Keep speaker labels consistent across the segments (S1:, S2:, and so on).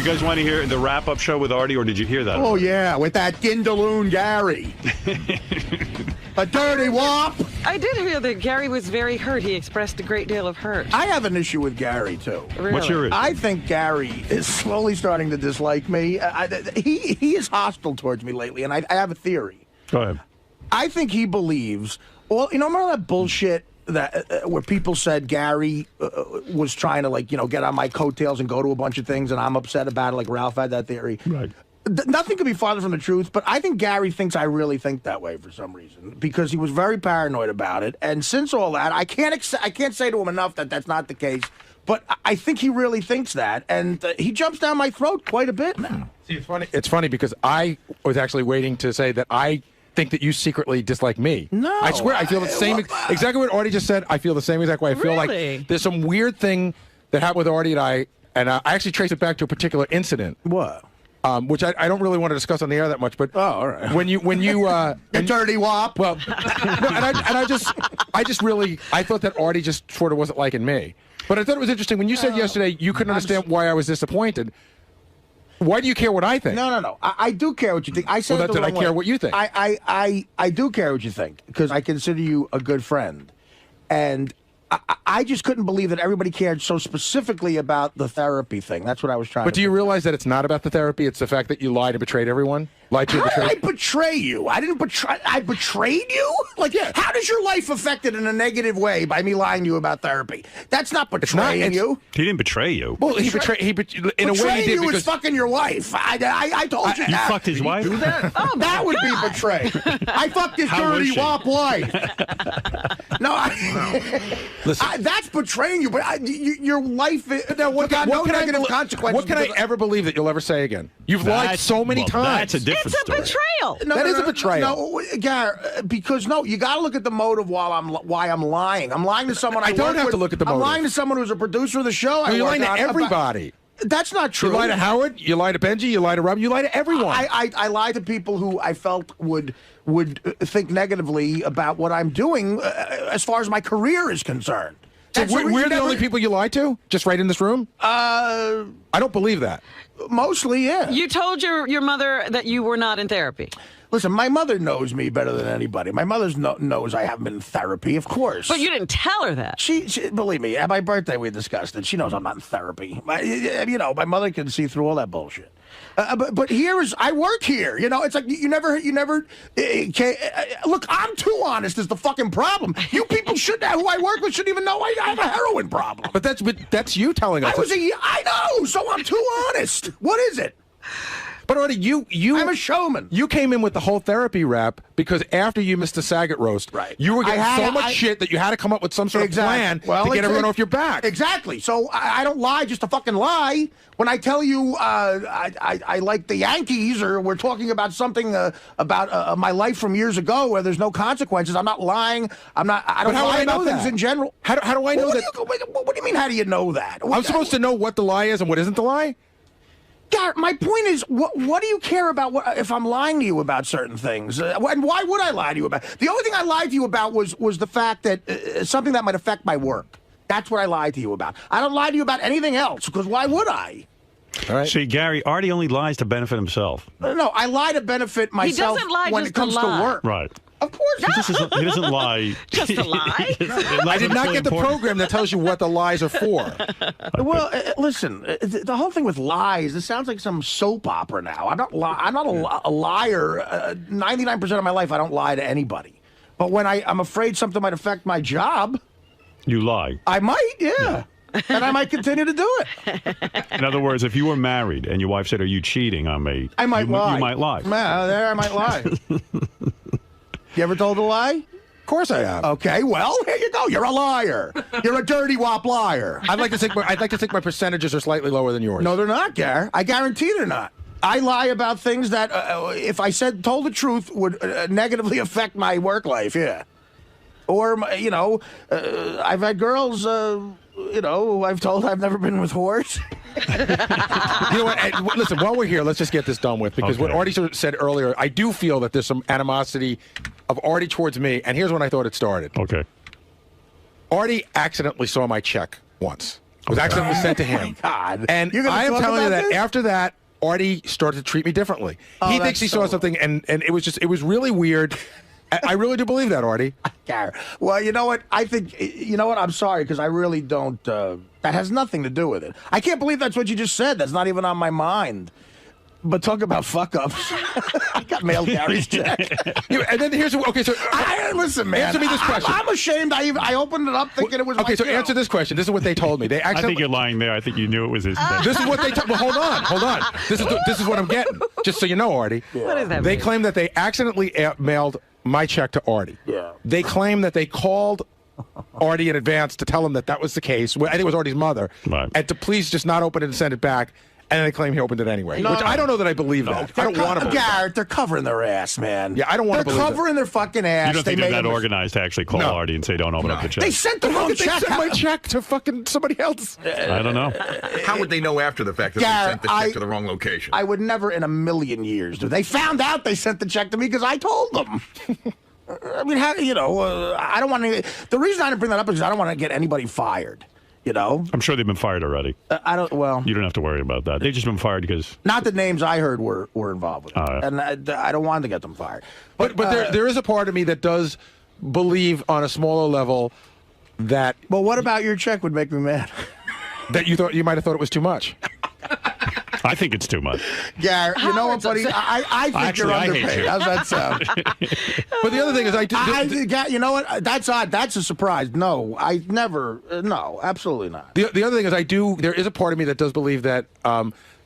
S1: You guys want to hear the wrap-up show with Artie, or did you hear that?
S2: Oh, yeah, with that Gindaloon Gary. A dirty wop.
S3: I did hear that Gary was very hurt. He expressed a great deal of hurt.
S2: I have an issue with Gary, too.
S3: Really?
S1: What's your issue?
S2: I think Gary is slowly starting to dislike me. He is hostile towards me lately, and I have a theory.
S1: Go ahead.
S2: I think he believes, well, you know, remember that bullshit that where people said Gary was trying to, like, you know, get on my coattails and go to a bunch of things, and I'm upset about it, like Ralph had that theory.
S1: Right.
S2: Nothing could be farther from the truth, but I think Gary thinks I really think that way for some reason, because he was very paranoid about it. And since all that, I can't say to him enough that that's not the case, but I think he really thinks that, and he jumps down my throat quite a bit now.
S4: See, it's funny. It's funny because I was actually waiting to say that I think that you secretly dislike me.
S2: No.
S4: I swear I feel the same. Exactly what Artie just said. I feel the same exact way. I feel
S3: Really?
S4: like there's some weird thing that happened with Artie and I actually trace it back to a particular incident.
S2: What?
S4: Which I don't really want to discuss on the air that much, but
S2: all right.
S4: when you
S2: A dirty wop.
S4: well, no, I thought that Artie just sort of wasn't liking me. But I thought it was interesting when you said yesterday you couldn't understand why I was disappointed. Why do you care what I think?
S2: No. I do care what you think. I said
S4: Well,
S2: it the
S4: then I
S2: wrong
S4: care
S2: way.
S4: what you think.
S2: I do care what you think, because I consider you a good friend, and I just couldn't believe that everybody cared so specifically about the therapy thing. That's what I was trying to
S4: But do you realize that it's not about the therapy? It's the fact that you lied and betrayed everyone? Lied to
S2: How
S4: and
S2: did I
S4: betrayed?
S2: betray you? I didn't betray. I betrayed you? Like, how does your life affected in a negative way by me lying to you about therapy? That's not betraying you.
S1: He didn't betray you.
S4: Well, in a way he did
S2: Betraying you
S4: because
S2: was fucking your wife. I told you
S1: You
S2: that.
S1: fucked his wife?
S3: Oh,
S2: That would be betrayed. I fucked his
S1: How was
S2: dirty
S1: she?
S2: wop wife. No,
S4: Listen.
S2: that's betraying you. But your life got no negative consequences.
S4: What can I ever believe that you'll ever say again? You've lied so many times.
S1: That's a different
S3: it's a
S1: story.
S3: betrayal.
S4: That is a betrayal.
S2: No, Gar, because you got to look at the motive why I'm lying. I'm lying to someone I
S4: don't
S2: work
S4: have
S2: with.
S4: to look at the
S2: I'm
S4: motive.
S2: lying to someone who's a producer of the show.
S4: You're
S2: I work
S4: lying to
S2: on
S4: everybody.
S2: That's not true.
S4: You lie to Howard. You lie to Benji. You lie to Rob. You lie to everyone.
S2: I lie to people who I felt would think negatively about what I'm doing as far as my career is concerned.
S4: So
S2: That's
S4: we're the
S2: never-
S4: only people you lie to? Just right in this room? I don't believe that.
S2: Mostly, yeah.
S3: You told your mother that you were not in therapy.
S2: Listen, my mother knows me better than anybody. My mother knows I haven't been in therapy, of course.
S3: But you didn't tell her that.
S2: She believe me, at my birthday we discussed it. She knows I'm not in therapy. My mother can see through all that bullshit. But I work here. It's like you never. Look, I'm too honest is the fucking problem. You people who I work with shouldn't even know I have a heroin problem.
S4: But that's you telling us.
S2: I know, so I'm too honest. What is it?
S4: But Artie,
S2: I'm a showman.
S4: You came in with the whole therapy rap because after you missed the Saget roast,
S2: right?
S4: You were getting so much shit that you had to come up with some sort of plan to get everyone off your back.
S2: Exactly. So I don't lie just to fucking lie. When I tell you I like the Yankees, or we're talking about something about my life from years ago where there's no consequences, I'm not lying. I don't lie about things in general.
S4: How do I know that?
S2: What do you mean? How do you know that?
S4: I'm supposed to know what the lie is and what isn't the lie?
S2: Garrett, my point is, what do you care about if I'm lying to you about certain things? And why would I lie to you about? The only thing I lied to you about was the fact that something that might affect my work. That's what I lied to you about. I don't lie to you about anything else, because why would I?
S4: All right.
S1: See, Gary, Artie only lies to benefit himself.
S2: No, I lie to benefit myself
S3: doesn't lie
S2: when
S3: just
S2: it comes
S3: to
S2: to
S3: lie.
S2: work.
S1: Right.
S2: Of course.
S1: He doesn't lie.
S3: Just a lie?
S4: I did not get the program that tells you what the lies are for.
S2: Well, listen, the whole thing with lies, it sounds like some soap opera now. I'm not a liar. 99% of my life, I don't lie to anybody. But when I'm afraid something might affect my job,
S1: You lie.
S2: I might, yeah. And I might continue to do it.
S1: In other words, if you were married and your wife said, "Are you cheating on me?"
S2: I might lie.
S1: You might lie.
S2: There I might lie. You ever told a lie?
S4: Of course I have.
S2: Okay, well, here you go. You're a liar. You're a dirty wop liar.
S4: I'd like to think my percentages are slightly lower than yours.
S2: No, they're not, Gar. I guarantee they're not. I lie about things that, if I told the truth, would negatively affect my work life, yeah. Or, I've had girls, who I've told I've never been with whores.
S4: You know what? Listen, while we're here, let's just get this done with, because what Artie said earlier, I do feel that there's some animosity of Artie towards me, and here's when I thought it started.
S1: Okay.
S4: Artie accidentally saw my check once. was accidentally sent to him.
S2: God.
S4: And
S2: You're gonna
S4: I am
S2: talk
S4: telling you
S2: about
S4: that
S2: this?
S4: after that, Artie started to treat me differently.
S2: Oh,
S4: He thinks he
S2: that's
S4: saw
S2: so-
S4: something, and it was really weird. I really do believe that, Artie.
S2: Garrett. Well, you know what? I think, you know what? I'm sorry, because I really don't, that has nothing to do with it. I can't believe that's what you just said. That's not even on my mind. But talk about fuck-ups. I got mailed Gary's check.
S4: And then here's okay. So
S2: Listen, man.
S4: Answer me this question.
S2: I'm ashamed. I opened it up thinking it was
S4: okay.
S2: my
S4: So
S2: kiddo.
S4: answer this question. This is what they told me. They
S1: I
S4: accidentally.
S1: think you're lying there. I think you knew it was his thing.
S4: This is what they told. Well, hold on. This is what I'm getting. Just so you know, Artie.
S3: What does that
S4: They
S3: mean?
S4: claim that they accidentally mailed my check to Artie.
S2: Yeah.
S4: They claim that they called Artie in advance to tell him that was the case. I think it was Artie's mother,
S1: Right.
S4: and to please just not open it and send it back. And they claim he opened it anyway,
S2: No.
S4: which I don't know that I believe that. I don't want to believe that.
S2: Garrett, they're covering their ass, man.
S4: Yeah, I don't wanna
S2: They're
S4: believe it.
S2: covering their fucking ass.
S1: You don't think
S2: They
S1: they're
S2: made
S1: that
S2: a mis-
S1: organized to actually call
S4: No.
S1: Artie and say, don't open up the check?
S2: They sent the
S4: How
S2: wrong
S4: could they
S2: check.
S4: send my check to fucking somebody else?
S1: I don't know.
S5: How would they know after the fact that
S2: Garrett,
S5: they sent the check to the wrong location?
S2: I would never in a million years do. They found out they sent the check to me because I told them. I mean, how, I don't want to. The reason I didn't bring that up is because I don't want to get anybody fired. You know,
S1: I'm sure they've been fired already.
S2: I don't. Well,
S1: You don't have to worry about that. They've just been fired because
S2: not the names I heard were involved with it,
S1: yeah.
S2: and I don't want to get them fired.
S4: But there is a part of me that does believe on a smaller level that
S2: Well, what about your check would make me mad?
S4: you might have thought it was too much.
S1: I think it's too much.
S2: Garrett, you know what,
S3: Howard's
S2: buddy? I think
S1: Actually,
S2: you're
S1: I hate
S2: underpaid.
S1: you.
S2: How's that sound?
S4: But the other thing is,
S2: You know what? That's odd. That's a surprise. No, I never. No, absolutely not.
S4: the other thing is, there is a part of me that does believe that,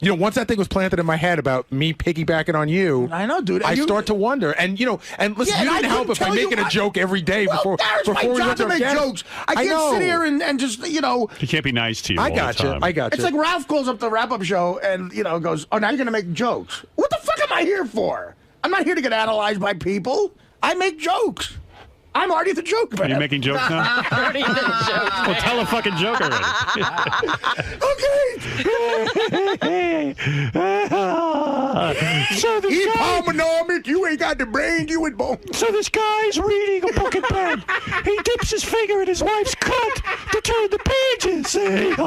S4: once that thing was planted in my head about me piggybacking on you,
S2: I know, dude.
S4: I
S2: And you-
S4: start to wonder. And and listen,
S2: Yeah,
S4: you
S2: and
S4: didn't
S2: I
S4: help
S2: couldn't
S4: if I'm
S2: tell you
S4: making a
S2: I-
S4: joke every day
S2: Well,
S4: before
S2: Garrett's
S4: before
S2: my
S4: we
S2: job
S4: went
S2: to
S4: to
S2: make
S4: get
S2: jokes. I can't
S4: know.
S2: sit here and just,
S1: He can't be nice to you
S4: I
S1: all
S4: got
S1: the
S4: you.
S1: time.
S4: I got
S2: It's
S4: you.
S2: like Ralph calls up the wrap-up show and, goes, oh, now you're going to make jokes. What the fuck am I here for? I'm not here to get analyzed by people. I make jokes. I'm Artie the Joke Man.
S1: Are you making jokes now? Well, tell a fucking joke already.
S2: Okay.
S1: So this
S2: Eat
S1: guy,
S2: palmonomic. You ain't got the brain. You ain't bone.
S1: so this guy's reading a book in bed. He dips his finger in his wife's cunt to turn the pages.
S3: Give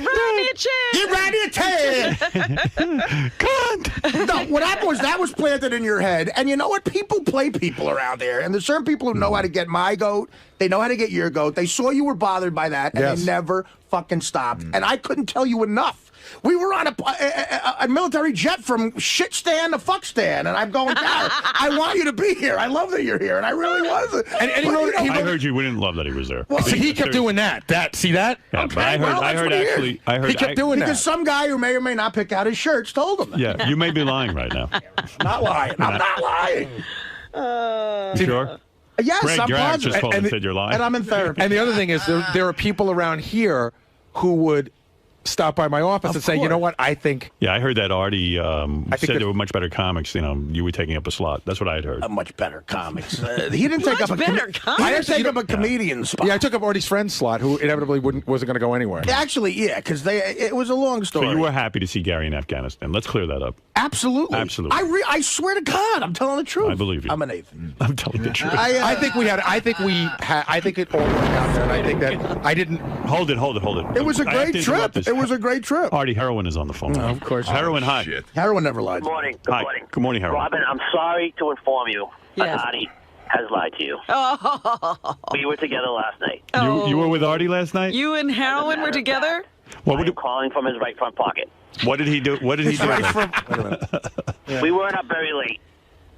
S3: Rodney a chance.
S2: Get ready to Ted.
S1: Cunt.
S2: No, what happened was that was planted in your head. And you know what? People play people around there. And there's certain people who know how to get my goat. They know how to get your goat. They saw you were bothered by that, and
S4: Yes.
S2: they never fucking stopped. And I couldn't tell you enough. We were on a military jet from shit stand to fuck stand, and I'm going, Garrett, I want you to be here. I love that you're here, and I really was.
S4: And he
S2: But,
S4: wrote-
S2: you know,
S4: he
S1: I heard you wouldn't love that he was there.
S4: See, he kept doing that. See that?
S1: Yeah,
S2: Okay,
S1: but I heard,
S2: well,
S1: I
S2: that's
S1: heard
S2: what he
S1: actually,
S2: is.
S1: I heard.
S4: He kept doing
S2: because
S4: that.
S2: some guy who may or may not pick out his shirts told him that.
S1: Yeah, you may be lying right now.
S2: Not lying. I'm not lying.
S1: Sure.
S2: Yes,
S1: Greg,
S2: I'm
S1: your act just
S2: positive.
S1: called and
S4: the-
S1: said you're lying.
S2: And I'm in therapy.
S4: And the other thing is, there are people around here who would stop by my office
S2: Of
S4: and say, you know
S2: course.
S4: what, I think.
S1: Yeah, I heard that Artie
S4: think
S1: said
S4: that-
S1: there were much better comics. You were taking up a slot. That's what I had heard.
S2: Much better comics. He didn't take up a
S3: better
S2: He
S3: comics?
S2: didn't take up a comedian spot.
S4: Yeah, I took up Artie's friend's slot, who inevitably wasn't going to go anywhere.
S2: Actually, yeah, because it was a long
S1: So
S2: story.
S1: you were happy to see Gary in Afghanistan. Let's clear that up.
S2: Absolutely.
S1: Absolutely.
S2: I swear to God, I'm telling the truth.
S1: I believe you.
S2: I'm an atheist.
S1: I'm telling the truth.
S4: I think it all worked out there, and I think that I didn't.
S1: Hold it.
S2: It was a
S1: I have
S2: great
S1: to
S2: trip.
S1: interrupt this.
S2: It was a great trip.
S1: Artie, Heroin is on the phone.
S4: of course.
S1: Heroin, hi.
S5: Shit.
S2: Heroin never lied.
S6: Good morning. Good
S1: Hi.
S6: morning.
S1: Good morning, Heroin.
S6: Robin, I'm sorry to inform you that
S3: Yes.
S6: Artie has lied to you. We were together last night.
S1: You were with Artie last night?
S3: You and Heroin were together?
S1: What,
S6: I'm calling from his right front pocket.
S1: what did he do? What did he do?
S6: We weren't up very late.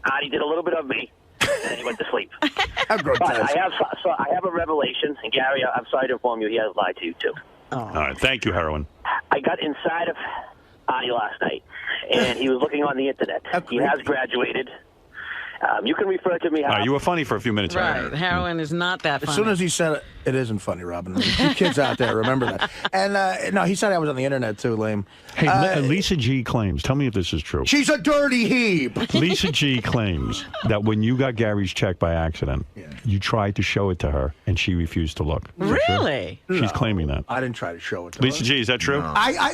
S6: Artie did a little bit of me, and then he went to sleep.
S2: How
S6: But
S2: grotesque.
S6: I have a revelation, and Gary, I'm sorry to inform you, he has lied to you too.
S1: All right. Thank you, Heroin.
S6: I got inside of Artie last night, and he was looking on the internet. He has graduated. You can refer to me.
S1: All right. You were funny for a few minutes.
S3: Right. Heroin is not that funny.
S2: As soon as he said it, it isn't funny, Robin. You kids out there, remember that. And no, he said I was on the internet too, lame.
S1: Hey, Lisa G claims. Tell me if this is true.
S2: She's a dirty heap.
S1: Lisa G claims that when you got Gary's check by accident, you tried to show it to her and she refused to look. Is that true?
S3: Really?
S1: She's claiming that.
S2: I didn't try to show it to
S1: Lisa
S2: her.
S1: G, is that true?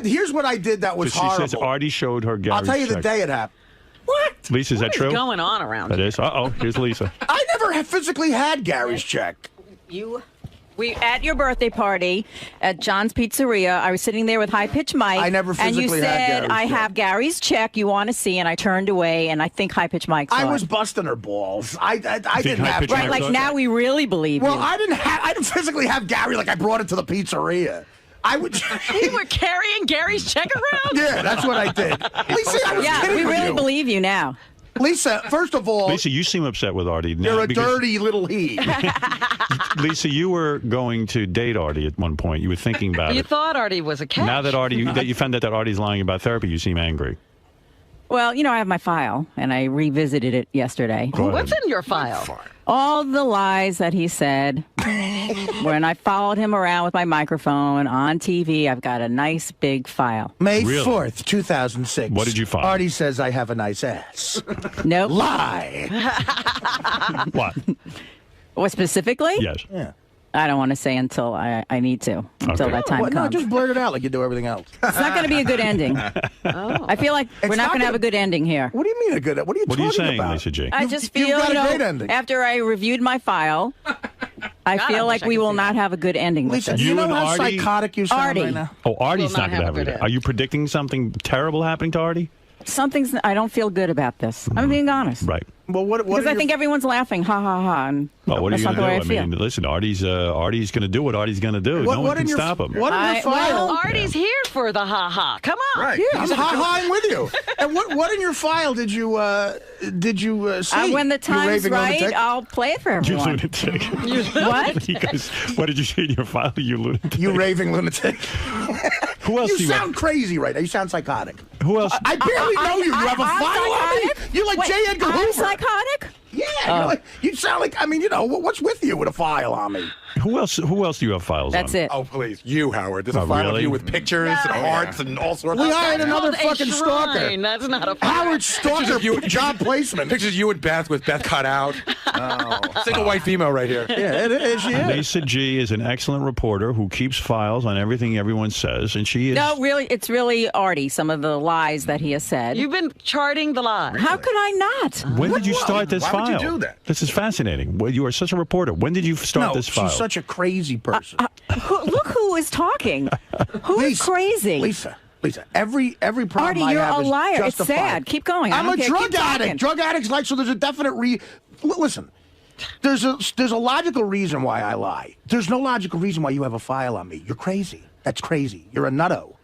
S2: Here's what I did that was
S1: She
S2: horrible.
S1: says Artie showed her Gary's
S2: I'll tell you the
S1: check.
S2: day it happened. What?
S1: Lisa, is that
S3: What is
S1: true?
S3: going on around
S1: That
S3: here?
S1: is. Uh-oh. Here's Lisa.
S2: I never physically had Gary's check.
S7: You At your birthday party at John's Pizzeria, I was sitting there with High-Pitched Mike.
S2: I never physically
S7: and you
S2: had
S7: said,
S2: Gary's
S7: I
S2: check.
S7: have Gary's check you want to see, and I turned away, and I think High-Pitched Mike saw
S2: I was
S7: it.
S2: busting her balls. I didn't have
S1: High-Pitched
S7: Right,
S1: Mike
S7: like
S1: saw it?
S7: now we really believe
S2: Well,
S7: you.
S2: I didn't physically have Gary like I brought it to the pizzeria. I would.
S3: You were carrying Gary's check around?
S2: Yeah, that's what I did. Lisa, I was
S7: Yeah,
S2: kidding
S7: we
S2: with
S7: really
S2: you.
S7: believe you now.
S2: Lisa, first of all,
S1: Lisa, you seem upset with Artie now.
S2: you're a
S1: because-
S2: dirty little he.
S1: Lisa, you were going to date Artie at one point. You were thinking about
S3: You
S1: it.
S3: thought Artie was a catch.
S1: Now that you found out that Artie's lying about therapy, you seem angry.
S7: Well, I have my file, and I revisited it yesterday.
S3: What's in your file?
S7: All the lies that he said. When I followed him around with my microphone on TV, I've got a nice big file.
S2: May
S1: Really?
S2: 4th, 2006.
S1: What did you find?
S2: Artie says I have a nice ass.
S7: Nope.
S2: Lie.
S1: What?
S7: What specifically?
S1: Yes.
S2: Yeah.
S7: I don't want to say until I need to, until
S1: Okay.
S7: that time
S2: Well, no,
S7: comes.
S2: just blurt it out like you do everything else.
S7: It's not going to be a good ending. I feel like we're
S2: It's
S7: not
S2: not
S7: going to have
S2: gonna-
S7: a good ending here.
S2: What do you mean a good? What are you
S1: What are
S2: talking
S1: you saying,
S2: about?
S1: Lisa G?
S7: I just
S2: You've
S7: feel,
S2: got a great ending.
S7: after I reviewed my file, I feel like we will not have a good ending with
S2: Lisa,
S7: this.
S2: do you
S1: You
S2: know
S1: and
S2: how
S1: Artie-
S2: psychotic you sound
S7: Artie.
S2: right now?
S1: Oh, Artie's
S3: Will
S1: not
S3: not
S1: going to
S3: have
S1: have
S3: a
S1: it.
S3: good
S1: Are you predicting something terrible happening to Artie?
S7: I don't feel good about this. I'm being honest.
S1: Right.
S2: Well, what
S7: Because
S2: are
S7: I
S2: your-
S7: think everyone's laughing, ha ha ha. And
S1: Well, what are
S7: that's
S1: you
S7: not
S1: going
S7: the way
S1: to do?
S7: I
S1: I
S7: feel.
S1: mean, listen, Artie's going to do what Artie's going to do.
S2: What,
S1: no
S2: what
S1: one
S2: in
S1: can
S2: your,
S1: stop him.
S2: What in your file?
S7: well,
S3: Artie's here for the ha-ha. Come on.
S5: Right.
S2: Yeah, I'm ha-haing with you. And what in your file did you see?
S7: When the
S2: You
S7: time's
S2: raving
S7: right,
S2: lunatic?
S7: I'll play it for
S1: You
S7: everyone.
S1: lunatic.
S7: What?
S1: You guys, what did you see in your file? You lunatic.
S2: You raving lunatic.
S1: Who else
S2: You
S1: do you
S2: sound crazy right now. You sound psychotic.
S1: Who else?
S2: I barely know you. You have a
S7: I'm
S2: file on me?
S7: psychotic?
S2: You're like
S7: Wait,
S2: J. Edgar
S7: I'm
S2: Hoover.
S7: psychotic?
S2: Yeah, you sound like, what's with you with a file on me?
S1: Who else do you have files on?
S7: That's it.
S4: Oh, please. You, Howard. There's
S1: Oh,
S4: a file of
S1: really?
S4: you with pictures and hearts and all sorts
S2: We
S4: of
S2: hired
S4: stuff.
S2: another
S3: Called a
S2: fucking stalker.
S3: shrine. That's not a file.
S2: Howard Stalker, job placement.
S4: Pictures of you and Beth with Beth cut out. Single white female right here.
S2: Yeah, it is. She is.
S1: Lisa G is an excellent reporter who keeps files on everything everyone says, and she is.
S7: No, really, it's really Artie, some of the lies that he has said.
S3: You've been charting the lies.
S7: How could I not?
S1: When did you start this
S5: why
S1: file?
S5: would you do that?
S1: This is fascinating. Well, you are such a reporter. When did you start
S2: No,
S1: this file?
S2: she's such a crazy person.
S7: Look who is talking. Who is
S2: Lisa,
S7: crazy?
S2: Lisa, every problem
S7: Artie,
S2: I
S7: you're
S2: have
S7: a
S2: is
S7: liar. It's
S2: justified.
S7: sad. Keep going. I
S2: I'm
S7: don't
S2: a
S7: care.
S2: drug
S7: Keep talking.
S2: addict. Drug addicts like, so there's a definite listen. There's a logical reason why I lie. There's no logical reason why you have a file on me. You're crazy. That's crazy. You're a nutto.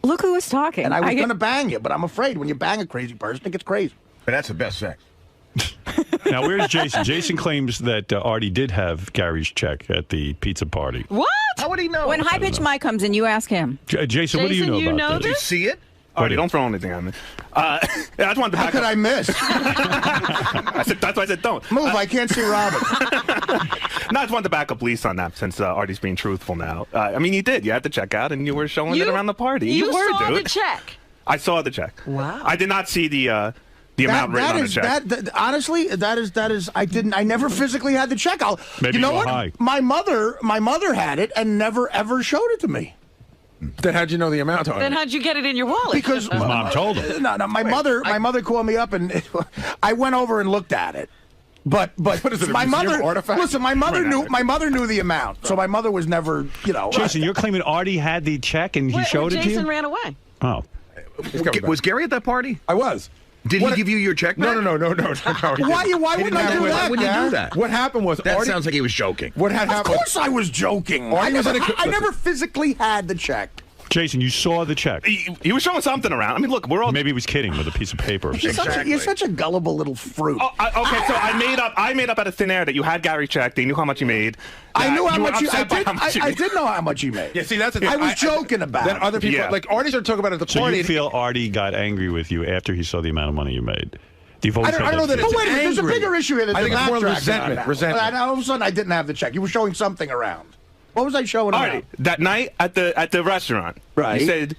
S7: Look who is talking.
S2: And I was going to bang you, but I'm afraid when you bang a crazy person, it gets crazy.
S5: But that's the best sex.
S1: Now, where's Jason? Jason claims that Artie did have Gary's check at the pizza party.
S3: What?
S5: How would he know?
S7: When High-Pitched Mike comes in, you ask him.
S1: Jason, what do you
S3: Jason,
S1: know
S3: you
S1: about
S3: know
S1: this?
S5: Did you see it?
S8: Artie, don't throw anything at me. I just wanted to
S2: How
S8: back
S2: could
S8: up.
S2: I miss?
S8: That's why I said don't.
S2: Move, I can't see Robin.
S8: No, I just wanted to back up Lisa on that since Artie's being truthful now. I mean, you did. You had the check out and you were showing it around the party.
S3: You
S8: were,
S3: saw
S8: dude.
S3: the check.
S8: I saw the check.
S3: Wow.
S8: I did not see the amount written on the check.
S2: Honestly, that is. I never physically had the check.
S1: Maybe
S2: you know
S1: you were
S2: what?
S1: high.
S2: My mother had it and never ever showed it to me.
S4: Then how'd you know the amount on
S3: Then
S4: it?
S3: how'd you get it in your wallet?
S2: Because
S1: Mom told him.
S2: No, my mother called me up and I went over and looked at it. But
S4: What is it, a
S2: my
S4: museum
S2: mother
S4: artifact?
S2: listen. My mother knew the amount, so my mother was never
S1: Jason, you're claiming Artie had the check and he
S3: Where
S1: showed it to
S3: Jason
S1: you?
S3: ran away.
S1: Oh.
S5: Was Gary at that party?
S4: I was.
S5: Did he give you your check back?
S4: No.
S2: Why wouldn't I do that?
S5: Why would you
S2: Dad?
S5: do that?
S4: What happened was
S5: That
S4: Artie,
S5: sounds like he was joking.
S4: what had
S2: Of
S4: happened?
S2: course I was joking.
S4: Artie was
S2: I never physically had the check.
S1: Jason, you saw the check.
S8: He was showing something around. I mean, look, we're all.
S1: Maybe he was kidding with a piece of paper or something.
S2: You're such a gullible little fruit.
S8: Oh, okay, so I made up out of thin air that you had Gary check. They knew how much you made.
S2: I knew how
S8: were
S2: much you. I
S8: upset by
S2: did.
S8: how much you
S2: I
S8: made.
S2: did know how much you made.
S4: Yeah, see, that's the thing.
S2: I was joking about
S4: Then
S2: it.
S4: other people,
S8: Yeah.
S4: like Artie started talking about it at the
S1: So
S4: party.
S1: you feel Artie got angry with you after he saw the amount of money you made? You've always
S4: I don't
S1: had
S4: know that
S1: feeling.
S2: But wait a minute, there's a
S4: angry.
S2: bigger issue here. That's
S4: I think it's more
S2: backtracking on
S4: resentment.
S2: that. And all of a sudden, I didn't have the check. You were showing something around. What was I showing
S8: Artie,
S2: around?
S8: that night at the restaurant,
S2: Right.
S8: you said,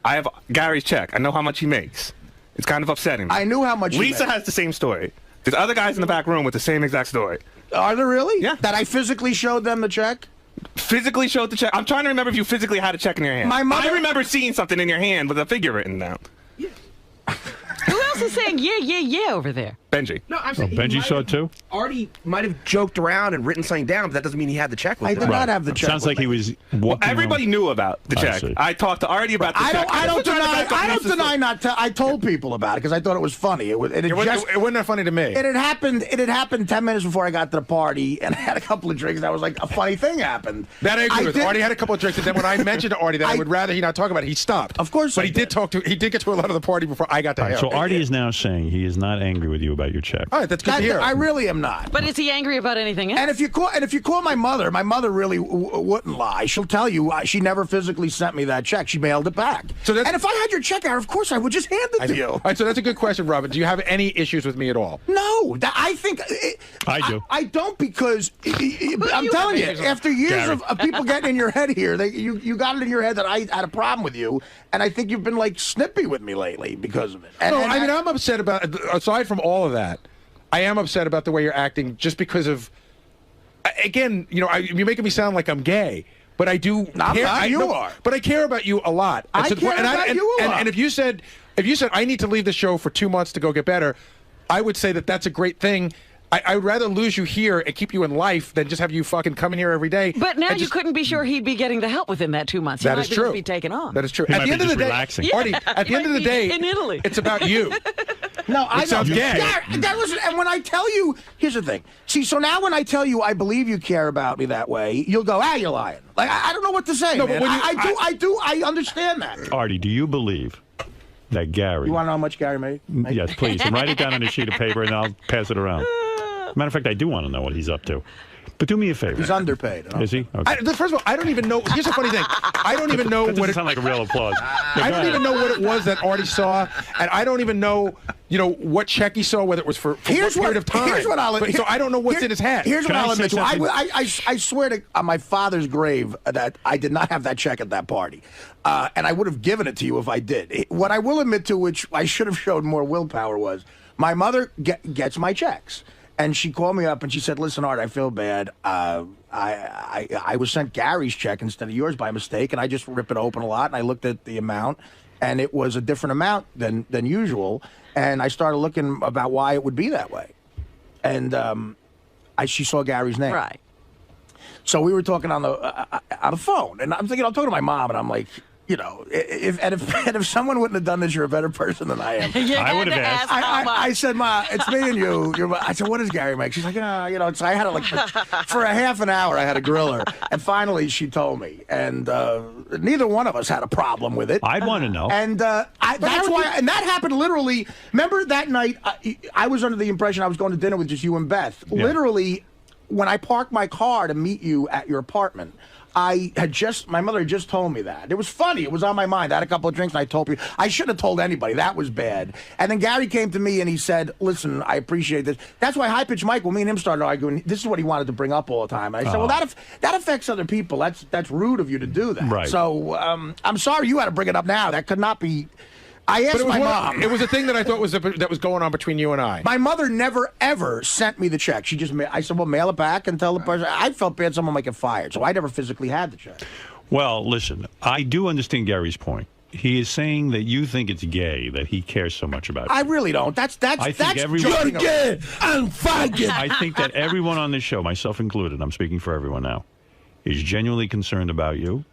S8: I have Gary's check. I know how much he makes. It's kind of upsetting me.
S2: I knew how much.
S8: Lisa
S2: you made.
S8: has the same story. There's other guys in the back room with the same exact story.
S2: Are there really?
S8: Yeah.
S2: That I physically showed them the check.
S8: Physically showed the check. I'm trying to remember if you physically had a check in your hand.
S2: My mother-
S8: I remember seeing something in your hand with a figure written down.
S3: Who else is saying yeah over there?
S8: Benji.
S5: No, I'm saying
S1: Benji saw it too?
S5: Artie might have joked around and written something down, but that doesn't mean he had the check with
S2: I
S5: him.
S2: did not have the check.
S1: Sounds like he was.
S8: Everybody knew about the check. I talked to Artie about the check.
S2: I don't deny not. I told people about it because I thought it was funny. It
S4: wasn't that funny to me.
S2: It had happened 10 minutes before I got to the party, and I had a couple of drinks. And I was like, a funny thing happened.
S4: That I agree with. Artie had a couple of drinks, and then when I mentioned to Artie that I would rather he not talk about it, he stopped.
S2: Of course,
S4: but he did get to a lot of the party before I got to him.
S1: So Artie is now saying he is not angry with you about your check.
S4: All right, that's good to hear.
S2: I really am not.
S3: But is he angry about anything else?
S2: And if you call my mother really wouldn't lie. She'll tell you she never physically sent me that check. She mailed it back. And if I had your check out, of course I would just hand it to you.
S4: All right, so that's a good question, Robin. Do you have any issues with me at all?
S2: No, I think
S1: I do.
S2: I don't because I'm telling you, after years of people getting in your head here, you got it in your head that I had a problem with you, and I think you've been like snippy with me lately because of it.
S4: I'm upset about. Aside from all of that, I am upset about the way you're acting, just because of. Again, you're making me sound like I'm gay, but I do.
S2: You are.
S4: But I care about you a lot.
S2: I care about you a lot.
S4: And if you said I need to leave the show for 2 months to go get better, I would say that that's a great thing. I would rather lose you here and keep you in life than just have you fucking come in here every day.
S3: But now you couldn't be sure he'd be getting the help within that 2 months.
S4: That is true.
S3: Be taken off.
S4: That is true.
S1: At the end of the day,
S4: Artie, at the end of the day,
S3: in Italy,
S4: it's about you.
S2: No, I don't.
S4: Sounds gay.
S2: And when I tell you, here's the thing. See, so now when I tell you I believe you care about me that way, you'll go, you're lying. Like I don't know what to say. No, man. But I understand that.
S1: Artie, do you believe that Gary?
S2: You want to know how much Gary made?
S1: Yes, please. And write it down on a sheet of paper, and I'll pass it around. Matter of fact, I do want to know what he's up to. But do me a favor.
S2: He's underpaid.
S1: Is he? Okay.
S4: First of all, I don't even know. Here's a funny thing. I don't even know
S1: that doesn't sound like a real applause.
S4: I don't even know what it was that Artie saw, and I don't even know, what check he saw, whether it was for what period of time.
S2: Here's what
S4: so I don't know what's in his head.
S2: Here's what I'll admit to. I swear to on my father's grave that I did not have that check at that party, and I would have given it to you if I did. What I will admit to, which I should have showed more willpower, was my mother gets my checks. And she called me up and she said, "Listen, Art, I feel bad. I was sent Gary's check instead of yours by mistake, and I just rip it open a lot. And I looked at the amount, and it was a different amount than usual. And I started looking about why it would be that way. And she saw Gary's name.
S3: Right.
S2: So we were talking on the phone, and I'm talking to my mom, and I'm like, if someone wouldn't have done this, you're a better person than I am.
S1: I would have asked.
S2: I said, Ma, it's me and you. I said, what does Gary make? She's like, so I had it for a half an hour. I had to grill her, and finally she told me, and neither one of us had a problem with it.
S1: I'd want to know.
S2: And that's why. And that happened literally. Remember that night? I was under the impression I was going to dinner with just you and Beth. Yeah. Literally, when I parked my car to meet you at your apartment. My mother had just told me that. It was funny. It was on my mind. I had a couple of drinks and I told people. I shouldn't have told anybody. That was bad. And then Gary came to me and he said, "Listen, I appreciate this." That's why 𝗦𝗵cie Mike, me and him started arguing. This is what he wanted to bring up all the time. And I said, well, that affects other people. That's rude of you to do that.
S1: Right.
S2: So I'm sorry you had to bring it up now. That could not be. I asked my mom.
S4: It was a thing that I thought that was going on between you and I.
S2: My mother never, ever sent me the check. She just, I said, well, mail it back and tell the person. I felt bad someone might get fired, so I never physically had the check.
S1: Well, listen, I do understand Gary's point. He is saying that you think it's gay that he cares so much about you.
S2: I really don't. That's
S1: you're
S2: gay. I'm faggot.
S1: I think that everyone on this show, myself included, I'm speaking for everyone now, is genuinely concerned about you.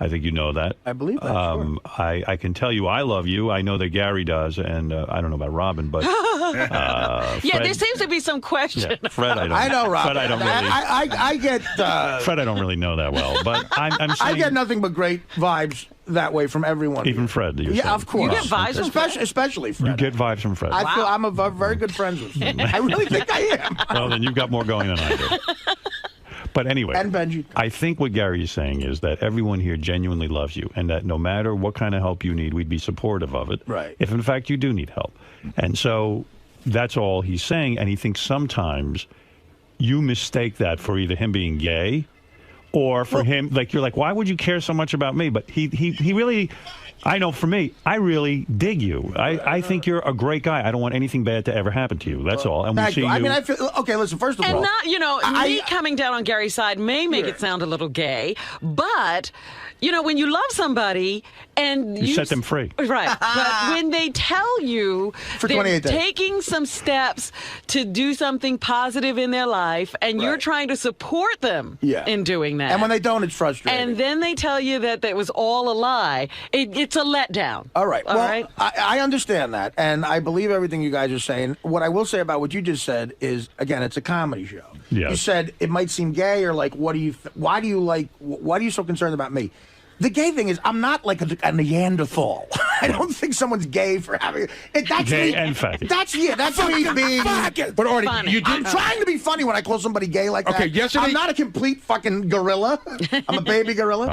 S1: I think you know that.
S2: I believe that. Sure.
S1: I can tell you I love you. I know that Gary does, and I don't know about Robin, but
S3: Fred, there seems to be some question.
S1: Yeah, Fred, I don't.
S2: I know Robin.
S1: Fred, I don't really.
S2: I get.
S1: Fred, I don't really know that well, but I'm saying
S2: I get nothing but great vibes that way from everyone.
S1: Even Fred.
S2: Yeah, of course.
S3: You get vibes from Fred?
S2: Especially Fred.
S1: You get vibes from Fred.
S2: I feel I'm a very good friends with Fred. I really think I am.
S1: Well, then you've got more going than I do. But anyway,
S2: and Benji.
S1: I think what Gary is saying is that everyone here genuinely loves you, and that no matter what kind of help you need, we'd be supportive of it.
S2: Right.
S1: If in fact you do need help. And so that's all he's saying, and he thinks sometimes you mistake that for either him being gay or for him, like, you're like, why would you care so much about me? But he really, I know for me, I really dig you. I think you're a great guy. I don't want anything bad to ever happen to you. That's all. And we see you.
S2: I mean, I feel, okay, listen, first of all.
S3: And not, me coming down on Gary's side may make it sound a little gay, but when you love somebody and
S1: You set them free.
S3: Right. But when they tell you
S2: For
S3: they're
S2: 28 days.
S3: taking some steps to do something positive in their life, and you're trying to support them in doing that.
S2: And when they don't, it's frustrating.
S3: And then they tell you that was all a lie. It's a letdown.
S2: All right.
S3: All
S2: Well,
S3: right?
S2: I understand that, and I believe everything you guys are saying. What I will say about what you just said is, again, it's a comedy show.
S1: Yes.
S2: You said it might seem gay, or like, why are you so concerned about me? The gay thing is, I'm not like a Neanderthal. I don't think someone's gay for having it. That's
S1: Gay
S2: me,
S1: and faggot.
S2: That's me being.
S4: But Artie,
S3: Funny.
S4: you did.
S2: I'm trying to be funny when I call somebody gay like that.
S4: Okay, yesterday-
S2: I'm not a complete fucking gorilla. I'm a baby gorilla.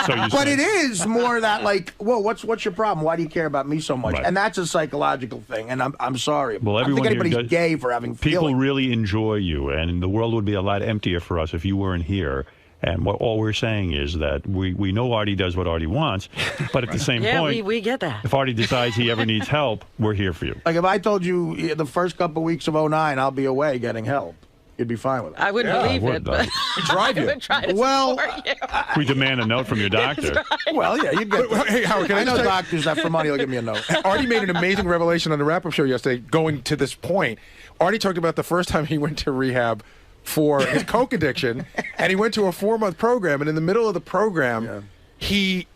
S1: So you
S2: But
S1: say.
S2: it is more that like, whoa, what's your problem? Why do you care about me so much?
S1: Right.
S2: And that's a psychological thing. And I'm sorry.
S1: Well,
S2: I don't
S1: everyone
S2: think
S1: here
S2: anybody's
S1: does-
S2: gay for having
S1: People
S2: feelings.
S1: really enjoy you, and the world would be a lot emptier for us if you weren't here. And all we're saying is that we know Artie does what Artie wants, but at the same
S3: Yeah,
S1: point,
S3: we get that.
S1: if Artie decides he ever needs help, we're here for you.
S2: Like if I told you the first couple weeks of 2009, I'll be away getting help, you'd be fine with it.
S3: I wouldn't
S1: I
S3: believe
S1: would,
S3: it, but
S4: drive
S3: I
S4: you.
S3: would try to
S2: Well,
S3: support you.
S1: We demand a note from your doctor.
S2: Well, yeah, you'd get.
S4: Hey, Howard, can I
S2: I know
S4: just say-
S2: doctors that for money will give me a note.
S4: Artie made an amazing revelation on the wrap-up show yesterday. Going to this point, Artie talked about the first time he went to rehab for his coke addiction, and he went to a 4-month program. And in the middle of the program, he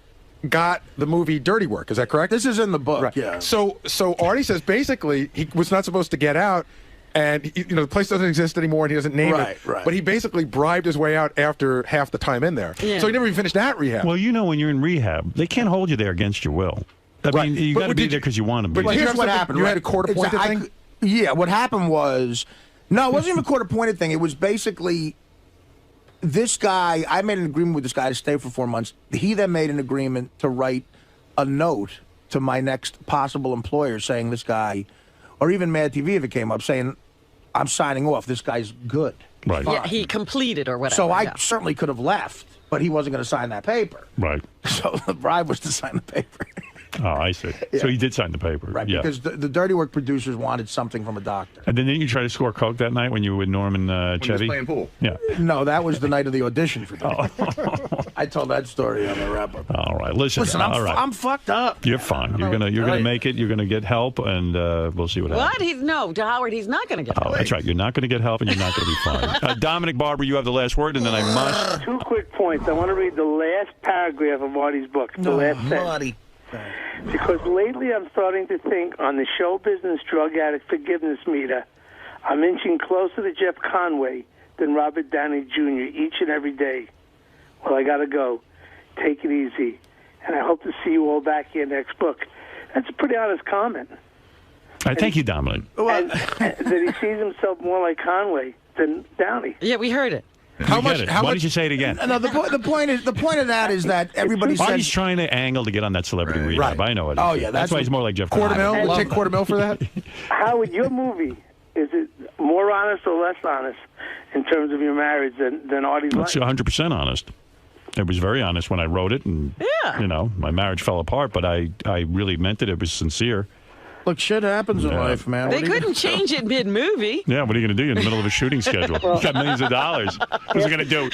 S4: got the movie Dirty Work. Is that correct?
S2: This is in the book.
S4: Right.
S2: Yeah.
S4: So Artie says basically he was not supposed to get out, and the place doesn't exist anymore, and he doesn't name it.
S2: Right.
S4: But he basically bribed his way out after half the time in there.
S3: Yeah.
S4: So he never even finished that rehab.
S1: Well, when you're in rehab, they can't hold you there against your will. I
S4: Right.
S1: mean, you
S4: But
S1: got to be
S4: did
S1: there
S4: you-
S1: because you want to be.
S4: but
S1: there.
S4: did you
S2: Here's
S4: have
S2: what
S4: something-
S2: happened.
S4: you
S2: right?
S4: had a court-appointed thing?
S2: Yeah, what happened was, no, it wasn't even a court-appointed thing. It was basically this guy. I made an agreement with this guy to stay for 4 months. He then made an agreement to write a note to my next possible employer saying this guy, or even Mad TV if it came up, saying, I'm signing off. This guy's good.
S1: Right.
S3: Yeah, he completed or whatever.
S2: So I
S3: yeah.
S2: certainly could have left, but he wasn't going to sign that paper.
S1: Right.
S2: So the bribe was to sign the paper.
S1: Oh, I see. So he did sign the paper.
S2: Right,
S1: Yeah.
S2: because the Dirty Work producers wanted something from a doctor.
S1: And then didn't you try to score coke that night when you were with Norm and
S5: When he was
S1: Chevy?
S5: playing pool.
S1: Yeah.
S2: No, that was the night of the audition for Dirty Work. I told that story on the wrap-up.
S1: All right. Listen,
S2: I'm,
S1: all right.
S2: I'm fucked up.
S1: You're fine. You're gonna make it. You're gonna get help, and we'll see what happens.
S3: What? To Howard, he's not going to get
S1: Oh, that's right. You're not going to get help, and you're not going to be fine. Dominic Barber, you have the last word, and then I must.
S9: 2 quick points. I want to read the last paragraph of Artie's book, the last sentence. Because lately I'm starting to think on the show business drug addict forgiveness meter, I'm inching closer to Jeff Conway than Robert Downey Jr. each and every day. Well, I got to go. Take it easy. And I hope to see you all back here next book. That's a pretty honest comment.
S1: Thank you, Dominic.
S9: And that he sees himself more like Conway than Downey.
S3: Yeah, we heard it.
S4: How
S1: Why don't you say it again?
S2: No, the point of that is that everybody
S1: Artie's
S2: says.
S1: trying to angle to get on that celebrity rehab.
S2: Right.
S1: I know it.
S2: Oh, yeah,
S1: That's
S2: that's
S1: why he's more like Jeff.
S4: Quarter
S1: Conway.
S4: mil? We'll take quarter mil for that?
S9: Howard, your movie, is it more honest or less honest in terms of your marriage than Artie's
S1: Let's
S9: life?
S1: 100% honest. It was very honest when I wrote it, and my marriage fell apart, but I really meant it. It was sincere.
S2: Look, shit happens in life, man.
S3: They couldn't change it mid-movie.
S1: Yeah, what are you going to do? You're in the middle of a shooting schedule. You've got millions of dollars. What's it going to do?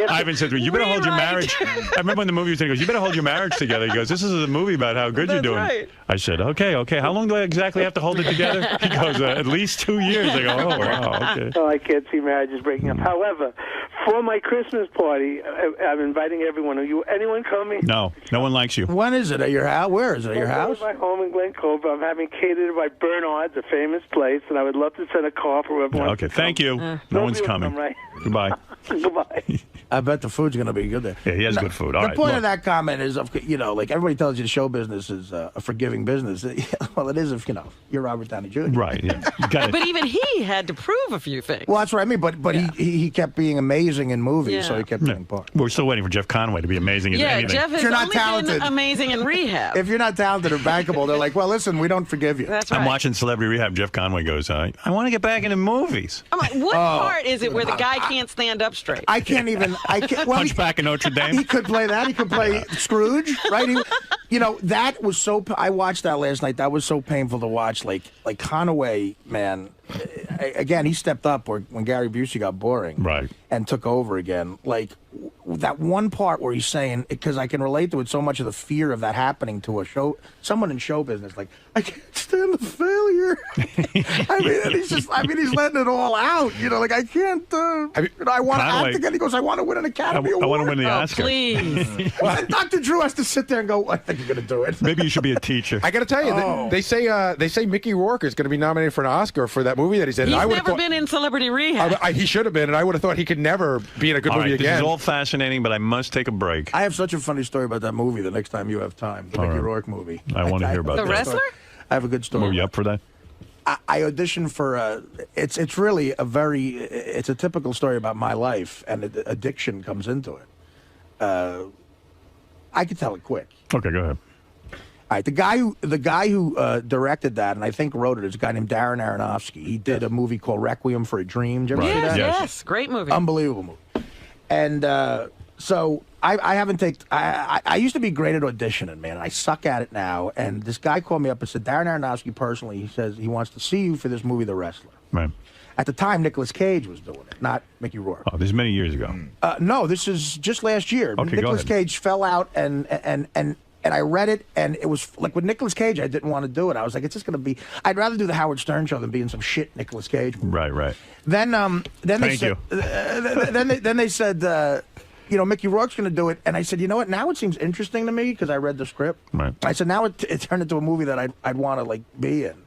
S1: Ivan said to me, you better hold your marriage. I remember when the movie was in, he goes, you better hold your marriage together. He goes, this is a movie about how good you're doing.
S3: Right.
S1: I said, okay. How long do I exactly have to hold it together? He goes, at least 2 years. I go, oh, wow, okay.
S9: Oh, I can't see marriages breaking up. However, for my Christmas party, I'm inviting everyone. Anyone coming?
S1: No one likes you.
S2: When is it? At your house? Where is it? At your house?
S9: My home in Glen Cove. I'm having catered by Bernard's, a famous place, and I would love to send a call for everyone.
S1: Okay, thank you. No one's
S9: Nobody will
S1: coming.
S9: come, right?
S1: Goodbye.
S9: Goodbye.
S2: I bet the food's going to be good there.
S1: Yeah, he has good food. All
S2: the
S1: right,
S2: point
S1: look.
S2: of that comment is, like everybody tells you the show business is a forgiving business. Well, it is if, you're Robert Downey Jr.
S1: Right, yeah. You gotta-
S3: But even he had to prove a few things.
S2: Well, that's what I mean. But he kept being amazing in movies, so he kept
S1: Yeah.
S2: being part.
S1: We're still waiting for Jeff Conway to be amazing in
S3: Yeah,
S1: anything.
S3: Jeff has
S2: You're not
S3: only
S2: talented.
S3: been amazing in rehab.
S2: If you're not talented or bankable, they're like, well, listen, we don't forgive you.
S3: That's right.
S1: I'm watching Celebrity Rehab. Jeff Conway goes, I want to get back into movies.
S3: I'm like, what part is it where the guy can't stand up straight?
S2: I can't even. Well,
S1: Hunchback in Notre Dame.
S2: he could play that. He could play Scrooge, right? That was so. I watched that last night. That was so painful to watch. Like Conway, man. Again, he stepped up when Gary Busey got boring,
S1: Right.
S2: and took over again. Like that one part where he's saying, because I can relate to it so much of the fear of that happening to someone in show business, like, I can't stand the failure. He's letting it all out. Like, I can't, I want to act again. He goes, I want to win an Academy Award.
S1: I want to win the Oscar.
S3: Please.
S2: Well, Dr. Drew has to sit there and go, I think you're going to do it.
S1: Maybe you should be a teacher.
S4: I got to tell you, they say Mickey Rourke is going to be nominated for an Oscar for that movie that he's in.
S3: He's never been in Celebrity Rehab.
S4: He should have been, and I would have thought he could never be in a good movie again.
S1: This is all fascinating, but I must take a break.
S2: I have such a funny story about that movie the next time you have time, the Mickey Rourke movie.
S1: I want to hear about that.
S3: The Wrestler?
S2: I have a good story.
S1: Were you up for that?
S2: I auditioned for it's really it's a typical story about my life, and addiction comes into it. I could tell it quick.
S1: Okay, go ahead.
S2: All right, the guy who directed that and I think wrote it is a guy named Darren Aronofsky. He did a movie called Requiem for a Dream. Did you ever see that?
S3: Yes, great movie.
S2: Unbelievable movie. And so I haven't taken. I used to be great at auditioning, man. I suck at it now. And this guy called me up and said, Darren Aronofsky personally, he says he wants to see you for this movie, The Wrestler.
S1: Right.
S2: At the time, Nicolas Cage was doing it, not Mickey Rourke.
S1: Oh, this is many years ago.
S2: No, this is just last year.
S1: Okay,
S2: Nicolas Cage fell out, and I read it, and it was like with Nicolas Cage, I didn't want to do it. I was like, it's just going to be. I'd rather do the Howard Stern show than be in some shit Nicolas Cage movie.
S1: Right.
S2: Then they
S1: Thank you.
S2: then they said, Mickey Rourke's going to do it, and I said, you know what? Now it seems interesting to me because I read the script.
S1: Right.
S2: I said, now it turned into a movie that I'd want to be in,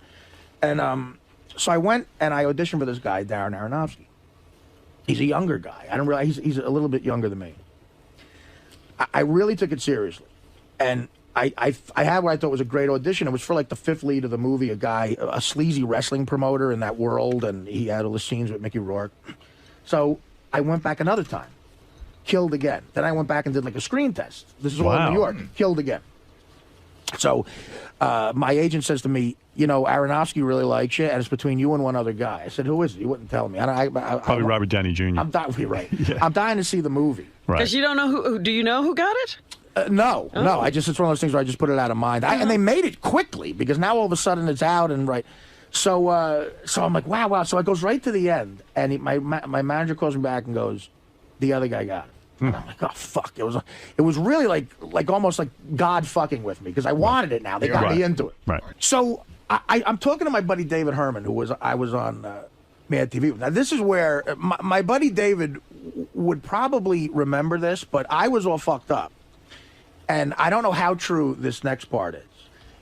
S2: and so I went and I auditioned for this guy, Darren Aronofsky. He's a younger guy. I don't realize he's a little bit younger than me. I really took it seriously. And I had what I thought was a great audition. It was for the fifth lead of the movie, a sleazy wrestling promoter in that world, and he had all the scenes with Mickey Rourke. So I went back another time, killed again. Then I went back and did a screen test. This is all in New York, killed again. So my agent says to me, Aronofsky really likes you, and it's between you and one other guy. I said, who is it? He wouldn't tell me.
S1: Probably Robert Downey Jr.
S2: I'm dying. Right. Yeah. I'm dying to see the movie.
S1: Right.
S3: Because you don't know who. Do you know who got it?
S2: No. It's one of those things where I just put it out of mind. And they made it quickly because now all of a sudden it's out and right. So I'm like, wow. So it goes right to the end, and my manager calls me back and goes, the other guy got it. And I'm like, oh fuck! It was really like almost like God fucking with me because I wanted it now. They got me into it.
S1: Right.
S2: So I'm talking to my buddy David Herman, I was on Mad TV. Now this is where my buddy David would probably remember this, but I was all fucked up, and I don't know how true this next part is.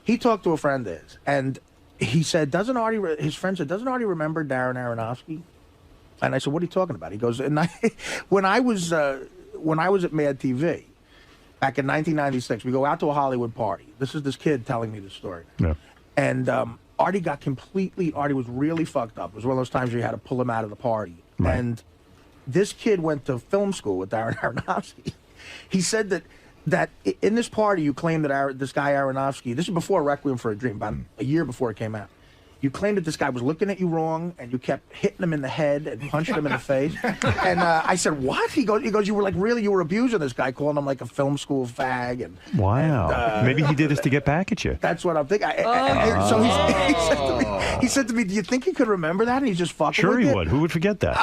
S2: He talked to a friend of his, and he said, his friend said, doesn't Artie remember Darren Aronofsky? And I said, what are you talking about? He goes, when I was at Mad TV back in 1996, we go out to a Hollywood party. This is this kid telling me the story.
S1: Yeah.
S2: And Artie was really fucked up. It was one of those times where you had to pull him out of the party. Right. And this kid went to film school with Darren Aronofsky. He said that in this party you claimed that this guy Aronofsky, this is before Requiem for a Dream, about a year before it came out. You claimed that this guy was looking at you wrong, and you kept hitting him in the head and punching him in the face. And I said, "What?" He goes, "You were you were abusing this guy, calling him a film school fag." And
S1: wow,
S2: and,
S1: maybe he did this to get back at you.
S2: That's what I'm thinking. So he said to me, "Do you think he could remember that?" And he's just fucking.
S1: Sure,
S2: with
S1: he would. Who would forget that?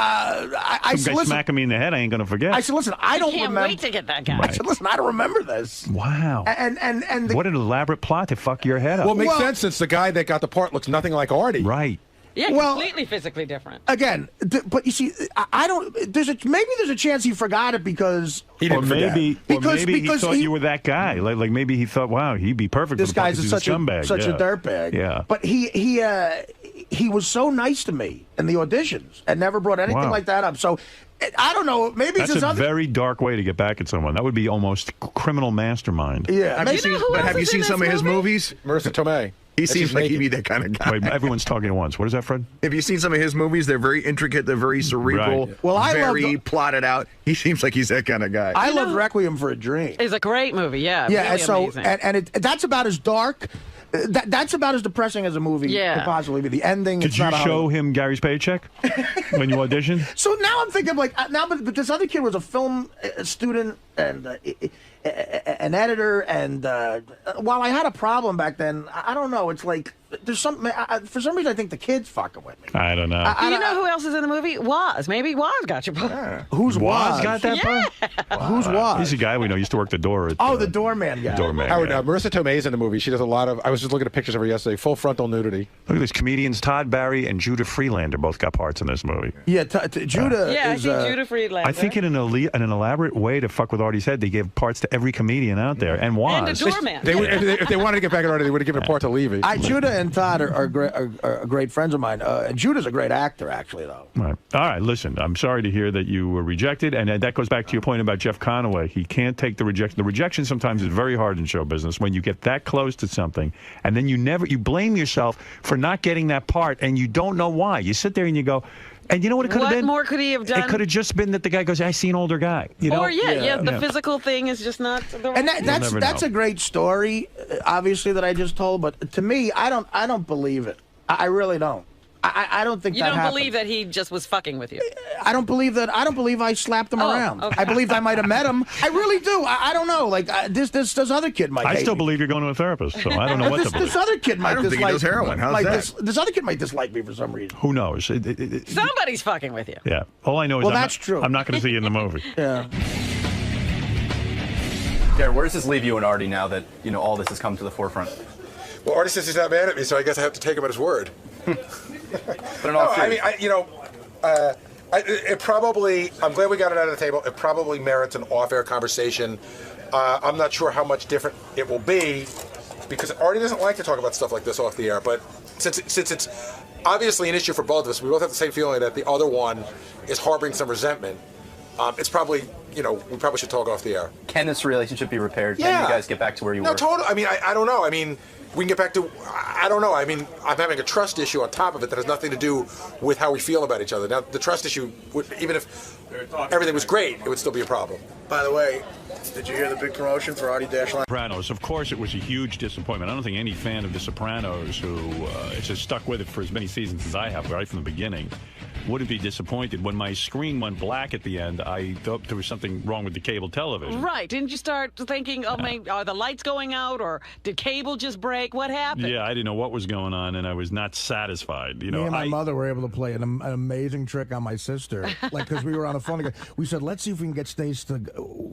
S1: Some guy smacking me in the head. I ain't gonna forget.
S2: I said, "Listen, I don't
S3: can't
S2: remember."
S3: wait to get that guy.
S2: I said, "Listen, I don't remember this."
S1: Wow.
S2: And
S1: what an elaborate plot to fuck your head up.
S4: Well, it makes sense since the guy that got the part looks nothing like Artie.
S1: Right.
S3: Yeah, completely physically different.
S2: Again, but you see, I don't. Maybe there's a chance he forgot it because
S4: he didn't forget.
S1: Maybe he thought you were that guy. Like maybe he thought, wow, he'd be perfect.
S2: This
S1: for the
S2: guy's such a
S1: scumbag.
S2: such a dirtbag.
S1: Yeah.
S2: But he was so nice to me in the auditions and never brought anything like that up. So I don't know. Maybe
S1: that's a very dark way to get back at someone. That would be almost criminal mastermind.
S2: Yeah.
S5: Have you seen some of his movies?
S4: 𝗻•cia 𝗲𝗿𝗍.
S5: He seems like he'd be that kind of guy.
S1: Wait, everyone's talking at once. What is that, Fred?
S5: Have you seen some of his movies? They're very intricate. They're very cerebral.
S1: Right.
S2: Well,
S5: very plotted out. He seems like he's that kind of guy.
S2: I love Requiem for a Dream.
S3: It's a great movie. Yeah.
S2: Yeah.
S3: Really amazing.
S2: That's about as dark. That's about as depressing as a movie could possibly be. The ending.
S1: Did you show him Gary's paycheck when you auditioned?
S2: So now I'm thinking but this other kid was a film student and an editor, and while I had a problem back then, I don't know. It's like there's some for some reason I think the kid's fucking with me.
S1: I don't know.
S3: Do you know who else is in the movie? Woz. Maybe Woz got your part.
S2: Yeah. Who's
S1: Woz got that part?
S2: Who's Woz?
S1: He's a guy we know. Used to work the door. At,
S2: the doorman guy.
S1: Doorman.
S4: Howard, Marissa Tomei's in the movie. She does a lot of. I was just looking at pictures of her yesterday. Full frontal nudity.
S1: Look at this. Comedians Todd Barry and Judah Freelander both got parts in this movie.
S2: Yeah, Judah.
S3: Yeah,
S2: is,
S3: I think Judah Freelander.
S1: I think in an elaborate way to fuck with Artie's head, they gave parts to every comedian out there, and Woz.
S3: And a doorman.
S4: If they wanted to get back at Artie, they would have given a part to Levy.
S2: Judah and Todd are great friends of mine. And Judah's a great actor, actually, though.
S1: Right. All right, listen, I'm sorry to hear that you were rejected, and that goes back to your point about Jeff Conaway. He can't take the rejection. The rejection sometimes is very hard in show business when you get that close to something, and then you blame yourself for not getting that part, and you don't know why. You sit there and you go, and you know what it could have been?
S3: What more could he have done?
S1: It could have just been that the guy goes, I see an older guy. You know?
S3: Or, the physical thing is just not the right
S2: And that's a great story, obviously, that I just told, but to me, I don't believe it. I really don't. I don't think
S3: you
S2: that
S3: don't believe that he just was fucking with you.
S2: I don't believe that. I don't believe I slapped him around.
S3: Okay.
S2: I believe I might have met him. I really do. I don't know. Like this other kid might.
S1: I still believe you're going to a therapist, so I don't know what to believe.
S2: This other kid might
S5: I don't
S2: dislike.
S5: think he does heroin. How's that?
S2: This other kid might dislike me for some reason.
S1: Who knows?
S3: Somebody's fucking with you.
S1: Yeah. All I know is
S2: that's true.
S1: I'm not going to see you in the movie.
S2: Yeah.
S10: Jared, where does this leave you and Artie now that all this has come to the forefront?
S4: Well, Artie says he's not mad at me, so I guess I have to take him at his word.
S10: But in all
S4: I mean, it probably. I'm glad we got it out of the table. It probably merits an off-air conversation. I'm not sure how much different it will be, because Artie doesn't like to talk about stuff like this off the air. But since it's obviously an issue for both of us, we both have the same feeling that the other one is harboring some resentment. It's probably, we probably should talk off the air.
S10: Can this relationship be repaired?
S4: Yeah.
S10: Can you guys get back to where you were?
S4: No, totally. I mean, I don't know. I mean, we can get back to, I don't know. I mean, I'm having a trust issue on top of it that has nothing to do with how we feel about each other. Now, the trust issue, even if everything was great, it would still be a problem.
S2: By the way, did you hear the big promotion for Artie Dashline?
S1: Sopranos. Of course, it was a huge disappointment. I don't think any fan of The Sopranos who has just stuck with it for as many seasons as I have, right from the beginning, wouldn't be disappointed. When my screen went black at the end, I thought there was something wrong with the cable television.
S3: Right. Didn't you start thinking, are the lights going out, or did cable just break? What happened?
S1: Yeah, I didn't know what was going on, and I was not satisfied.
S2: Me and my mother were able to play an amazing trick on my sister. Because we were on the phone together. We said, let's see if we can get Stace to...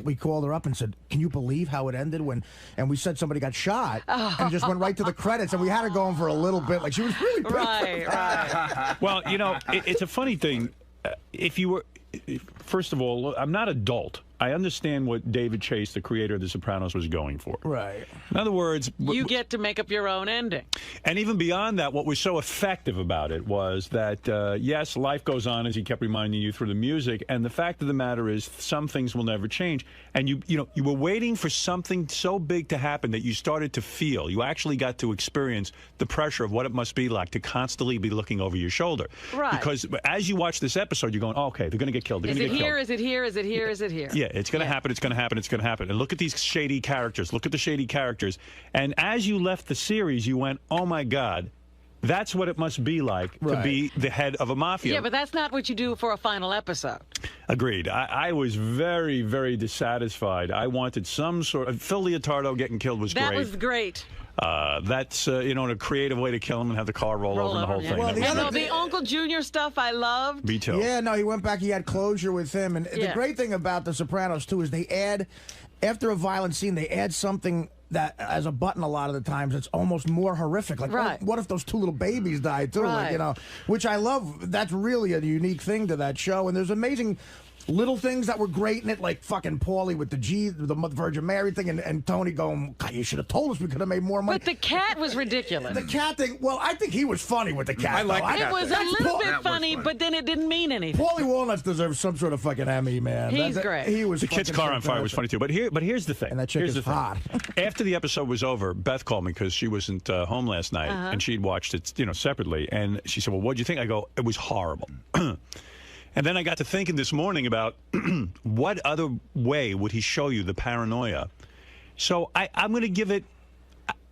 S2: We called her up and said, can you believe how it ended when... And we said somebody got shot, and just went right to the credits, and we had her going for a little bit. Like, she was really pissed.
S3: Right.
S1: Well, it's a funny thing. First of all, I'm not adult. I understand what David Chase, the creator of The Sopranos, was going for.
S2: Right.
S1: In other words...
S3: You get to make up your own ending.
S1: And even beyond that, what was so effective about it was that, yes, life goes on, as he kept reminding you through the music, and the fact of the matter is some things will never change. And you were waiting for something so big to happen that you started to feel. You actually got to experience the pressure of what it must be like to constantly be looking over your shoulder.
S3: Right.
S1: Because as you watch this episode, you're going, oh, okay, they're going to get killed. They're
S3: Is
S1: going
S3: it
S1: to get
S3: here?
S1: killed.
S3: Is it here? Is it here? Is it here?
S1: Yeah, it's going to happen. It's going to happen. It's going to happen. And look at these shady characters. Look at the shady characters. And as you left the series, you went, oh, my God, that's what it must be like to be the head of a mafia.
S3: Yeah, but that's not what you do for a final episode.
S1: Agreed. I was very, very dissatisfied. I wanted some sort of... Phil Leotardo getting killed was great.
S3: That was great.
S1: That's, in a creative way to kill him and have the car roll over and the whole thing.
S2: Well,
S3: the Uncle Junior stuff I loved.
S1: Me too.
S2: Yeah, no, he went back. He had closure with him. And the great thing about The Sopranos, too, is they add, after a violent scene, they add something that, as a button a lot of the times, it's almost more horrific. Like, what if those two little babies died, too?
S3: Right.
S2: Like, which I love. That's really a unique thing to that show. And there's amazing... little things that were great in it, like fucking Paulie with the Virgin Mary thing, and Tony going, God, you should have told us, we could have made more money.
S3: But the cat was ridiculous.
S2: The cat thing, well, I think he was funny with the cat.
S4: I like the cat.
S3: It was a little bit funny, but then it didn't mean anything.
S2: Paulie Walnuts deserves some sort of fucking Emmy, man.
S3: He's great.
S2: He was
S1: the kid's car on fire was funny too. But here's the thing.
S2: And that chick is hot.
S1: After the episode was over, Beth called me because she wasn't home last night, and she'd watched it, separately. And she said, "Well, what'd you think?" I go, "It was horrible." And then I got to thinking this morning about what other way would he show you the paranoia. So I'm going to give it.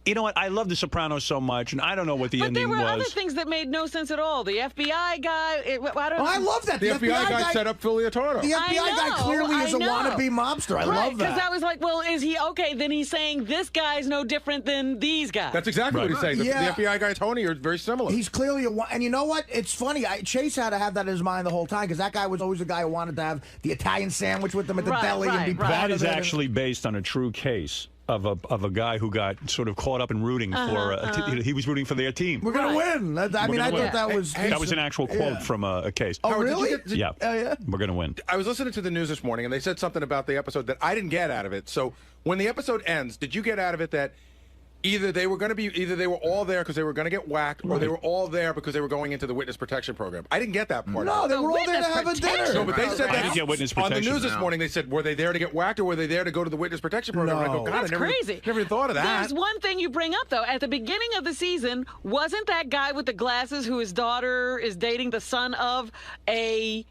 S1: you know what? I love The Sopranos so much, and I don't know what the ending was.
S3: But there were other things that made no sense at all. The FBI guy.
S2: I love that.
S4: The FBI guy set up 𝗛𝗲𝗏𝗏.
S2: The FBI guy clearly is a wannabe mobster. I love that.
S3: Because I was like, well, is he okay? Then he's saying this guy's no different than these guys.
S4: That's exactly what he's saying. The FBI guy, Tony, are very similar.
S2: He's clearly and you know what? It's funny. Chase had to have that in his mind the whole time because that guy was always the guy who wanted to have the Italian sandwich with them at the deli and be part
S1: That
S2: of
S1: is
S2: it.
S1: Actually based on a true case of a guy who got sort of caught up in rooting for he was rooting for their team.
S2: We're gonna win. I thought that was
S1: that was an actual quote from a case.
S2: Oh, really?
S1: Yeah. We're gonna win.
S4: I was listening to the news this morning, and they said something about the episode that I didn't get out of it. So when the episode ends, did you get out of it that either they were all there because they were going to get whacked, or they were all there because they were going into the witness protection program? I didn't get that part.
S2: No, they were all there to have a dinner.
S4: No, but they said
S1: I didn't get witness protection.
S4: On the news this morning. They said, were they there to get whacked, or were they there to go to the witness protection program?
S2: No.
S4: And I go, God,
S3: That's
S4: I never,
S3: crazy.
S4: Never thought of that.
S3: There's one thing you bring up, though. At the beginning of the season, wasn't that guy with the glasses who his daughter is dating the son of he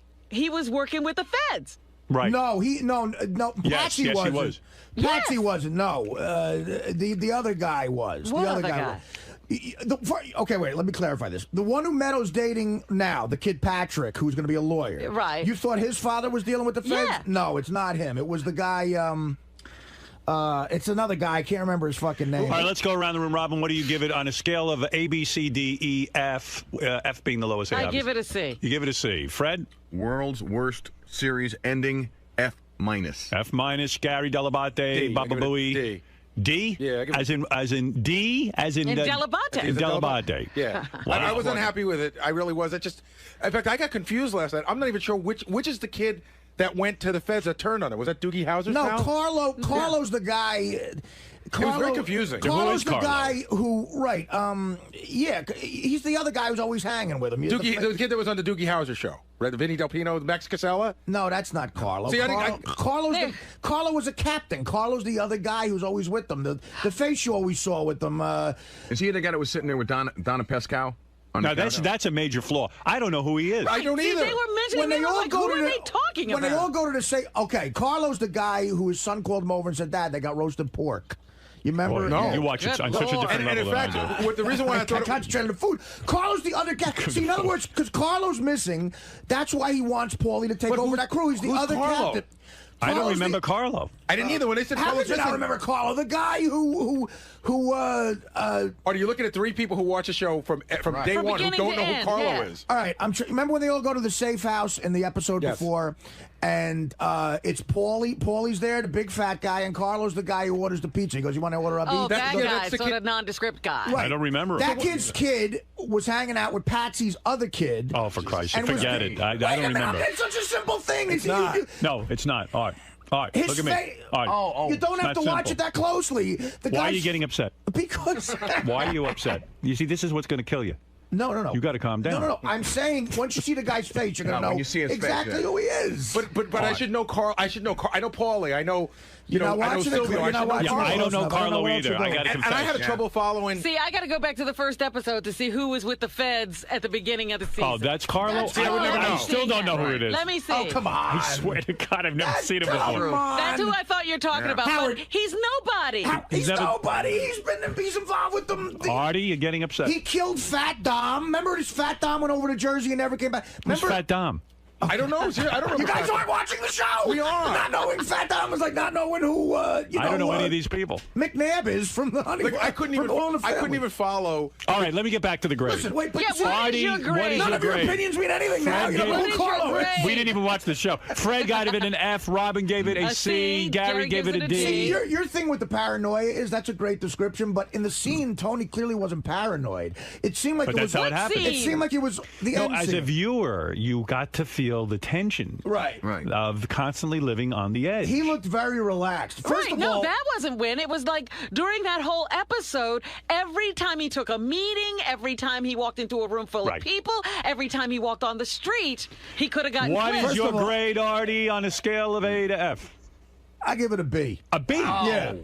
S3: was working with the feds?
S1: Right.
S2: No, Patsy
S1: yes,
S2: wasn't.
S1: he was.
S2: Patsy wasn't. No, the other guy was.
S3: What
S2: the other
S3: other
S2: guy? Okay, wait. Let me clarify this. The one who Meadows dating now, the kid Patrick, who's going to be a lawyer.
S3: Right.
S2: You thought his father was dealing with the feds?
S3: Yeah.
S2: No, it's not him. It was the guy. It's another guy. I can't remember his fucking name.
S1: All right, let's go around the room. Robin, what do you give it on a scale of A, B, C, D, E, F, F being the lowest?
S3: I give it a C.
S1: You give it a C. Fred?
S5: World's worst series ending, F-.
S1: F-, Gary 𝗛𝗏𝗏, Baba Booey.
S4: D.
S1: D?
S4: Yeah,
S1: as in D? As in
S3: 𝗛𝗏𝗏𝗏.
S1: In 𝗛𝗏𝗏𝗏.
S4: Yeah.
S1: Wow.
S4: I was unhappy with it. I really was. In fact, I got confused last night. I'm not even sure which is the kid that went to the feds that turned on it. Was that 𝗛𝗏𝗏𝗏's
S2: No,
S4: house?
S2: Carlo's the guy.
S4: It was very confusing.
S2: Carlo's the guy who, he's the other guy who's always hanging with him.
S4: The kid that was on the Doogie Howser show, right? The Vinny Del Pino, the Max Casella?
S2: No, that's not Carlo.
S4: See,
S2: Carlo was a captain. Carlo's the other guy who's always with them. The face you always saw with them.
S5: Is he the guy that was sitting there with Donna 𝗛𝗏𝗏𝗏?
S1: No, that's a major flaw. I don't know who he is.
S4: I don't either.
S3: They were mentioning him. Like, who are they talking about?
S2: When they all go to the Carlo's the guy who his son called him over and said, "Dad, they got roasted pork." You remember?
S1: No, you watch it on such a different level than I do.
S4: The reason why I thought
S2: concentrated on the food. Carlo's the other guy. See, in other words, because Carlo's missing, that's why he wants Paulie to take over that crew. He's the other captain.
S1: I don't remember Carlo.
S4: I didn't either. When they said
S2: how did you not remember Carlo? The guy who
S4: are you looking at three people who watch the show from day one who don't know who Carlo is?
S2: All right, remember when they all go to the safe house in the episode before, and it's Paulie. Paulie's there, the big fat guy, and Carlo's the guy who orders the pizza. He goes, "You want to order a beef?"
S3: Oh, that guy, sort of nondescript guy.
S2: Right.
S1: I don't remember.
S2: That kid's kid was hanging out with Patsy's other kid.
S1: Oh, for Christ's sake, forget it. I don't remember.
S2: It's such a simple thing.
S1: It's not. No, it's not. All right. Look at me. All right.
S2: You don't have to watch it that closely.
S1: Why are you getting upset?
S2: Because.
S1: Why are you upset? You see, this is what's going to kill you.
S2: No.
S1: You got to calm down.
S2: No. I'm saying once you see the guy's face, you're going to know exactly who he is.
S4: But I should know Carl. I know Paulie. I know. I know Silvio.
S1: I don't know Carlo either. I got to confess.
S4: And I had trouble following.
S3: See, I got to go back to the first episode to see who was with the feds at the beginning of the season.
S1: Oh, that's Carlo? I still don't know who it is.
S3: Let me see.
S2: Oh, come on.
S1: I swear to God, I've never seen him before.
S3: That's who I thought you were talking about.
S2: Howard.
S3: But he's nobody.
S2: He's nobody. He's involved with them.
S1: Artie, you're getting upset.
S2: He killed Fat Dom. Remember his Fat Dom went over to Jersey and never came back?
S1: Who's Fat Dom?
S4: I don't know. I don't remember.
S2: You guys aren't watching the show.
S4: We are.
S2: Not knowing Fat Dom was like not knowing who. I
S1: don't know any of these people.
S2: McNabb is from the Honey.
S4: I couldn't even follow.
S1: All right, let me get back to the grade.
S2: Listen, wait,
S3: what is your grade?
S1: What is
S2: None
S1: your
S2: of your
S1: grade?
S2: opinions mean anything now. You don't know who Carlo is.
S1: We didn't even watch the show. Fred got it an F. Robin gave it a C. Gary gave it a D.
S2: See, your thing with the paranoia is that's a great description, but in the scene, Tony clearly wasn't paranoid. It seemed like
S1: But that's how it happened.
S2: It seemed like it was the end
S1: as
S2: scene.
S1: a viewer, you got to feel the tension.
S2: Right.
S1: Of constantly living on the edge.
S2: He looked very relaxed. First of all,
S3: that wasn't when. It was like during that whole episode, every time he took a meeting, every time he walked into a room full of people, every time he walked on the street, he could have gotten
S1: What is your grade, Artie, on a scale of A to F?
S2: I give it a B.
S1: A B?
S2: Yeah.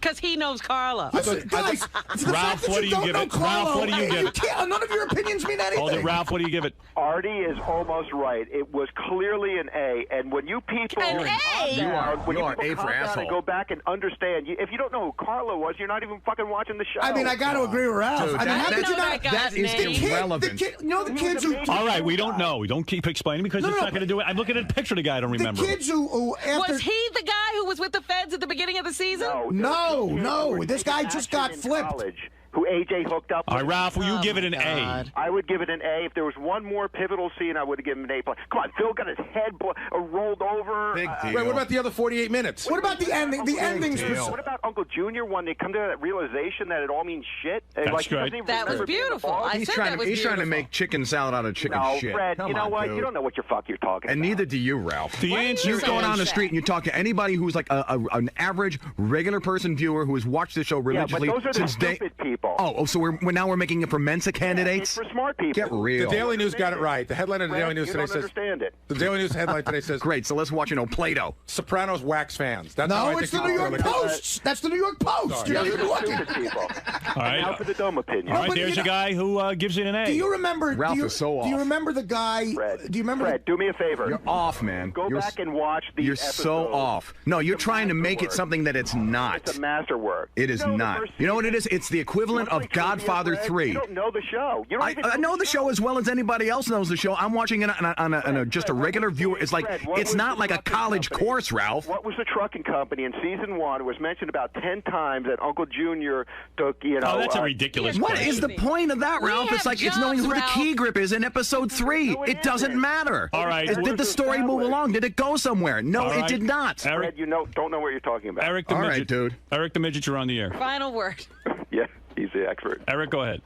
S3: Because he knows Carla.
S2: Listen, guys, the
S1: Ralph,
S2: fact that
S1: what do you
S2: don't
S1: give
S2: know
S1: it?
S2: Carlo,
S1: Ralph, what do you give it?
S2: None of your opinions mean anything.
S1: Hold it, Ralph, what do you give it?
S11: Artie is almost right. It was clearly an A. And when you people
S3: An A?
S5: You are A for
S11: calm down
S5: asshole.
S11: and go back and understand, if you don't know who Carla was, you're not even fucking watching the show.
S2: I mean, I got to agree with Ralph.
S5: Dude,
S2: I mean, how could you not?
S5: that is irrelevant.
S2: You know the kids who.
S1: All right, we don't know. We don't keep explaining because it's not going to do it. I'm looking at a picture of the guy I don't remember.
S2: The kids who after.
S3: Was he the guy who was with the feds at the beginning of the season?
S2: No. This guy just got flipped.
S11: College, who AJ hooked up with.
S1: All right, Ralph, will you give it an A?
S11: I would give it an A. If there was one more pivotal scene, I would have given it an A+. Come on, Phil got his head rolled over.
S5: Big deal.
S4: Wait, what about the other 48 minutes?
S2: What about the ending? The ending's.
S11: What about Uncle Junior when they come to that realization that it all means shit?
S1: That's
S11: like,
S1: great.
S3: That was beautiful. I
S5: He's
S3: said
S5: trying
S3: that
S5: to
S3: was
S5: he's trying to
S3: beautiful.
S5: make chicken salad out of chicken
S11: No,
S5: shit.
S11: Fred,
S5: Come
S11: you know
S5: on,
S11: what?
S5: dude.
S11: You don't know what the fuck you're talking
S5: And
S11: about.
S5: neither do you, Ralph.
S1: The answer
S5: You're going on the
S3: saying?
S5: street and you talk to anybody who's like an average, regular person viewer who has watched the show religiously
S11: yeah, but those are the
S5: since day.
S11: stupid people.
S5: So now we're making it for Mensa candidates.
S11: It's for smart people.
S5: Get real.
S4: The Daily News got it right. The headline of the
S11: Fred,
S4: Daily News
S11: you
S4: today
S11: don't
S4: says.
S11: understand it.
S4: The Daily News headline today says.
S5: Great. So let's watch Play-Doh.
S4: Sopranos wax fans. That's how I
S2: No,
S4: think
S2: it's the
S4: people
S2: New
S4: feel
S2: York
S4: like-
S2: Post. That's the New York Post.
S11: Yeah,
S2: You're
S11: those are
S2: looking.
S11: stupid people.
S1: All right.
S11: Now for the dumb opinion.
S1: All right,
S2: but
S1: there's
S2: you
S1: a
S2: know-
S1: guy who gives it an A.
S2: Do you remember?
S5: Ralph is so
S2: Do you
S5: off.
S2: remember the guy?
S11: Fred,
S2: Do you remember?
S11: Fred, do me a favor.
S5: You're off, man.
S11: Go
S5: You're
S11: back and watch the
S5: You're
S11: episode.
S5: so off. No, you're
S11: It's a
S5: trying to make it
S11: masterwork.
S5: something that it's not.
S11: It's a masterwork.
S5: It is
S11: You know the
S5: not.
S11: first
S5: You know what it
S11: season?
S5: is? It's the equivalent
S11: What am
S5: of
S11: I telling you,
S5: Godfather
S11: Fred?
S5: 3.
S11: You don't know the show. You don't even
S5: I know the show as well as anybody else knows the show. I'm watching it on just a regular viewer. It's like
S11: Fred, what
S5: it's
S11: was
S5: not
S11: the
S5: like a
S11: trucking
S5: college
S11: company?
S5: course, Ralph.
S11: What was the trucking company in season 1? It was mentioned about 10 times that Uncle Junior took,
S1: Oh, that's a ridiculous
S5: What
S1: question.
S5: is the point of that,
S3: We
S5: Ralph? It's
S3: have
S5: like it's knowing who
S3: jobs,
S5: the
S3: Ralph.
S5: key grip is in episode 3.
S11: No, it
S5: It doesn't
S11: isn't.
S5: matter.
S1: All right.
S5: Did the story move along? Did it go somewhere? No,
S1: All
S5: it
S1: right.
S5: did not.
S1: Eric,
S11: Fred, you don't know what you're talking about.
S1: Eric the
S5: All right,
S1: midget.
S5: dude.
S1: Eric the midget, you're on the air.
S3: Final word.
S11: Yeah, he's the expert.
S1: Eric, go ahead.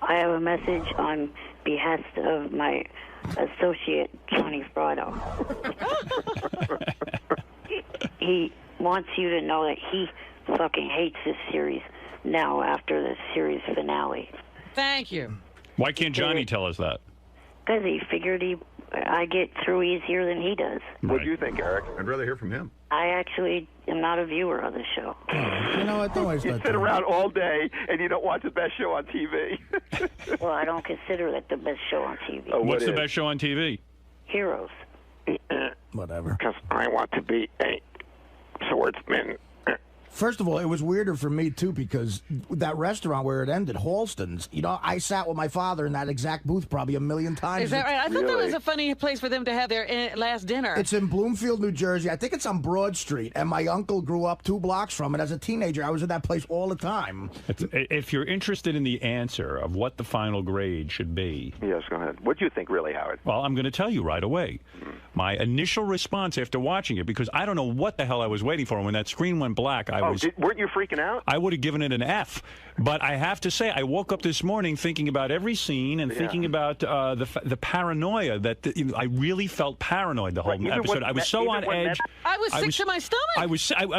S12: I have a message on behalf of my associate, 𝗦𝗵cie𝗄𝗿𝗱. He wants you to know that he fucking hates this series now after the series finale.
S3: Thank you.
S1: Why can't Johnny tell us that?
S12: Because he figured I get through easier than he does.
S11: What do you think, Eric?
S5: I'd rather hear from him.
S12: I actually am not a viewer of the show.
S2: You know what? Don't waste
S11: You
S2: that
S11: sit
S2: time.
S11: around all day and you don't watch the best show on TV.
S12: Well, I don't consider that the best show on TV.
S11: Oh,
S1: What's
S11: what
S1: the
S11: is?
S1: best show on TV?
S12: Heroes.
S2: Whatever.
S11: Because I want to be a swordsman.
S2: First of all, it was weirder for me too because that restaurant where it ended, Halston's. You know, I sat with my father in that exact booth probably a million times.
S3: Is that right? I thought that
S11: Really?
S3: was a funny place for them to have their last dinner.
S2: It's in Bloomfield, New Jersey. I think it's on Broad Street. And my uncle grew up 2 blocks from it. As a teenager, I was in that place all the time.
S1: If you're interested in the answer of what the final grade should be,
S11: Yes, go ahead. What do you think, really, Howard?
S1: well, I'm going to tell you right away. My initial response after watching it, because I don't know what the hell I was waiting for, and when that screen went black,
S11: Weren't you freaking out?
S1: I would have given it an F. But I have to say, I woke up this morning thinking about every scene and thinking about the paranoia that I really felt paranoid the whole
S11: Right, even
S1: episode.
S11: when
S1: I was
S11: that-
S1: so
S11: even
S1: on
S11: when
S1: edge.
S11: that-
S3: I was sick to my stomach.
S1: I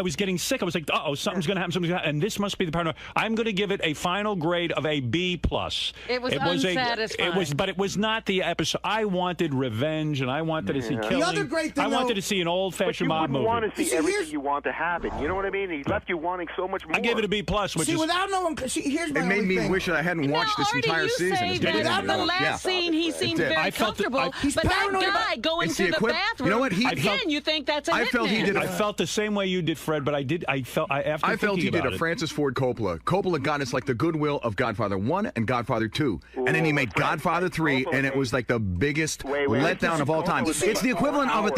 S1: was getting sick. I was like, uh-oh, something's going to happen. Something's gonna happen. And this must be the paranoia. I'm going to give it a final grade of a B+.
S3: It was unsatisfying.
S1: But it was not the episode. I wanted revenge, and I wanted to see killing.
S2: The other great thing,
S1: I wanted to see an
S11: But
S1: old-fashioned
S11: you
S1: mob
S11: wouldn't
S1: movie.
S11: want to see
S2: here's-
S11: everything you want to happen. You know what I mean? He left you wanting so much more.
S1: I gave it a B+, which
S2: See,
S1: is...
S2: without knowing, here's my
S5: It made
S2: only
S5: me
S2: thing.
S5: wish that I hadn't watched this
S3: Artie,
S5: entire
S3: you
S5: season.
S3: say
S5: It's
S3: that
S5: bigger
S3: on
S5: than
S3: the
S5: you.
S3: last
S5: Yeah.
S3: scene he seemed
S5: did.
S3: very
S1: I felt it-
S3: comfortable,
S2: He's
S3: but that
S2: paranoid
S3: guy
S2: about-
S3: going
S5: It's
S3: to
S5: the
S3: the
S5: equip-
S3: bathroom,
S5: you know what,
S3: again, you think that's a
S5: I felt he
S3: hitman.
S5: did
S1: I felt the same way you did, Fred, but I felt
S5: he did a Francis Ford Coppola. Coppola got us like the goodwill of Godfather 1 and Godfather 2. And then he made Godfather 3, and it was like the biggest letdown of all time. It's the equivalent of at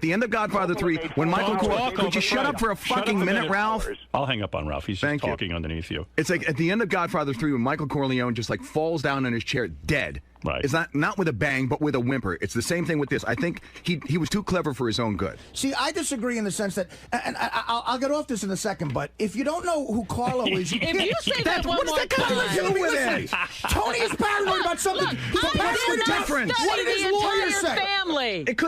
S5: the end of Godfather 3, when Michael Corleone... Could you shut up for a fucking minute, Ralph?
S1: I'll hang up on Ralph. He's just
S5: Thank you.
S1: talking underneath you.
S5: It's like at the end of Godfather 3 when Michael Corleone just like falls down in his chair dead.
S1: Right.
S5: It's not with a bang, but with a whimper. It's the same thing with this. I think he was too clever for his own good.
S2: See, I disagree in the sense that, and I'll get off this in a second, but if you don't know who Carlo is,
S3: If you say that one more
S2: What does that
S3: time,
S2: do with it? Tony is paranoid about something. He's
S3: I
S2: paranoid
S3: did not
S2: about
S5: difference.
S3: study
S2: what did his
S3: the
S2: lawyer
S3: entire
S2: say?
S3: family.
S5: It could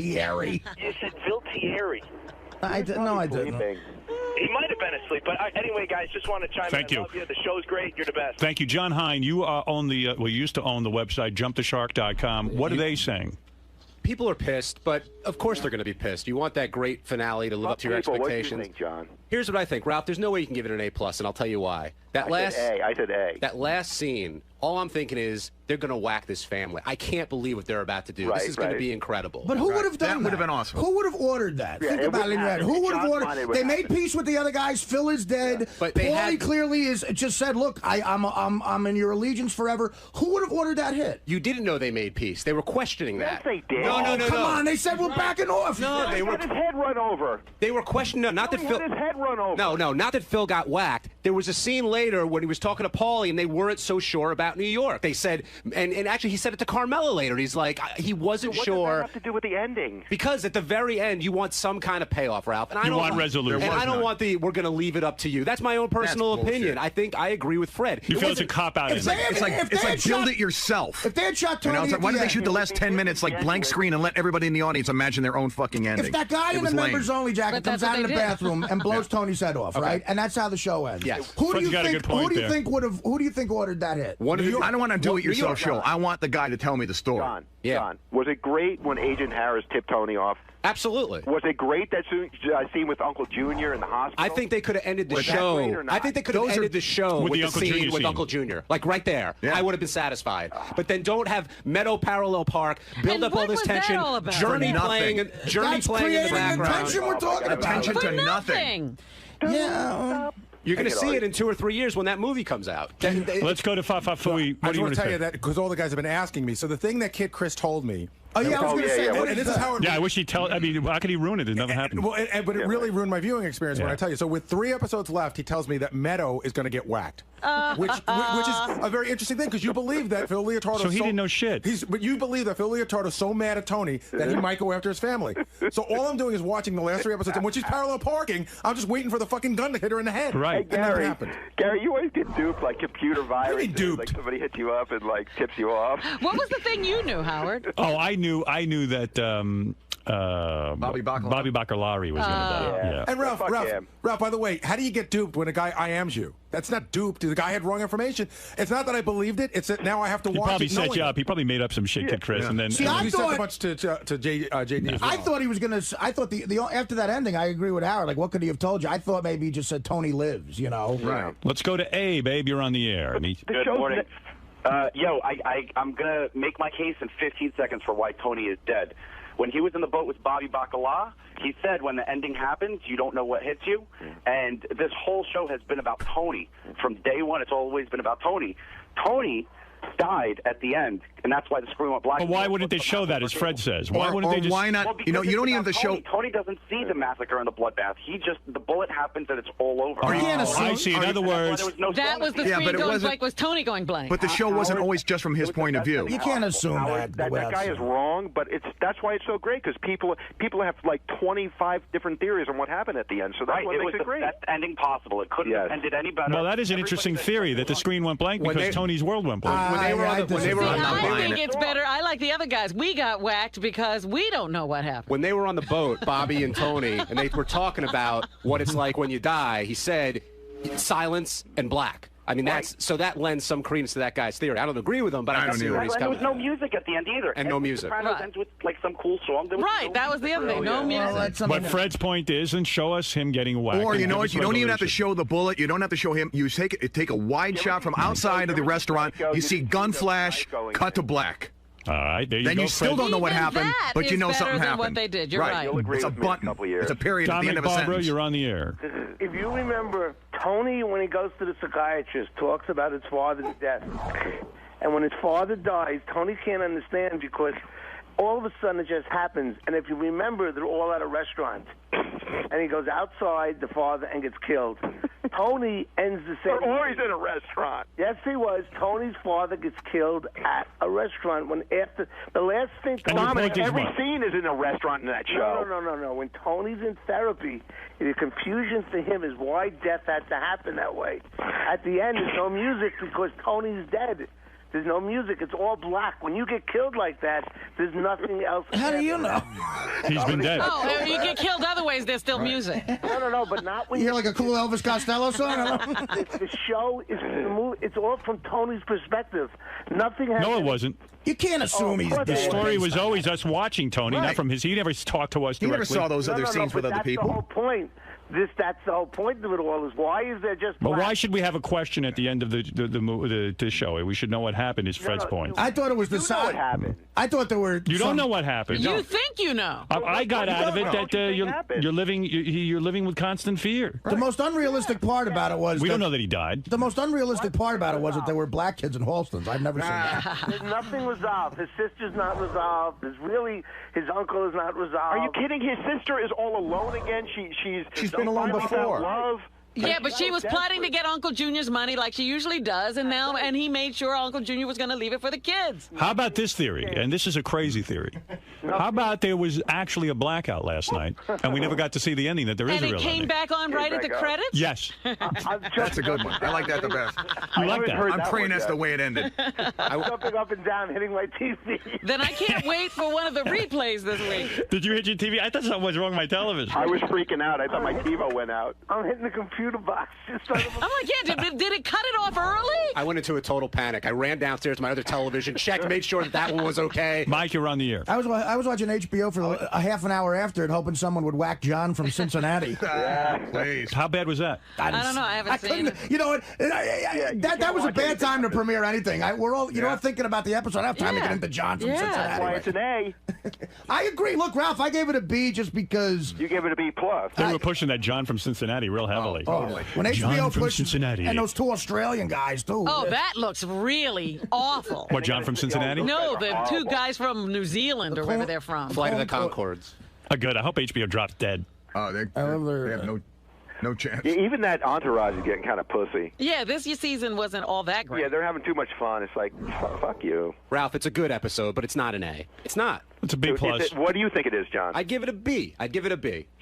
S2: Viltieri.
S13: You said Viltieri.
S2: I didn't.
S13: He might have been asleep, but anyway, guys, just want to chime in.
S1: Thank you.
S13: I love you. The show's great. You're the best.
S1: Thank you, John Hein. You own the you used to own the website 𝗵𝗺𝗄𝗿𝗏.com. What are they saying?
S14: People are pissed, but of course they're going to be pissed. You want that great finale to live up to your expectations.
S11: What do you think, John?
S14: Here's what I think, Ralph. There's no way you can give it an A+, and I'll tell you why.
S11: I said A.
S14: That last scene, all I'm thinking is they're going to whack this family. I can't believe what they're about to do. This is going to be incredible.
S2: But who would have done that?
S5: That would have been awesome.
S2: Who would have ordered that?
S11: Yeah,
S2: Think about it. Who would have ordered? They made peace with the other guys. Phil is dead.
S14: But
S2: Paulie clearly is just said, "Look, I'm in your allegiance forever." Who would have ordered that hit?
S14: You didn't know they made peace. They were questioning that.
S11: Yes, they did.
S14: No.
S2: Come on, they said we're backing off.
S14: No, they were.
S11: His head run over.
S14: They were questioning. No, not that Phil.
S11: His head run over.
S14: No, not that Phil got whacked. There was a scene later when he was talking to Paulie, and they weren't so sure about New York. They said, and actually he said it to Carmella later. He's like, he wasn't
S11: What
S14: sure.
S11: does that have to do with the ending?
S14: Because at the very end, you want some kind of payoff, Ralph. And I
S1: You
S14: don't
S1: want resolution.
S14: And I don't want the we're going to leave it up to you. That's my own personal opinion. I think I agree with Fred.
S1: You feel it's a cop-out.
S5: It's like build it yourself.
S2: If they had shot Tony,
S5: It's like, why did they shoot the last 10 minutes like blank screen and let everybody in the audience imagine their own fucking ending?
S2: If that guy in the members-only jacket comes out in the bathroom and blows Tony's head off, right, and that's how the show ends.
S5: Yes.
S2: Who do you
S1: got a
S2: think?
S1: good point
S2: Who do you
S1: there.
S2: think would have? Who do you think ordered that hit?
S5: I don't want to do it yourself show. I want the guy to tell me the story.
S11: John, was it great when Agent Harris tipped Tony off?
S14: Absolutely.
S11: Was it great that scene with Uncle Junior in the hospital?
S14: I think they could have ended the
S11: Was that
S14: show.
S11: great or not?
S14: I think they could have ended the show with the
S1: Uncle
S14: scene
S1: Junior
S14: with
S1: scene.
S14: Uncle Junior. Like right there. I would have been satisfied. But then don't have Meadow Parallel Park, build
S3: And
S14: up all
S3: what
S14: this
S3: was that
S14: tension,
S3: all about?
S14: Journey
S5: For
S14: playing
S5: nothing.
S14: Journey
S2: That's
S14: playing in the
S2: creating the
S14: background.
S2: tension we're talking about.
S5: Attention
S3: For
S5: to
S3: nothing.
S2: Yeah.
S14: You're going to see it in 2 or 3 years when that movie comes out.
S1: Let's go to Fafa Fui.
S4: I
S1: What do
S4: just
S1: you
S4: want
S1: want
S4: to
S1: to
S4: tell
S1: say?
S4: you that because all the guys have been asking me. So the thing that Kid Chris told me.
S2: Oh yeah, I was going to say.
S4: And this is how it.
S1: Yeah, I wish he'd tell. I mean, how could he ruin it? It never happened.
S4: Well, but it really ruined my viewing experience when I tell you. So with 3 episodes left, he tells me that Meadow is going to get whacked, which is a very interesting thing because you believe that Phil Leotardo.
S1: So he didn't know shit.
S4: But you believe that Phil Leotardo's so mad at Tony that he might go after his family. So all I'm doing is watching the last 3 episodes, and when she's parallel parking, I'm just waiting for the fucking gun to hit her in the head.
S1: Right.
S4: It never happened.
S11: Gary, you always get duped like computer viruses.
S4: duped?
S11: Like somebody hits you up and like tips you off.
S3: What was the thing you knew, Howard?
S1: Oh, I knew that Bobby Bacalari was going to die. Yeah.
S4: And
S11: Fuck him.
S4: Ralph, by the way, how do you get duped when a guy IMs you? That's not duped. The guy had wrong information. It's not that I believed it. It's that now I have to
S1: He
S4: watch
S1: probably
S4: it
S1: set
S4: knowing
S1: you
S4: it.
S1: up. He probably made up some shit, Kid Chris, and then.
S2: See, I
S4: He sent
S2: thought-
S4: a bunch to JD as well.
S2: I thought he was going to. I thought the after that ending, I agree with Howard. Like, what could he have told you? I thought maybe he just said Tony lives. You know.
S4: Right.
S1: Let's go to A, babe. You're on the air.
S15: Good morning. I'm going to make my case in 15 seconds for why Tony is dead. When he was in the boat with Bobby Bacala, he said when the ending happens, you don't know what hits you. And this whole show has been about Tony. From day one, it's always been about Tony. Tony died at the end, and that's why the screen went black.
S1: But why wouldn't they show that, as Fred says? Why wouldn't they just?
S5: why not?
S15: Well,
S5: You don't even have to
S15: Tony.
S5: show.
S15: Tony doesn't see the massacre and the bloodbath. The bullet happens and it's all over.
S1: I see. In other words,
S3: That was the screen going blank. Was Tony going blank?
S5: But the show wasn't always just from his point of view.
S2: You can't assume
S11: Howard, that guy is wrong, but that's why it's so great because people have like 25 different theories on what happened at the end. So that's what makes it great.
S15: Best ending possible. It couldn't have ended any better.
S1: well, that is an interesting theory that the screen went blank because Tony's world went blank.
S14: When they were on the,
S3: I think it's better. I like the other guys. We got whacked because we don't know what happened.
S14: when they were on the boat, Bobby and Tony, and they were talking about what it's like when you die, he said silence and black. I mean, so that lends some credence to that guy's theory. I don't agree with him, but I can see where he's
S15: And there
S14: coming
S15: was no music at the end either.
S14: And no music.
S15: Sopranos ends with like some cool song.
S3: That was the other thing. No music.
S1: But Fred's point is, and show us him getting whacked.
S5: Or
S1: and
S5: you know
S1: give
S5: what?
S1: us
S5: You don't even have to
S1: resolution.
S5: show the bullet. You don't have to show him. You take a wide shot from outside of the restaurant. You see gun flash, cut to black.
S1: All right, there you go.
S5: Then you still don't know what happened, but you know something happened.
S3: What they did. You're right.
S5: It's a button. It's a period at the end of a
S1: Barbara,
S5: sentence.
S1: you're on the air.
S9: If you remember, Tony, when he goes to the psychiatrist, talks about his father's death. And when his father dies, Tony can't understand because all of a sudden it just happens. And if you remember, they're all at a restaurant. And he goes outside, the father, and gets killed. Tony ends the same.
S11: Or he's in a restaurant.
S9: Yes, he was. Tony's father gets killed at a restaurant when after the last thing.
S11: Dominic, every scene is in a restaurant in that show.
S9: No. When Tony's in therapy, the confusion for him is why death had to happen that way. At the end, there's no music because Tony's dead. There's no music. It's all black. When you get killed like that, there's nothing else.
S2: How do you know?
S1: He's been dead.
S3: Oh, if you get killed other ways, there's still music.
S9: No, but not when
S2: You hear like a cool Elvis Costello song?
S9: the show is it's all from Tony's perspective. Nothing has.
S1: No, it wasn't.
S2: You can't assume he's
S1: The
S2: dead.
S1: story was always us watching Tony, not from his. He never talked to us
S5: He
S1: directly.
S5: never saw those other scenes with
S9: but
S5: other
S9: that's
S5: people.
S9: The whole point. That's the whole point of it all is why is there just
S1: But
S9: black?
S1: why should we have a question at the end of the show? We should know what happened. Is Fred's point?
S2: I thought it was the side. I thought there were.
S1: You don't know what happened.
S3: You think you know.
S1: I got out of it that you're living with constant fear.
S2: The most unrealistic part about it was
S1: We don't know that he died.
S2: The most unrealistic part about it was that there were black kids in Halston's. I've never seen that.
S9: There's nothing resolved. His sister's not resolved. His uncle is not resolved.
S11: Are you kidding? His sister is all alone again. She's
S16: been alone before.
S11: Love.
S3: Yeah, but she was plotting to get Uncle Junior's money like she usually does, and he made sure Uncle Junior was going to leave it for the kids.
S1: How about this theory? And this is a crazy theory. How about there was actually a blackout last night, and we never got to see the ending, that there is a real ending?
S3: And it came back on right at the credits?
S1: Yes.
S5: That's a good one. I like that the best.
S1: You like that?
S5: I'm praying that's the way it ended.
S17: I'm jumping up and down, hitting my TV.
S3: Then I can't wait for one of the replays this week.
S1: Did you hit your TV? I thought something was wrong with my television.
S11: I was freaking out. I thought my TiVo went out.
S17: I'm hitting the computer box.
S3: I'm like, yeah, did it cut it off early?
S14: I went into a total panic. I ran downstairs to my other television, checked, made sure that one was okay.
S1: Mike, you're on the air.
S2: I was watching HBO for a half an hour after it, hoping someone would whack John from Cincinnati.
S1: Please. How bad was that?
S3: I don't know. I haven't seen it.
S2: You know what? That was a bad time to premiere anything. We're all, you know, thinking about the episode. I don't have time to get into John from Cincinnati.
S11: That's why it's an A.
S2: I agree. Look, Ralph, I gave it a B just because.
S11: You gave it a B+.
S1: They were pushing that John from Cincinnati real heavily.
S2: When
S1: John
S2: HBO
S1: from
S2: pushed,
S1: Cincinnati.
S2: and those 2 Australian guys, too.
S3: Oh, that looks really awful.
S1: What, John from Cincinnati?
S3: No, the 2 guys from New Zealand or wherever they're from.
S14: Flight of the Conchords.
S1: Good. I hope HBO drops dead.
S5: Oh, they have no chance.
S11: Yeah, even that Entourage is getting kind of pussy.
S3: Yeah, this season wasn't all that great.
S11: Yeah, they're having too much fun. It's like, fuck you.
S14: Ralph, it's a good episode, but it's not an A. It's not.
S1: It's a B+.
S11: What do you think it is, John?
S14: I'd give it a B.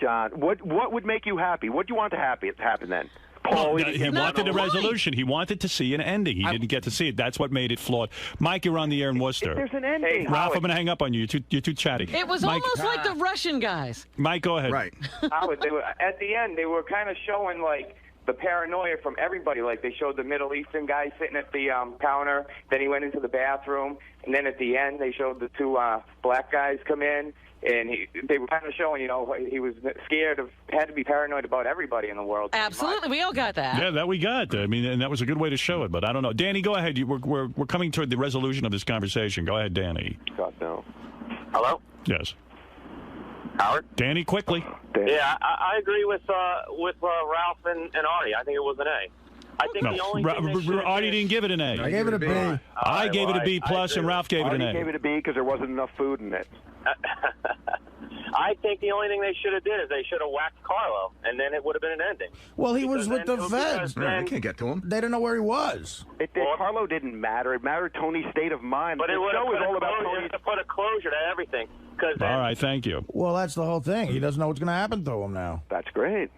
S11: John, what would make you happy? What do you want to happen then?
S1: He wanted a resolution. He wanted to see an ending. He didn't get to see it. That's what made it flawed. Mike, you're on the air in Worcester.
S17: There's an ending.
S11: Hey,
S1: Ralph, I'm going to hang up on you. You're too chatty.
S3: It was
S1: Mike,
S3: almost like the Russian guys.
S1: Mike, go ahead.
S5: Right.
S18: Howard, at the end, they were kind of showing, like, the paranoia from everybody. Like, they showed the Middle Eastern guy sitting at the counter. Then he went into the bathroom. And then at the end, they showed the 2 black guys come in. And they were kind of showing, you know, he was scared had to be paranoid about everybody in the world.
S3: Absolutely. We all got that.
S1: Yeah, that we got. I mean, and that was a good way to show it, but I don't know. Danny, go ahead. We're coming toward the resolution of this conversation. Go ahead, Danny.
S11: God, no.
S19: Hello?
S1: Yes.
S19: Howard?
S1: Danny, quickly.
S19: Yeah, I agree with Ralph and Artie. I think it was an A. I think the only thing
S1: Artie didn't give it an A.
S2: I gave it a B.
S1: I gave it a B+, and Ralph gave it an A.
S11: Artie gave it a B because there wasn't enough food in it.
S19: I think the only thing they should have did is they should have whacked Carlo, and then it would have been an ending.
S2: Well, he was with the feds.
S5: They can't get to him.
S2: They didn't know where he was.
S11: Carlo didn't matter. It mattered Tony's state of mind.
S19: But it would
S11: show is all about Tony.
S19: to put a closure to everything.
S1: All right, thank you.
S2: Well, that's the whole thing. He doesn't know what's going to happen to him now.
S11: That's great.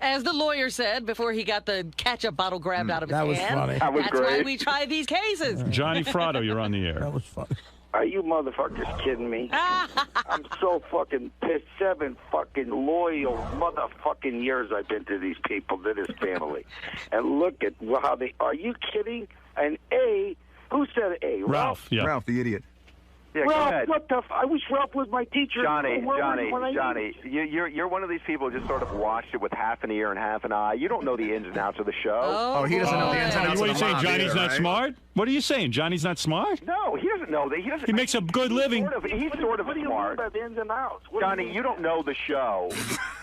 S3: As the lawyer said before he got the ketchup bottle grabbed out of his
S2: That was
S3: hand.
S2: funny.
S11: That was
S3: That's
S11: great.
S3: why we try these cases.
S1: Johnny Fratto, you're on the air.
S2: That was funny.
S17: Are you motherfuckers kidding me? I'm so fucking pissed. 7 fucking loyal motherfucking years I've been to these people, to this family. And look at how they... Are you kidding? An A? Who said A?
S1: Ralph, yeah.
S5: Ralph, the idiot.
S11: Yeah, go
S17: Ralph,
S11: ahead.
S17: what the... I wish Ralph was my teacher.
S11: Johnny,
S17: Johnny.
S11: you're one of these people who just sort of watched it with half an ear and half an eye. You don't know the ins and outs of the show.
S3: Oh,
S5: he doesn't know the ins and outs
S1: What are
S5: of
S1: you
S5: the
S1: saying?
S5: mob
S1: Johnny's
S5: either,
S1: not
S5: right?
S1: smart? What are you saying? Johnny's not smart?
S11: No, he doesn't know that.
S1: He makes a good living.
S11: He's sort of
S17: What do you mean
S11: smart.
S17: by the ins and outs?
S11: Johnny, you don't know the show.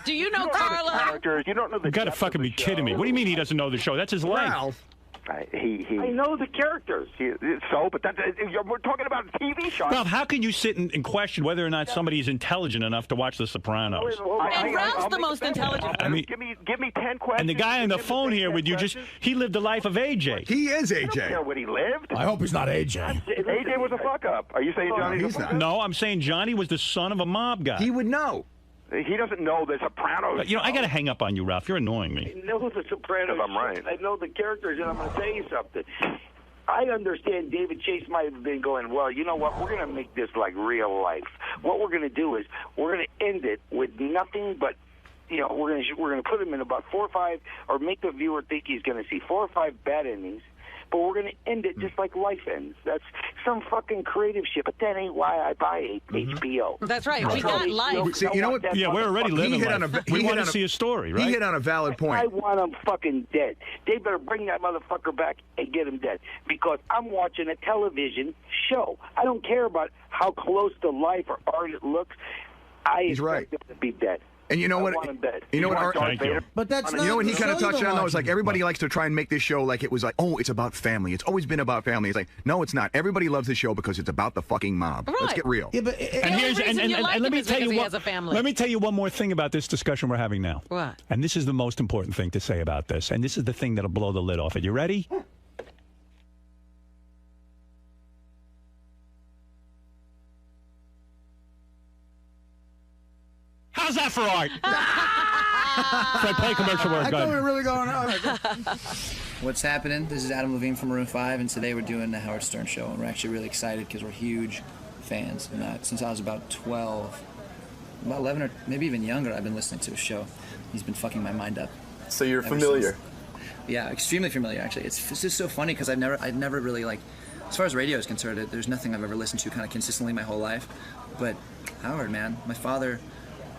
S3: Do you know
S11: You don't know the
S3: Carlo?
S11: characters. You don't know the
S1: You got to
S11: depth
S1: fucking
S11: of the
S1: be kidding me.
S11: show.
S1: What do you mean he doesn't know the show? That's his life.
S5: Ralph.
S17: I know the characters.
S11: But we're talking about TV shows.
S1: Ralph, how can you sit and question whether or not somebody is intelligent enough to watch The Sopranos?
S3: And Ralph's the most intelligent.
S1: I mean,
S11: give me 10 questions.
S1: and the guy on the phone here with you he lived the life of AJ.
S5: He is
S11: I don't care
S5: AJ.
S11: what he lived.
S2: I hope he's not AJ.
S11: AJ was a fuck up. Are you saying Johnny's a fuck up?
S1: No, I'm saying Johnny was the son of a mob guy.
S5: He would know.
S11: He doesn't know the Sopranos.
S1: I got to hang up on you, Ralph. You're annoying me.
S17: I know the Sopranos.
S11: If I'm right.
S17: I know the characters, and I'm going to tell you something. I understand David Chase might have been going, well, you know what, we're going to make this like real life. What we're going to do is we're going to end it with nothing but, you know, we're going to put him in about 4 or 5, or make the viewer think he's going to see 4 or 5 bad endings. But we're going to end it just like life ends. That's some fucking creative shit. But that ain't why I buy HBO.
S3: That's right. We got life.
S5: See, you know what?
S1: Yeah, we're already living life. We want to see a story, right?
S5: He hit on a valid point.
S17: I want him fucking dead. They better bring that motherfucker back and get him dead. Because I'm watching a television show. I don't care about how close to life or art it looks. I expect him to be dead.
S5: And you know what? You know what?
S1: Thank you.
S2: But that's not.
S5: You know what he kind of touched on though? Is like everybody
S1: What?
S5: likes to try and make this show like it was like, oh, it's about family. It's always been about family. It's like, no, it's not. Everybody loves this show because it's about the fucking mob. Let's get real.
S2: Yeah, but
S1: And here's and let me tell you what. Let me tell you one more thing about this discussion we're having now.
S3: What?
S1: And this is the most important thing to say about this. And this is the thing that'll blow the lid off it. You ready? How's that for art? So I play commercial work.
S2: I thought we were really going on.
S16: What's happening? This is Adam Levine from Maroon 5, and today we're doing the Howard Stern Show, and we're actually really excited because we're huge fans. And since I was about 12, about 11 or maybe even younger, I've been listening to his show. He's been fucking my mind up.
S10: So you're
S16: ever
S10: familiar?
S16: since. Yeah, extremely familiar, actually. It's just so funny because I've never really, like, as far as radio is concerned, there's nothing I've ever listened to kind of consistently my whole life. But Howard, man, my father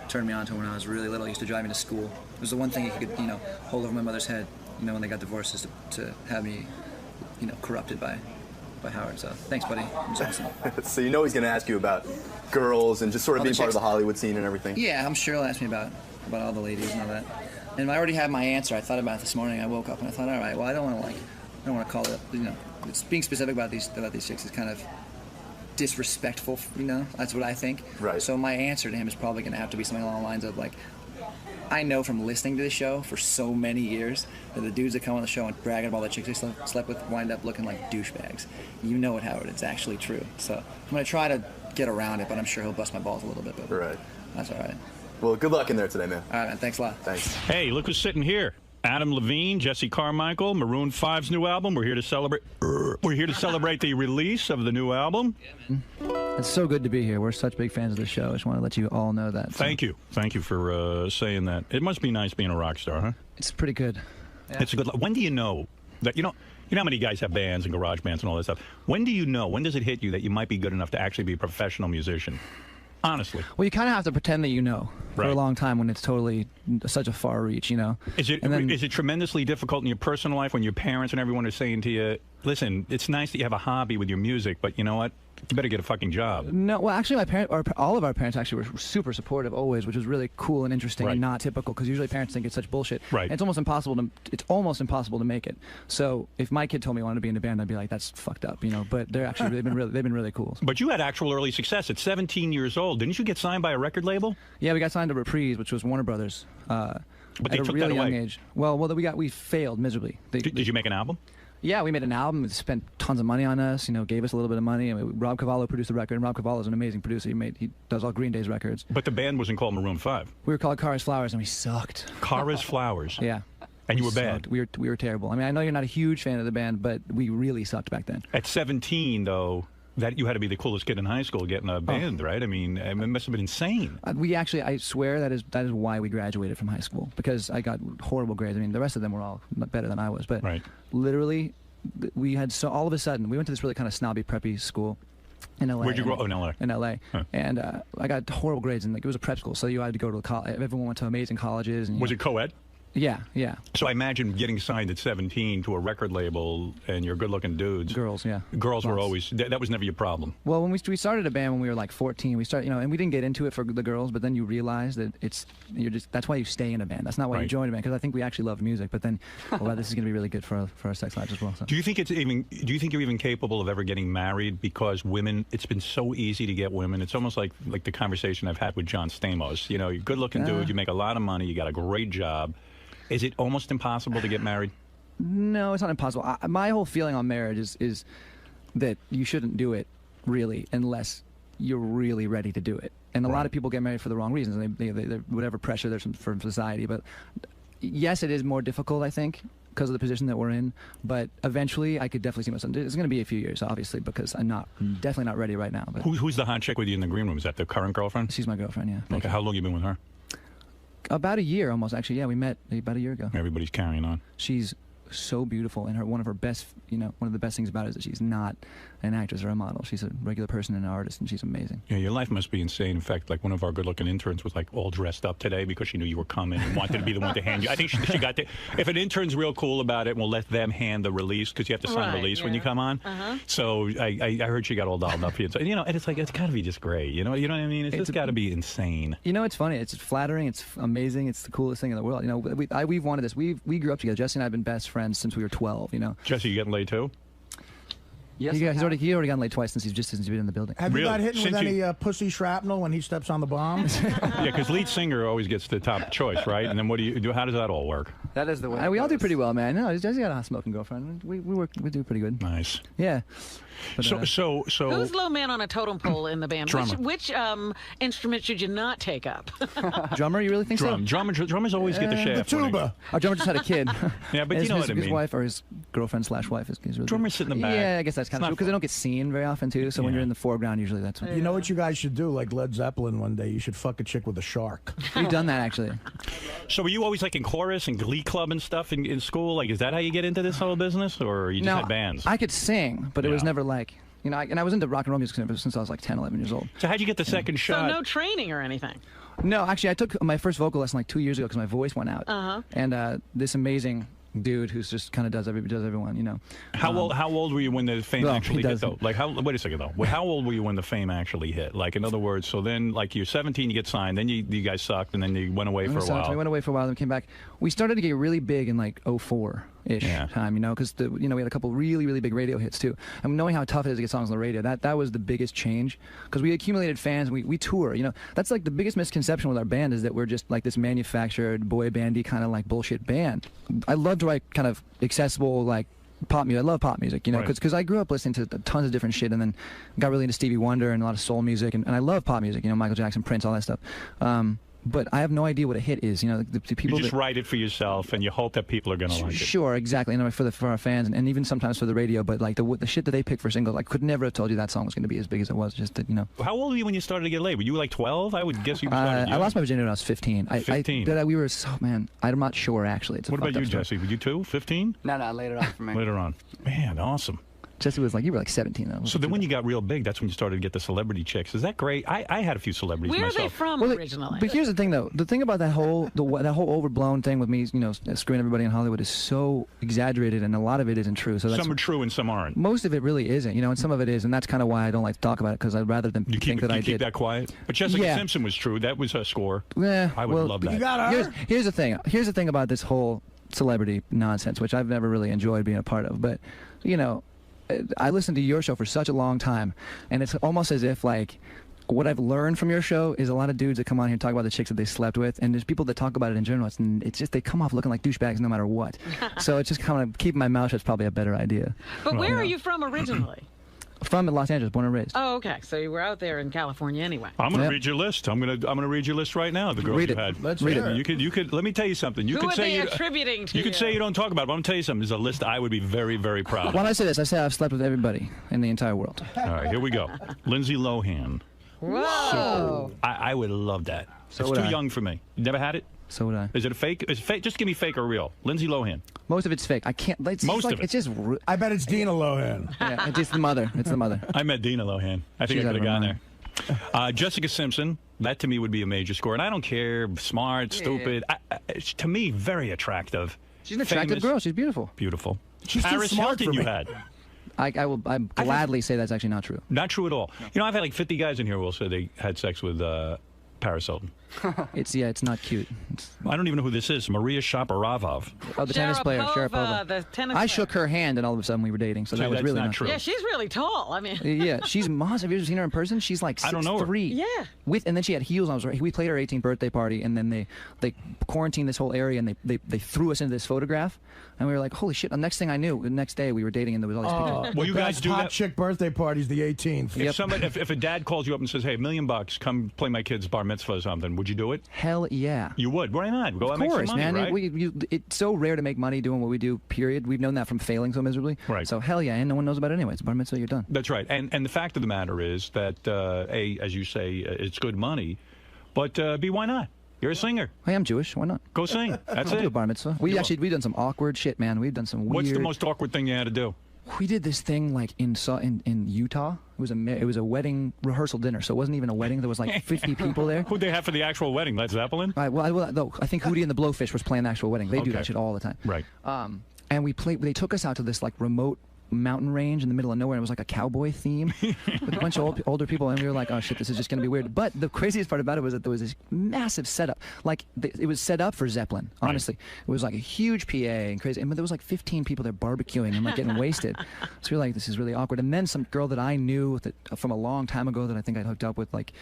S16: turned me on to him when I was really little. He used to drive me to school. It was the one thing he could, hold over my mother's head, when they got divorced, is to have me, corrupted by Howard. So thanks, buddy. It was awesome.
S10: So you know he's going to ask you about girls and just sort of being part of the Hollywood scene and everything.
S16: Yeah, I'm sure he'll ask me about all the ladies and all that. And I already have my answer. I thought about it this morning. I woke up and I thought, all right, well, I don't want to call it, it's being specific about these chicks is kind of disrespectful, that's what I think.
S10: Right.
S16: So my answer to him is probably going to have to be something along the lines of, like, I know from listening to the show for so many years that the dudes that come on the show and brag about all the chicks they slept with wind up looking like douchebags. You know it, Howard. It's actually true. So I'm going to try to get around it, but I'm sure he'll bust my balls a little bit. But
S10: right.
S16: That's all right.
S10: Well, good luck in there today, man.
S16: All right, man. Thanks a lot.
S10: Thanks.
S1: Hey, look who's sitting here. Adam Levine, Jessie Carmichael, Maroon 5's new album. We're here to celebrate. We're here to celebrate the release of the new album.
S20: It's so good to be here. We're such big fans of the show. I just want to let you all know that.
S1: Thank you for saying that. It must be nice being a rock star, huh?
S20: It's pretty good.
S1: Yeah. It's a good. When do you know that you know how many guys have bands and garage bands and all that stuff? When do you know? When does it hit you that you might be good enough to actually be a professional musician? Honestly.
S20: Well, you kind of have to pretend that you know for a long time when it's totally such a far reach, Is
S1: it tremendously difficult in your personal life when your parents and everyone are saying to you, listen, it's nice that you have a hobby with your music, but you know what? You better get a fucking job.
S20: No, well, actually, all of our parents actually were super supportive always, which was really cool and interesting and not typical because usually parents think it's such bullshit.
S1: Right.
S20: And it's almost impossible to make it. So if my kid told me he wanted to be in a band, I'd be like, that's fucked up, But they're actually they've been really cool.
S1: But you had actual early success at 17 years old. Didn't you get signed by a record label?
S20: Yeah, we got signed to Reprise, which was Warner Brothers.
S1: But they
S20: at a
S1: took
S20: really
S1: that away.
S20: young age. Well, we failed miserably.
S1: Did you make an album?
S20: Yeah, we made an album. We spent tons of money on us. Gave us a little bit of money. Rob Cavallo produced the record, and Rob Cavallo is an amazing producer. He does all Green Day's records.
S1: But the band wasn't called Maroon 5.
S20: We were called Cars Flowers, and we sucked.
S1: Cars Flowers.
S20: Yeah.
S1: And you were bad.
S20: We were terrible. I mean, I know you're not a huge fan of the band, but we really sucked back then.
S1: At 17, though, that you had to be the coolest kid in high school getting a band, right? I mean, it must have been insane.
S20: I swear that is why we graduated from high school, because I got horrible grades. I mean, the rest of them were all better than I was, but literally, we had all of a sudden, we went to this really kind of snobby, preppy school in LA.
S1: Where'd you grow up? Oh, in LA.
S20: In LA.
S1: Huh.
S20: And I got horrible grades, and it was a prep school, so you had to go to college. Everyone went to amazing colleges. And,
S1: was it co-ed?
S20: Yeah, yeah.
S1: So I imagine getting signed at 17 to a record label, and you're good-looking dudes.
S20: Girls, yeah.
S1: Girls were always, that was never your problem.
S20: Well, when we started a band when we were like 14, we started, and we didn't get into it for the girls, but then you realize that that's why you stay in a band. That's not why you join a band, because I think we actually love music, but then, this is going to be really good for our sex lives as well. So.
S1: Do you think you're even capable of ever getting married? Because women, it's been so easy to get women. It's almost like the conversation I've had with John Stamos. You're a good-looking dude, you make a lot of money, you got a great job. Is it almost impossible to get married?
S20: No, it's not impossible. My whole feeling on marriage is that you shouldn't do it, really, unless you're really ready to do it. And a lot of people get married for the wrong reasons. They whatever pressure there's from society. But yes, it is more difficult, I think, because of the position that we're in. But eventually, I could definitely see myself. It's going to be a few years, obviously, because I'm definitely not ready right now. But
S1: who's the hot chick with you in the green room? Is that the current girlfriend?
S20: She's my girlfriend, yeah.
S1: Okay, how long have you been with her?
S20: About a year, almost, actually. Yeah, we met about a year ago.
S1: Everybody's carrying on.
S20: She's so beautiful, and one of her best, one of the best things about it is that she's not an actress or a model. She's a regular person and an artist, and she's amazing.
S1: Yeah, your life must be insane. In fact, like one of our good-looking interns was like all dressed up today because she knew you were coming and wanted to be the one to hand you. I think she got the. If an intern's real cool about it, we'll let them hand the release because you have to sign a release when you come on. So I heard she got all dolled up here. So, and it's like it's got to be just great. You know what I mean? It's just got to be insane.
S20: It's funny. It's flattering. It's amazing. It's the coolest thing in the world. We've wanted this. We grew up together. Jesse and I have been best friends since we were 12.
S1: Jesse, you getting laid too?
S20: Yes, he's already gotten laid twice since he's been in the building.
S2: Have you got hit with any pussy shrapnel when he steps on the bombs?
S1: Yeah, because lead singer always gets the top choice, right? And then what do you do? How does that all work?
S20: That is the way. We all do pretty well, man. No, Jesse got a hot smoking girlfriend. We do pretty good.
S1: Nice.
S20: Yeah. But,
S1: so
S3: who's low man on a totem pole in the band?
S1: Drummer.
S3: Which instrument should you not take up?
S20: Drummer, you really think so?
S1: Drummers always get the shaft.
S2: The tuba.
S20: Our drummer just had a kid.
S1: Yeah, but you know what I mean.
S20: His wife or his girlfriend/wife is really
S1: Drummers sit in the back.
S20: Yeah, I guess that's kind of true because they don't get seen very often too. So when you're in the foreground, usually that's when
S2: You know what you guys should do? Like Led Zeppelin one day, you should fuck a chick with a shark.
S20: We've done that actually.
S1: So were you always like in chorus and glee club and stuff in school? Like, is that how you get into this whole business, or you just had bands?
S20: I could sing, but it was never like. And I was into rock and roll music since I was like 10, 11 years old.
S1: So how'd you get the second shot?
S3: So no training or anything?
S20: No, actually, I took my first vocal lesson like 2 years ago because my voice went out. And this amazing dude who's just kind of does everyone.
S1: How old were you when the fame actually hit, though? Like, wait a second, though. How old were you when the fame actually hit? Like, in other words, so then, like, you're 17, you get signed, then you guys sucked, and then you went away for a while.
S20: We went away for a while, then came back. We started to get really big in, like, 04-ish time, because, we had a couple really, really big radio hits, too. And knowing how tough it is to get songs on the radio, that was the biggest change. Because we accumulated fans, we tour, That's, like, the biggest misconception with our band is that we're just, like, this manufactured, boy bandy kind of, like, bullshit band. I love to write kind of accessible, like, pop music. I love pop music, because I grew up listening to tons of different shit and then got really into Stevie Wonder and a lot of soul music, and I love pop music, Michael Jackson, Prince, all that stuff. But I have no idea what a hit is. The people
S1: you just write it for yourself, and you hope that people are going to like it.
S20: Sure, exactly. For our fans, and even sometimes for the radio. But like the shit that they pick for singles, I could never have told you that song was going to be as big as it was. Just that,
S1: How old were you when you started to get laid? Were you like 12? I would guess you started.
S20: I lost my virginity when I was 15.
S1: 15.
S20: We were I'm not sure actually.
S1: What about you, Jesse? Were you too? 15?
S16: No, later on for me.
S1: Later on. Man, awesome.
S20: Jesse was like, you were like 17 though.
S1: So then when you got real big, that's when you started to get the celebrity chicks. Is that great? I had a few celebrities
S3: myself. Where are they from originally?
S20: But here's the thing though. The thing about that whole overblown thing with me, screwing everybody in Hollywood is so exaggerated, and a lot of it isn't true. So
S1: some are true and some aren't.
S20: Most of it really isn't, and some of it is, and that's kind of why I don't like to talk about it, because I'd rather than think that I did.
S1: Keep that quiet. But Jessica Simpson was true. That was her score.
S20: Yeah,
S1: I would love that.
S2: You got her.
S20: Here's the thing. Here's the thing about this whole celebrity nonsense, which I've never really enjoyed being a part of. But I listened to your show for such a long time, and it's almost as if like what I've learned from your show is a lot of dudes that come on here and talk about the chicks that they slept with, and there's people that talk about it in general. It's just they come off looking like douchebags no matter what. So it's just kind of keeping my mouth shut is probably a better idea.
S3: But where are you from originally?
S20: From Los Angeles, born and raised.
S3: Oh, okay. So you were out there in California anyway.
S1: I'm going to read your list. I'm going to read your list right now. The girls you had.
S2: Let's read it.
S1: You could. Let me tell you something.
S3: Who are they attributing to?
S1: You could say you don't talk about it, but I'm going to tell you something. There's a list I would be very, very proud of.
S20: When I say this, I say I've slept with everybody in the entire world.
S1: All right, here we go. Lindsay Lohan.
S3: Whoa.
S1: I would love that.
S20: So
S1: it's too young for me. You never had it?
S20: So would I.
S1: Is it a fake? Is it fake? Just give me fake or real. Lindsay Lohan.
S20: Most of it's fake. I can't. Most of it. It's just.
S2: I bet it's Dina Lohan.
S20: Yeah, it's the mother. It's the mother.
S1: I met Dina Lohan. I think I could have gone there. Jessica Simpson. That to me would be a major score, and I don't care. Smart, stupid. To me, very attractive.
S20: She's an attractive girl. She's beautiful.
S1: Beautiful.
S2: She's
S1: Paris
S2: too smart
S1: Hilton.
S2: for me.
S1: You had.
S20: I gladly say that's actually not true.
S1: Not true at all. I've had like 50 guys in here who will say they had sex with Paris Hilton.
S20: It's not cute.
S1: I don't even know who this is. Maria Shapovalov.
S20: Oh, the tennis player, Sharapova.
S3: The tennis
S20: I
S3: player.
S20: shook her hand, and all of a sudden we were dating. So that was really not
S1: true.
S3: Yeah, she's really tall. I mean.
S20: Yeah, she's massive. Have you ever seen her in person? She's like 6'3".
S1: I don't know her.
S3: Yeah.
S20: And then she had heels on. We played her 18th birthday party, and then they quarantined this whole area, and they threw us into this photograph, and we were like, holy shit! The next thing I knew, the next day we were dating, and there was all these pictures.
S1: Well, you guys do
S2: hot
S1: that.
S2: chick birthday party's the 18th.
S1: If a dad calls you up and says, "Hey, $1 million, come play my kid's bar mitzvah or something," would you do it?
S20: Hell yeah.
S1: You would. Why not? Go out and make some money,
S20: man.
S1: right?
S20: It's so rare to make money doing what we do. Period. We've known that from failing so miserably.
S1: Right.
S20: So hell yeah, and no one knows about it anyway. It's bar mitzvah. You're done.
S1: That's right. And the fact of the matter is that as you say, it's good money, but B, why not? You're a singer.
S20: Hey, I'm Jewish. Why not?
S1: Go sing. That's
S20: I'll do a
S1: it.
S20: bar mitzvah. We've done some awkward shit, man. We've done some weird.
S1: What's the most awkward thing you had to do?
S20: We did this thing like in Utah. It was a wedding rehearsal dinner, so it wasn't even a wedding. There was like 50 people there.
S1: Who'd they have for the actual wedding? Led Zeppelin?
S20: Well, I think Hootie and the Blowfish was playing the actual wedding. They do that shit all the time.
S1: Right.
S20: And they took us out to this like remote mountain range in the middle of nowhere. And it was like a cowboy theme with a bunch of older people, and we were like, oh shit, this is just gonna be weird. But the craziest part about it was that there was this massive setup. Like it was set up for Zeppelin. Honestly, it was like a huge PA and crazy. But there was like 15 people there barbecuing and like getting wasted. So we were like, this is really awkward. And then some girl that I knew from a long time ago that I think I hooked up with, like,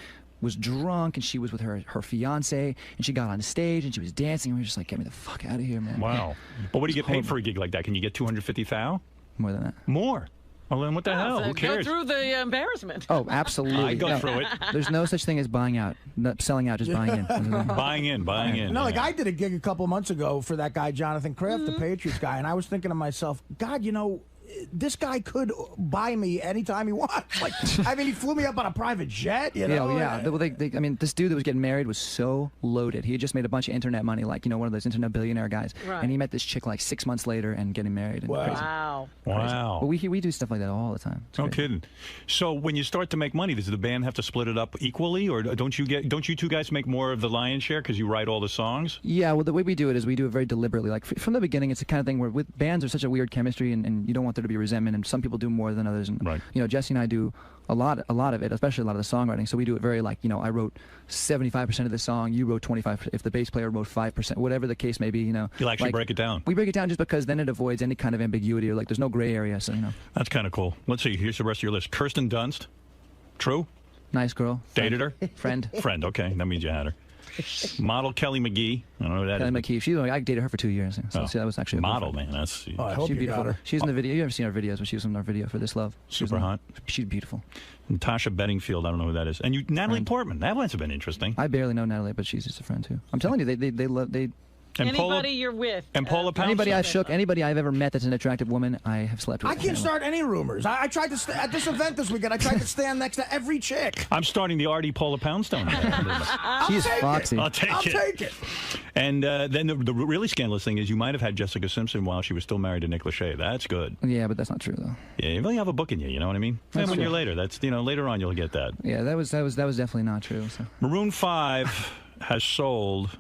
S20: was drunk, and she was with her fiance, and she got on stage and she was dancing, and we were just like, get me the fuck out of here, man.
S1: Wow. But what do you get paid for a gig like that? Can you get $250,000?
S20: More than that.
S1: More? Well, then what the hell? Who cares?
S3: Go through the embarrassment.
S20: Oh, absolutely.
S1: I go through it.
S20: There's no such thing as buying out. Not selling out, just buying in.
S1: Buying in.
S2: No, like I did a gig a couple months ago for that guy, Jonathan Kraft, the Patriots guy, and I was thinking to myself, God, you know, this guy could buy me anytime he wants. Like, I mean, he flew me up on a private jet, you know?
S20: Yeah. I mean, this dude that was getting married was so loaded. He had just made a bunch of internet money, like, you know, one of those internet billionaire guys.
S3: Right.
S20: And he met this chick like 6 months later and getting married. And
S3: Wow.
S1: Wow.
S20: But we do stuff like that all the time. It's
S1: No
S20: crazy.
S1: kidding. So when you start to make money, does the band have to split it up equally, or don't you two guys make more of the lion's share because you write all the songs?
S20: Yeah, well, the way we do it is we do it very deliberately. Like, from the beginning, it's the kind of thing where with bands there's such a weird chemistry, and you don't want there to be resentment, and some people do more than others. And, you know, Jesse and I do a lot of it, especially a lot of the songwriting. So we do it very, like, you know, I wrote 75% of the song, you wrote 25%, if the bass player wrote 5%, whatever the case may be, you know.
S1: You'll actually break it down.
S20: We break it down just because then it avoids any kind of ambiguity, or like there's no gray area, so, you know.
S1: That's kind of cool. Let's see. Here's the rest of your list. Kirsten Dunst. True?
S20: Nice girl.
S1: Dated her?
S20: Friend.
S1: Friend, okay. That means you had her. Model Kelly McGee. I don't know who that
S20: Kelly
S1: is.
S20: McGee. I dated her for 2 years. So that was actually a
S1: model, man. That's
S2: I hope
S20: she's
S2: you
S20: beautiful.
S2: got her.
S20: She's in the video. You haven't seen our videos, but she was in our video for This Love.
S1: Super hot.
S20: She's beautiful.
S1: Natasha Bedingfield. I don't know who that is. And Natalie Portman. That one's been interesting.
S20: I barely know Natalie, but she's just a friend too. I'm telling you, they love.
S1: And
S3: Anybody you're with.
S1: And Paula Poundstone.
S20: Anybody I've ever met that's an attractive woman, I have slept with.
S2: I can't start any rumors. I tried to at this event this weekend. I tried to stand next to every chick.
S1: I'm starting the Artie Paula Poundstone.
S20: She's foxy.
S1: I'll take it. And then the really scandalous thing is you might have had Jessica Simpson while she was still married to 𝗦𝗫𝗄𝗿. That's good.
S20: Yeah, but that's not true though.
S1: Yeah, you really have a book in you. You know what I mean?
S20: That's
S1: when
S20: true.
S1: you're later, that's later on you'll get that.
S20: Yeah, that was definitely not true. So.
S1: Maroon 5 has sold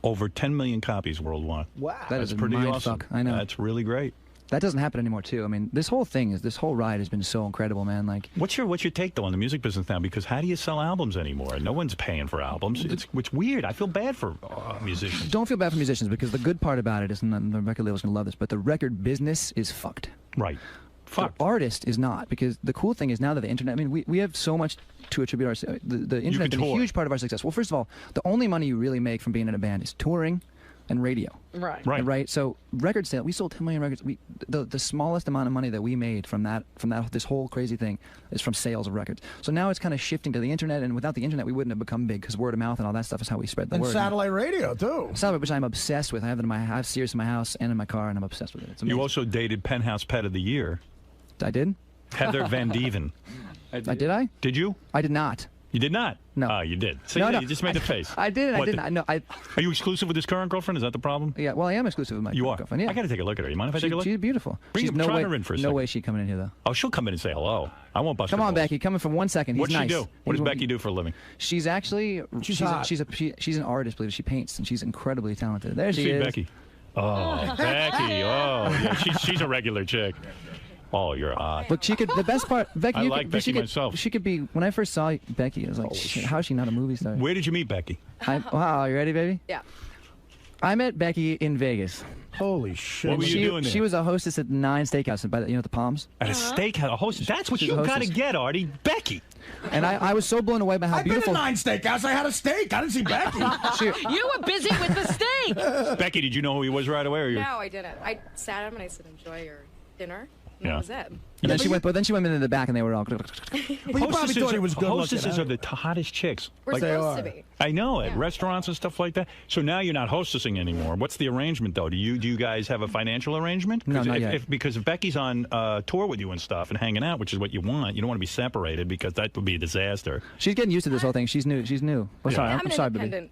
S1: over 10 million copies worldwide.
S2: Wow.
S1: That's pretty awesome.
S20: I know.
S1: That's really great.
S20: That doesn't happen anymore too. I mean, this whole ride has been so incredible, man. Like,
S1: what's your take though on the music business now? Because how do you sell albums anymore? No one's paying for albums. It's weird. I feel bad for musicians.
S20: Don't feel bad for musicians, because the good part about it is, and the record label's gonna love this, but the record business is fucked.
S1: Right.
S20: The artist is not, because the cool thing is now that the internet, I mean, we have so much to attribute the internet been a huge part of our success. Well, first of all, the only money you really make from being in a band is touring and radio. Right. So record sale, we sold 10 million records. The smallest amount of money that we made from this whole crazy thing is from sales of records. So now it's kind of shifting to the internet, and without the internet, we wouldn't have become big, because word of mouth and all that stuff is how we spread the word.
S2: And satellite radio too.
S20: Satellite, which I'm obsessed with. I have Sirius in my house and in my car, and I'm obsessed with it. It's amazing.
S1: You also dated Penthouse Pet of the Year.
S20: I did?
S1: Heather Van Deven.
S20: Did I?
S1: Did you?
S20: I did not.
S1: You did not?
S20: No.
S1: Oh, you did. See,
S20: No,
S1: you just made the face.
S20: I did. I didn't. No,
S1: Are you exclusive with his current girlfriend? Is that the problem?
S20: Yeah, well, I am exclusive with my girlfriend. Yeah.
S1: I got to take a look at her. You mind if I take a look?
S20: She's beautiful.
S1: Bring
S20: She's
S1: try her in for a second.
S20: No way she's coming in here, though.
S1: Oh, she'll come in and say hello. I won't bust
S20: Come
S1: her
S20: on,
S1: balls.
S20: Becky. Come in for 1 second. He's
S1: What's
S20: nice.
S1: she do? What does Becky do for a living?
S20: She's actually she's an artist, believe it. She paints, and she's incredibly talented. There she is.
S1: Becky. Oh, Becky. Oh, yeah, she's a regular chick. Oh, you're hot.
S20: Look, she could. The best part, Becky.
S1: I like Becky
S20: myself. She could be. When I first saw Becky, I was like, shit, how is she not a movie star?
S1: Where did you meet Becky?
S20: Wow, you ready, baby?
S21: Yeah.
S20: I met Becky in Vegas.
S2: Holy shit!
S1: What were you doing there?
S20: She was a hostess at 9 Steakhouse, by the Palms.
S1: At a steakhouse, a hostess. That's what you got to get, Artie. Becky.
S20: And I was so blown away by how beautiful.
S2: I've been to 9 Steakhouse. I had a steak. I didn't see Becky.
S3: You were busy with the steak.
S1: Becky, did you know who he was right away? Or
S21: No, I didn't. I sat him and I said, "Enjoy your dinner." And
S1: Yeah.
S21: that was it.
S20: And then she went, but then she went into the back, and they were all.
S2: But you probably thought he was good
S1: Hostesses
S2: looking.
S1: are the hottest chicks.
S21: We're supposed to be.
S1: I know, at restaurants and stuff like that. So now you're not hostessing anymore. What's the arrangement, though? Do you guys have a financial arrangement?
S20: No, not yet.
S1: Because if Becky's on tour with you and stuff and hanging out, which is what you want, you don't want to be separated, because that would be a disaster.
S20: She's getting used to this whole thing. She's new. Oh, sorry,
S21: I'm
S20: I'm
S21: an
S20: sorry, baby.
S21: independent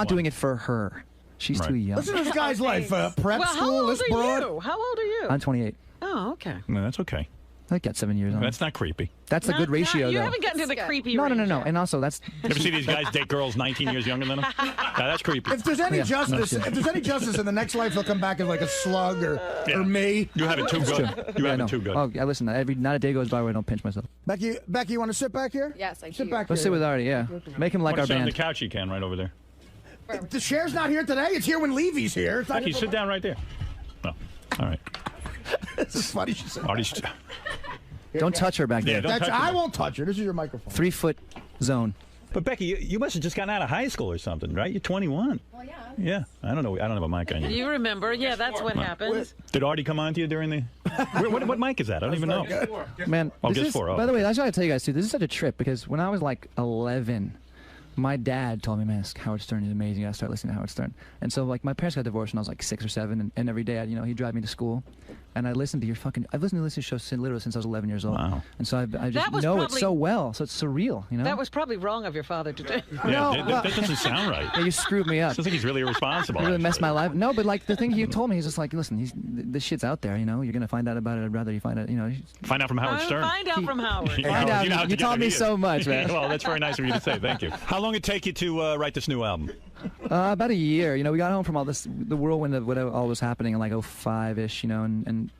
S20: not doing it for her. She's too young.
S2: Listen to this guy's life. Prep
S3: Well,
S2: school, this broad.
S3: How old are you?
S20: I'm 28.
S3: Oh, okay.
S1: No, that's okay.
S20: I got 7 years on.
S1: That's not creepy.
S20: That's a good ratio,
S3: You
S20: though.
S3: haven't gotten to the creepy
S20: No,
S3: range
S20: no, no, no.
S3: yet.
S20: And also, that's.
S1: You ever see these guys date girls 19 years younger than them? Yeah, that's creepy.
S2: If there's any justice, if there's any justice in the next life, he'll come back as like a slug or me.
S1: You have it too good. You have it too good.
S20: Oh, yeah, listen. Not a day goes by where I don't pinch myself.
S2: Becky, you want to sit back here?
S21: Yes, I do.
S2: Sit back
S20: Let's
S2: here.
S20: sit with Artie. Yeah, make him like our
S1: sit on
S20: band.
S1: the couch you can right over there.
S2: The chair's not here today. It's here when Levy's here. It's not
S1: Becky,
S2: here
S1: sit down right there. No. All right.
S2: This is funny. She said.
S1: Artie's.
S20: Don't touch her back there.
S2: I won't touch her. This is your microphone.
S20: 3 foot zone.
S1: But Becky, you must have just gotten out of high school or something, right? You're 21. Well, yeah. Yeah, I don't know. I don't have a mic on you.
S3: You remember? Yeah, that's what happens.
S1: Did Artie come on to you during the? what mic is that? I don't even know.
S20: Man,
S1: Oh,
S20: this
S1: just
S20: is-
S1: 4. Oh.
S20: By the way, that's what I tell you guys too. This is such a trip because when I was like 11, my dad told me, "Man, Howard Stern is amazing. You gotta start listening to Howard Stern." And so, like, my parents got divorced when I was like 6 or 7, and every day, he'd drive me to school, and I listened to your fucking. I've listened to this show literally since I was 11 years old. Wow. And so I just know it so well. So it's surreal,
S3: That was probably wrong of your father to do.
S1: Yeah, that doesn't sound right.
S20: Yeah, you screwed me up.
S1: Sounds like he's really irresponsible.
S20: You really messed my life. No, but like the thing he told me, he's just like, listen, this shit's out there. You're gonna find out about it. I'd rather you find out.
S1: Find out from Howard Stern.
S3: Find out from Howard.
S20: Find out. You taught me so much, man.
S1: Well, that's very nice of you to say. Thank you. How long did it take you to write this new album?
S20: About a year. We got home from all this, the whirlwind of what all was happening in like 05-ish, and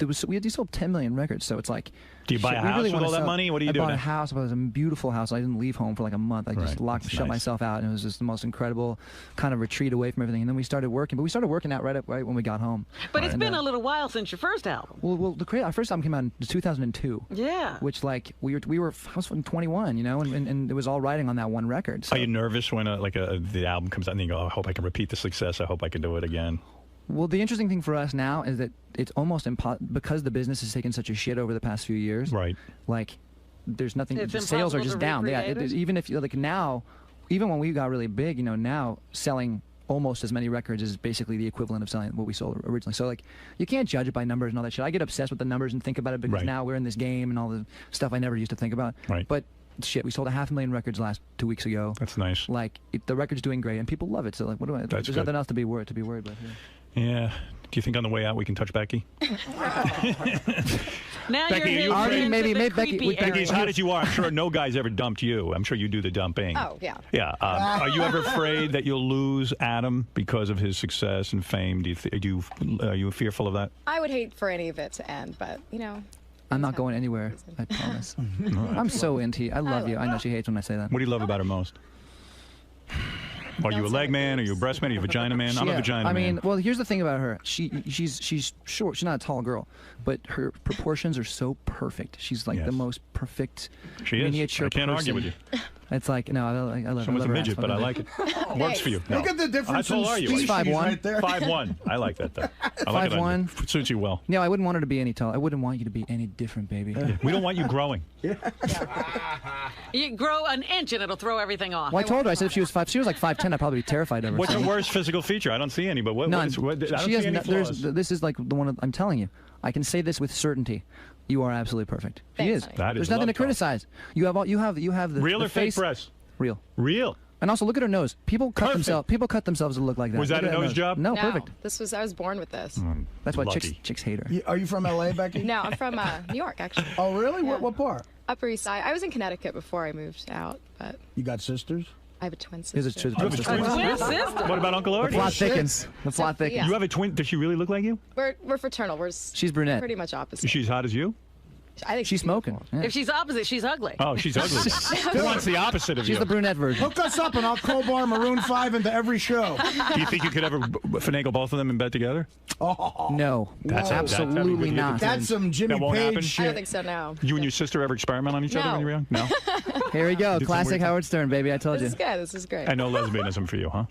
S20: we sold 10 million records, so it's like.
S1: Do you buy a house with all that money? What do you do?
S20: I bought a house. It was a beautiful house. I didn't leave home for like a month. I just shut
S1: nice.
S20: myself out, and it was just the most incredible kind of retreat away from everything. And then we started working, but we started working out right when we got home.
S3: But it's been a little while since your first album.
S20: Well, our first album came out in 2002.
S3: Yeah.
S20: Which like I was 21, and it was all riding on that one record. So.
S1: Are you nervous when the album comes out and you go, "Oh, I hope I can repeat the success. I hope I can do it again"?
S20: Well, the interesting thing for us now is that it's almost impossible because the business has taken such a shit over the past few years.
S1: Right.
S20: Like, there's nothing.
S3: It's
S20: The sales are
S3: impossible
S20: just
S3: to
S20: down. Yeah.
S3: recreate it?
S20: Even if now, even when we got really big, now selling almost as many records is basically the equivalent of selling what we sold originally. So like, you can't judge it by numbers and all that shit. I get obsessed with the numbers and think about it because now we're in this game and all the stuff I never used to think about.
S1: Right.
S20: But shit, we sold 500,000 records last 2 weeks ago.
S1: That's nice.
S20: Like the record's doing great and people love it. So like, there's
S1: good.
S20: nothing else to be worried about.
S1: Yeah. Do you think on the way out we can touch Becky?
S3: Now
S1: Becky,
S3: you're
S1: Artie,
S3: into
S1: maybe
S3: the creepy
S1: Becky, as
S3: area.
S1: hot as you are, I'm sure no guy's ever dumped you. I'm sure you do the dumping.
S21: Oh, yeah.
S1: Yeah. Are you ever afraid that you'll lose Adam because of his success and fame? Are you fearful of that?
S21: I would hate for any of it to end, but,
S20: I'm not going anywhere, I promise. I'm so into you. I love you. I know she hates when I say that.
S1: What do you love about her most? Are you a leg man? Are you a breast man? Are you a vagina man? I'm a vagina man.
S20: Well, here's the thing about her. She's short. She's not a tall girl, but her proportions are so perfect. She's like the most perfect miniature
S1: I can't
S20: person.
S1: argue with you.
S20: It's like, no, I love
S1: Someone's
S20: her.
S1: a midget, but I like it. Works for you. No.
S2: Look at the difference.
S1: How tall are you?
S2: She's
S20: 5'1".
S2: right there.
S1: 5'1". I like that, though. I like it on you.
S20: 5'1".
S1: It suits you well.
S20: No, I wouldn't want her to be any tall. I wouldn't want you to be any different, baby.
S1: We don't want you growing.
S3: You grow an inch and it'll throw everything off.
S20: Well, I told her. I said if she was like 5'10", I'd probably be terrified of her.
S1: What's your worst physical feature? I don't see any, but what?
S20: None.
S1: I don't
S20: She
S1: see
S20: has
S1: any flaws.
S20: this is like the one I'm telling you. I can say this with certainty. You are absolutely perfect. She is. There's nothing to criticize. You have the
S1: real or fake
S20: face.
S1: breasts?
S20: Real.
S1: Real.
S20: And also look at her nose. People cut themselves to look like that.
S1: Was that
S20: Look
S1: a
S20: at
S1: nose job?
S20: No,
S21: No,
S20: perfect.
S21: I was born with this.
S20: That's why
S1: Lucky.
S20: chicks hate her.
S2: Are you from LA, Becky?
S21: No, I'm from New York, actually.
S2: Oh, really?
S21: Yeah.
S2: What part?
S21: Upper East Side. I was in Connecticut before I moved out, but
S2: You got sisters?
S21: I have a twin
S20: Here's
S21: sister.
S20: a twin sister.
S1: What about Uncle
S20: The
S1: Artie?
S20: plot thickens. The plot thickens.
S21: Yeah.
S1: You have a twin. Does she really look like you?
S21: We're fraternal.
S20: She's brunette.
S21: Pretty much opposite.
S1: She's hot as you?
S21: I think
S20: She's smoking. Yeah.
S3: If she's opposite, she's ugly.
S1: Oh, she's ugly. Who wants the opposite of you?
S20: She's the brunette version.
S2: Hook us up and I'll crowbar Maroon 5 into every show.
S1: Do you think you could ever finagle both of them in bed together?
S2: Oh,
S20: No,
S1: That's
S20: absolutely not.
S2: that's some Jimmy
S1: That won't happen?
S2: Page
S21: I
S2: shit.
S21: don't think so, no.
S1: You and your sister ever experiment on each other when you were young? No.
S20: Here we go.
S1: Did some
S20: Classic
S1: weird-
S20: Howard Stern, baby. I told
S21: This
S20: you.
S21: is good. This is great.
S1: And no lesbianism for you, huh?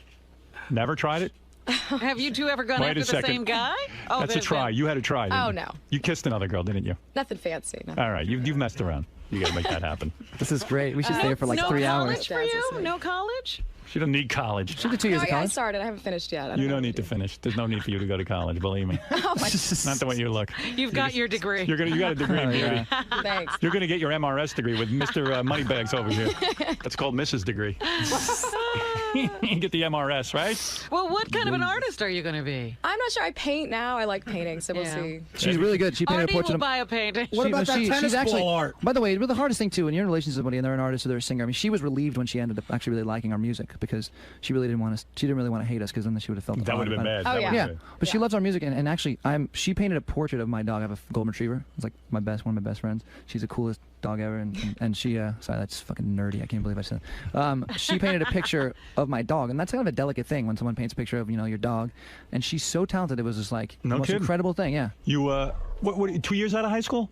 S1: Never tried it?
S3: Have you two ever gone
S1: Wait
S3: after
S1: a
S3: the
S1: second.
S3: same guy? Oh,
S1: That's a
S3: there's
S1: try.
S3: been-
S1: You had a try. Didn't
S21: Oh,
S1: you?
S21: no.
S1: You kissed another girl, didn't you?
S21: Nothing fancy. No.
S1: All right. You've messed around. You got to make that happen.
S20: This is great. We should stay here for like
S3: no
S20: 3
S3: college
S20: hours.
S3: for you? No college?
S1: She doesn't need college.
S20: She did 2 years of
S21: Yeah, I
S20: college.
S21: started. I haven't finished yet.
S1: You don't need to finish. There's no need for you to go to college, believe me. Not the way you look.
S3: You've got your degree.
S1: You got a degree in beauty.
S21: Thanks.
S1: You're going to get your MRS degree with Mr. Moneybags over here. That's called Mrs. Degree. You get the MRS, right?
S3: Well, what kind of an artist are you going to be?
S21: I'm not sure. I paint now. I like painting, so we'll see.
S20: She's really good. She painted
S3: Artie
S20: a portrait
S3: will
S20: of.
S3: buy a painting.
S2: What about that tennis
S20: she's actually,
S2: ball art?
S20: By the way, the hardest thing too, when you're in a relationship with somebody and they're an artist or they're a singer. I mean, she was relieved when she ended up actually really liking our music because she really didn't want us. She didn't really want to hate us because then she would have felt
S1: That would have been bad.
S21: Oh, yeah.
S20: Yeah, but she loves our music, and actually, she painted a portrait of my dog. I have a golden retriever. It's like one of my best friends. She's the coolest dog ever, and she. Sorry, that's fucking nerdy. I can't believe I said that. She painted a picture of my dog, and that's kind of a delicate thing when someone paints a picture of your dog. And she's so talented. It was just like the most incredible thing. Yeah.
S1: You what 2 years out of high school?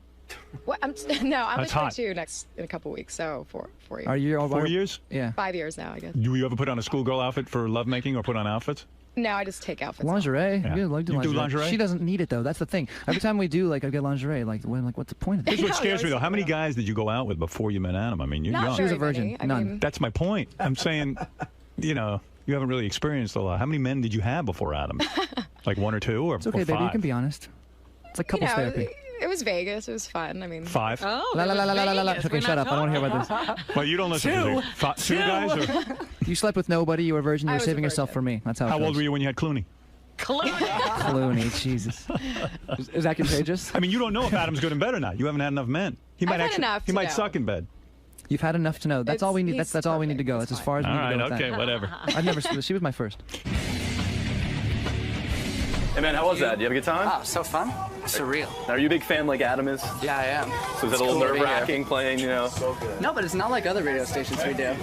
S21: What, I'm
S1: That's hot.
S21: 22 in a couple weeks, so 4 years.
S20: Are you
S1: 4 years?
S20: Yeah.
S21: 5 years now, I guess.
S1: Do you ever put on a schoolgirl outfit for lovemaking or put on outfits?
S21: No, I just take outfits.
S20: Lingerie.
S1: Yeah.
S20: You
S1: do lingerie?
S20: She doesn't need it though. That's the thing. Every time we do, I get lingerie. What's the point of this?
S1: Here's what scares me though. How many guys did you go out with before you met Adam? I mean, you're
S21: Not
S1: young.
S20: She was a
S21: very
S20: virgin.
S21: many. I
S20: None.
S21: mean-
S1: That's my point. I'm saying, you haven't really experienced a lot. How many men did you have before Adam? Like 1 or 2 or
S20: It's okay,
S1: or
S20: baby. You
S1: 5?
S20: can be honest. It's like couples therapy.
S21: It was Vegas. It was fun. I mean,
S1: 5?
S3: Oh,
S20: La la la la la la la.
S3: Vegas.
S20: Okay,
S3: We're
S20: shut
S3: not
S20: up. I don't want to hear about this.
S1: Well, you don't listen to music. 2 guys? Or,
S20: You slept with nobody. You were a virgin. You
S21: I
S20: were
S21: was a
S20: saving yourself
S21: virgin.
S20: for me. That's how.
S1: how old were you when you had Clooney?
S20: Clooney, Jesus. Is that contagious?
S1: I mean, you don't know if Adam's good in bed or not. You haven't had enough men. He might
S21: I've had enough
S1: He
S21: to
S1: might
S21: know.
S1: suck in bed.
S20: You've had enough to know. That's
S21: It's-
S20: all we need.
S21: he's
S20: That's all we need to
S21: perfect.
S20: go.
S21: It's
S20: That's as far as we
S1: All
S20: need to
S1: right,
S20: go with
S1: okay,
S20: that.
S1: whatever.
S20: I've never. She was my first.
S10: Hey man, how was that? Did you have a good time?
S6: Oh, so fun. Surreal.
S10: Are you a big fan like Adam is?
S6: Yeah, I am.
S10: So is
S6: It's
S10: it a little
S6: cool to be here.
S10: nerve-wracking playing,
S6: No, but it's not like other radio stations we do.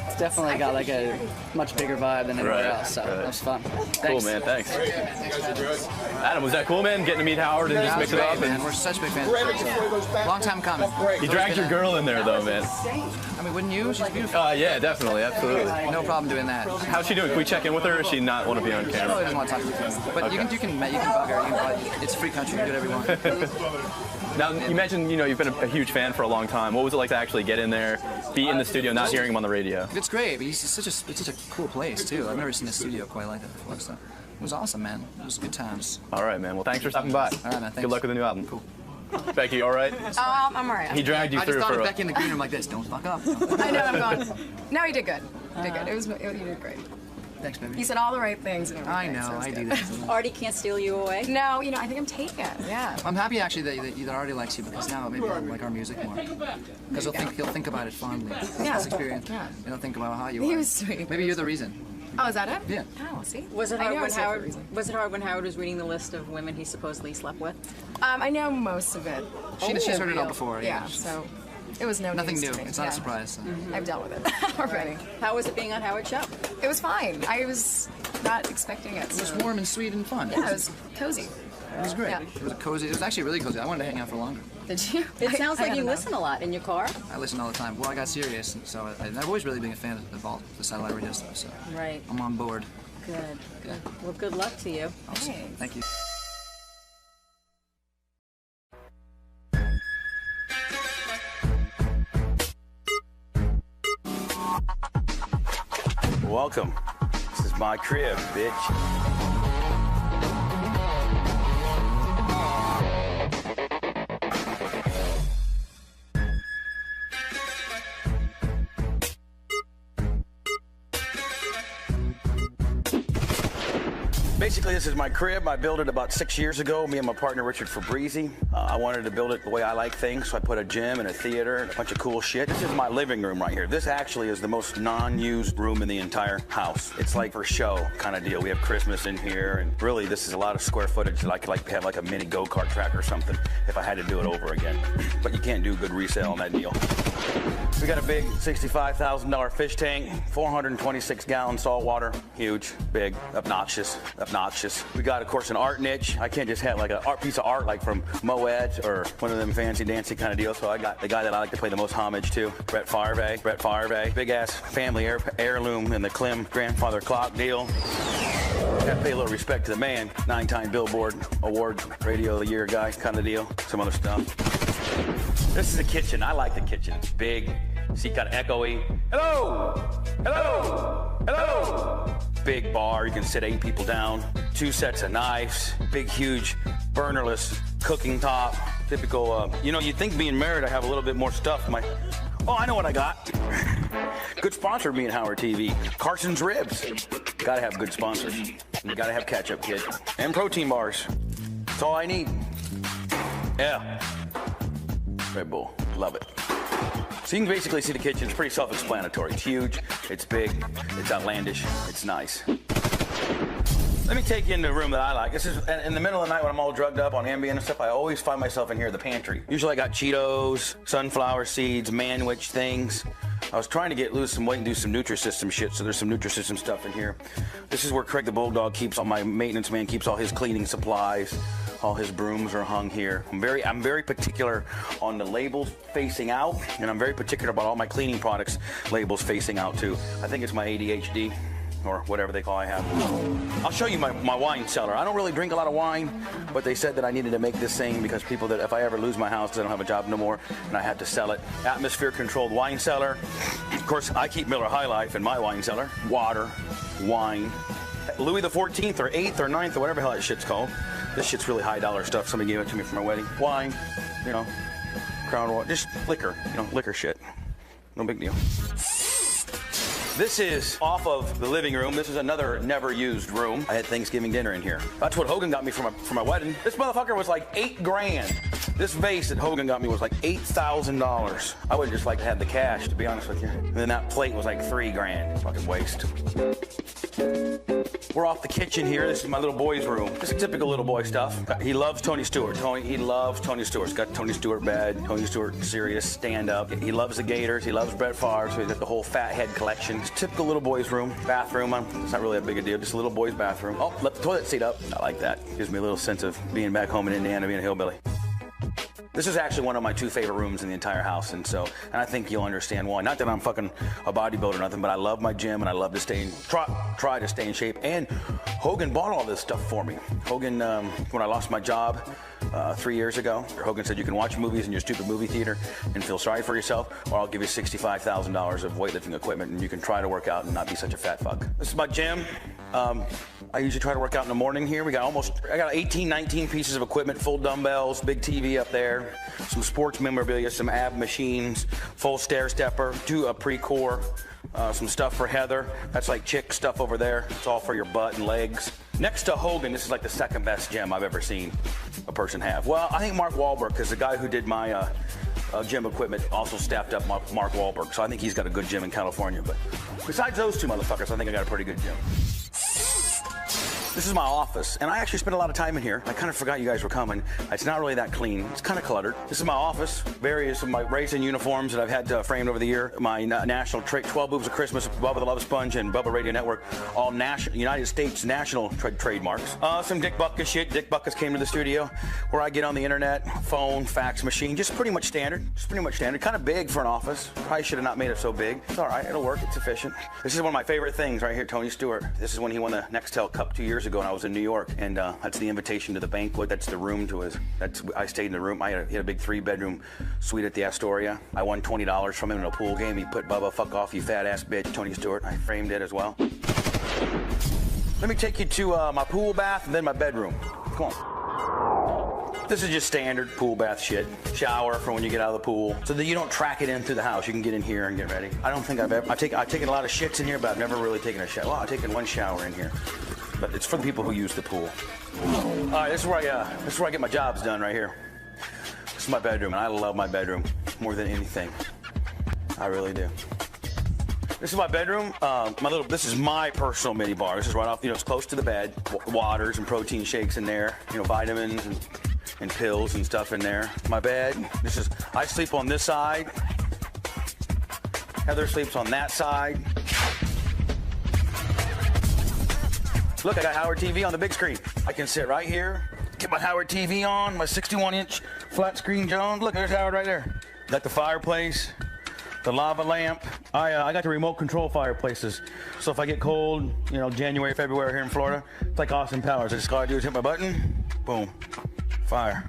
S6: It's definitely got like a much bigger vibe than anywhere
S10: Right,
S6: else, so
S10: right.
S6: that was fun.
S10: Cool,
S6: Thanks.
S10: man. Thanks. Adam, was that cool, man? Getting to meet Howard and
S6: Yeah,
S10: just
S6: that
S10: mix
S6: was
S10: it
S6: great,
S10: up?
S6: man.
S10: And
S6: We're such big fans. Long time coming.
S10: you dragged your girl in there, though, man.
S6: I mean, wouldn't you? She's beautiful.
S10: Yeah, definitely, absolutely.
S6: No problem doing that.
S10: How's she doing? Can we check in with her, or does she not want to be on
S6: She probably
S10: camera?
S6: doesn't want to talk to you. But
S10: Okay.
S6: you can bug her. It's a free country. You do whatever you want.
S10: Now, you mentioned, you've been a huge fan for a long time. What was it like to actually get in there, be in the studio, not hearing him on the radio?
S6: It's great, but it's such a cool place too. I've never seen a studio quite like that before. So it was awesome, man. It was good times.
S10: All right, man. Well, thanks for stopping by.
S6: All right, man. Thanks.
S10: Good luck with the new album. Cool. Becky, all right?
S21: I'm all right.
S10: He dragged you
S6: I just
S10: through
S6: thought
S10: for
S6: of
S10: a...
S6: Becky in the green room like this. Don't fuck up.
S21: I know. I'm going. No, he did good. He did good. You did great.
S6: Thanks, baby.
S21: He said all the right things. And
S6: I
S21: everything,
S6: know.
S21: so it was
S6: I
S21: good.
S6: do that.
S7: Artie can't steal you away?
S21: No, I think I'm taken. Yeah.
S6: I'm happy actually that Artie likes you because now maybe he'll like our music more. Because he'll think about it fondly.
S21: Yeah.
S6: This experience.
S21: Yeah.
S6: And he'll think about how you are.
S21: He was sweet.
S6: Maybe you're the reason.
S21: Oh, is that it?
S6: Yeah.
S21: Oh, see.
S7: Was it
S21: I
S7: hard
S21: knew I
S7: when
S21: was here for a
S7: Howard?
S21: reason.
S7: Was it hard when Howard was reading the list of women he supposedly slept with?
S21: I know most of it.
S6: She's heard it all
S21: Real.
S6: before.
S21: Yeah. So it was no
S6: Nothing
S21: news
S6: new.
S21: to me.
S6: It's not
S21: Yeah.
S6: a surprise. So.
S21: I've dealt with it already.
S7: How was it being on Howard's show?
S21: It was fine. I was not expecting it.
S6: It was
S21: so-
S6: warm and sweet and fun.
S21: Yeah, it was cozy.
S6: It was great.
S21: Yeah.
S6: It was cozy. It was actually really cozy. I wanted to hang out for longer.
S21: Did you?
S7: It sounds
S21: I
S7: like
S21: had
S7: you
S21: enough.
S7: listen a lot in your car.
S6: I listen all the time. Well, I got serious, and so I've always really been a fan of all the satellite radio stuff. So
S7: Right.
S6: I'm on board.
S7: Good. Good. Well, good luck to you.
S6: Awesome. Thank you.
S22: Welcome. This is my crib, bitch. Basically, this is my crib. I built it about 6 years ago, me and my partner, Richard 𝗵𝗻. I wanted to build it the way I like things, so I put a gym and a theater and a bunch of cool shit. This is my living room right here. This actually is the most non-used room in the entire house. It's like for show kind of deal. We have Christmas in here, and really, this is a lot of square footage that I could like have like a mini go-kart track or something if I had to do it over again. But you can't do good resale on that deal. We got a big $65,000 fish tank, 426-gallon salt water, huge, big, obnoxious. We got, of course, an art niche. I can't just have like a piece of art like from 𝗦𝗫𝗄 or one of them fancy dancy kind of deals. So I got the guy that I like to play the most homage to, 𝗦𝗵𝗿𝗍. Big ass family heirloom in the 𝗦𝗵 grandfather clock deal. Gotta pay a little respect to the man. 9-time Billboard Award Radio of the Year guy kind of deal. Some other stuff. This is the kitchen. I like the kitchen. It's big. See, kind of echoey. Hello. Hello. Hello. Big bar. You can sit 8 people down. 2 sets of knives. Big, huge, burnerless cooking top. Typical, you'd think being married I have a little bit more stuff. Oh, I know what I got. Good sponsor of me and Howard TV. Carson's Ribs. Gotta have good sponsors. You gotta have ketchup, kid. And protein bars. That's all I need. Yeah. Red Bull. Love it. So you can basically see the kitchen. It's pretty self-explanatory. It's huge. It's big. It's outlandish. It's nice. Let me take you into a room that I like. This is in the middle of the night when I'm all drugged up on Ambien and stuff. I always find myself in here, the pantry. Usually I got Cheetos, sunflower seeds, Manwich things. I was trying to lose some weight and do some Nutrisystem shit, so there's some Nutrisystem stuff in here. This is where Craig the Bulldog keeps all my maintenance man keeps all his cleaning supplies. All his brooms are hung here. I'm very particular on the labels facing out, and I'm very particular about all my cleaning products labels facing out too. I think it's my ADHD. Or whatever they call I have. I'll show you my wine cellar. I don't really drink a lot of wine, but they said that I needed to make this thing because people that if I ever lose my house because I don't have a job no more and I have to sell it. Atmosphere controlled wine cellar. Of course, I keep Miller High Life in my wine cellar. Water, wine. Louis the 14th or 8th or 9th or whatever the hell that shit's called. This shit's really high dollar stuff. Somebody gave it to me for my wedding. Wine, Crown Royal, just liquor, liquor shit. No big deal. This is off of the living room. This is another never used room. I had Thanksgiving dinner in here. That's what Hogan got me for my wedding. This motherfucker was like $8 grand. This vase that Hogan got me was like $8,000. I would just like to have the cash, to be honest with you. And then that plate was like $3 grand. Fucking waste. We're off the kitchen here. This is my little boy's room. This is typical little boy stuff. He loves Tony Stewart. He loves Tony Stewart. He's got Tony Stewart bed, Tony Stewart Sirius stand-up. He loves the Gators. He loves Brett Favre, so he's got the whole fat head collection. It's typical little boy's room. Bathroom. It's not really a big a deal. Just a little boy's bathroom. Oh, left the toilet seat up. I like that. Gives me a little sense of being back home in Indiana, being a hillbilly. This is actually one of my 2 favorite rooms in the entire house, and I think you'll understand why. Not that I'm fucking a bodybuilder or nothing, but I love my gym and I love to try to stay in shape. And Hogan bought all this stuff for me. Hogan, when I lost my job 3 years ago, Hogan said you can watch movies in your stupid movie theater and feel sorry for yourself, or I'll give you $65,000 of weightlifting equipment and you can try to work out and not be such a fat fuck. This is my gym. I usually try to work out in the morning here. I got 18, 19 pieces of equipment, full dumbbells, big TV up there, some sports memorabilia, some ab machines, full stair stepper, a pre-core, some stuff for Heather. That's like chick stuff over there. It's all for your butt and legs. Next to Hogan, this is like the second best gym I've ever seen a person have. Well, I think Mark Wahlberg, because the guy who did my gym equipment also staffed up Mark Wahlberg, so I think he's got a good gym in California. But besides those 2 motherfuckers, I think I got a pretty good gym. This is my office, and I actually spent a lot of time in here. I kind of forgot you guys were coming. It's not really that clean. It's kind of cluttered. This is my office. Various of my racing uniforms that I've had framed over the year. My national 12 Boobs of Christmas, Bubba the Love Sponge, and Bubba Radio Network, all United States national trademarks. Some Dick Butkus shit. Dick Butkus came to the studio where I get on the internet, phone, fax machine. Just pretty much standard. Kind of big for an office. Probably should have not made it so big. It's all right. It'll work. It's efficient. This is one of my favorite things right here, Tony Stewart. This is when he won the Nextel Cup 2 years ago, and I was in New York, and that's the invitation to the banquet. That's the room to his. I stayed in the room. He had a big 3-bedroom suite at the Astoria. I won $20 from him in a pool game. He put Bubba, fuck off, you fat ass bitch, Tony Stewart. I framed it as well. Let me take you to my pool bath and then my bedroom. Come on. This is just standard pool bath shit. Shower for when you get out of the pool, so that you don't track it in through the house. You can get in here and get ready. I don't think I've taken a lot of shits in here, but I've never really taken a shower. Well, I've taken 1 shower in here. But it's for the people who use the pool. All right, this is where I get my jobs done right here. This is my bedroom, and I love my bedroom more than anything. I really do. This is my bedroom. This is my personal mini bar. This is right off. It's close to the bed. Waters and protein shakes in there. Vitamins and pills and stuff in there. My bed. I sleep on this side. Heather sleeps on that side. Look, I got Howard TV on the big screen. I can sit right here, get my Howard TV on, my 61-inch flat screen Jones. Look, there's Howard right there. Got the fireplace, the lava lamp. I got the remote control fireplaces. So if I get cold, January, February here in Florida, it's like Austin Powers. All I do is hit my button, boom, fire.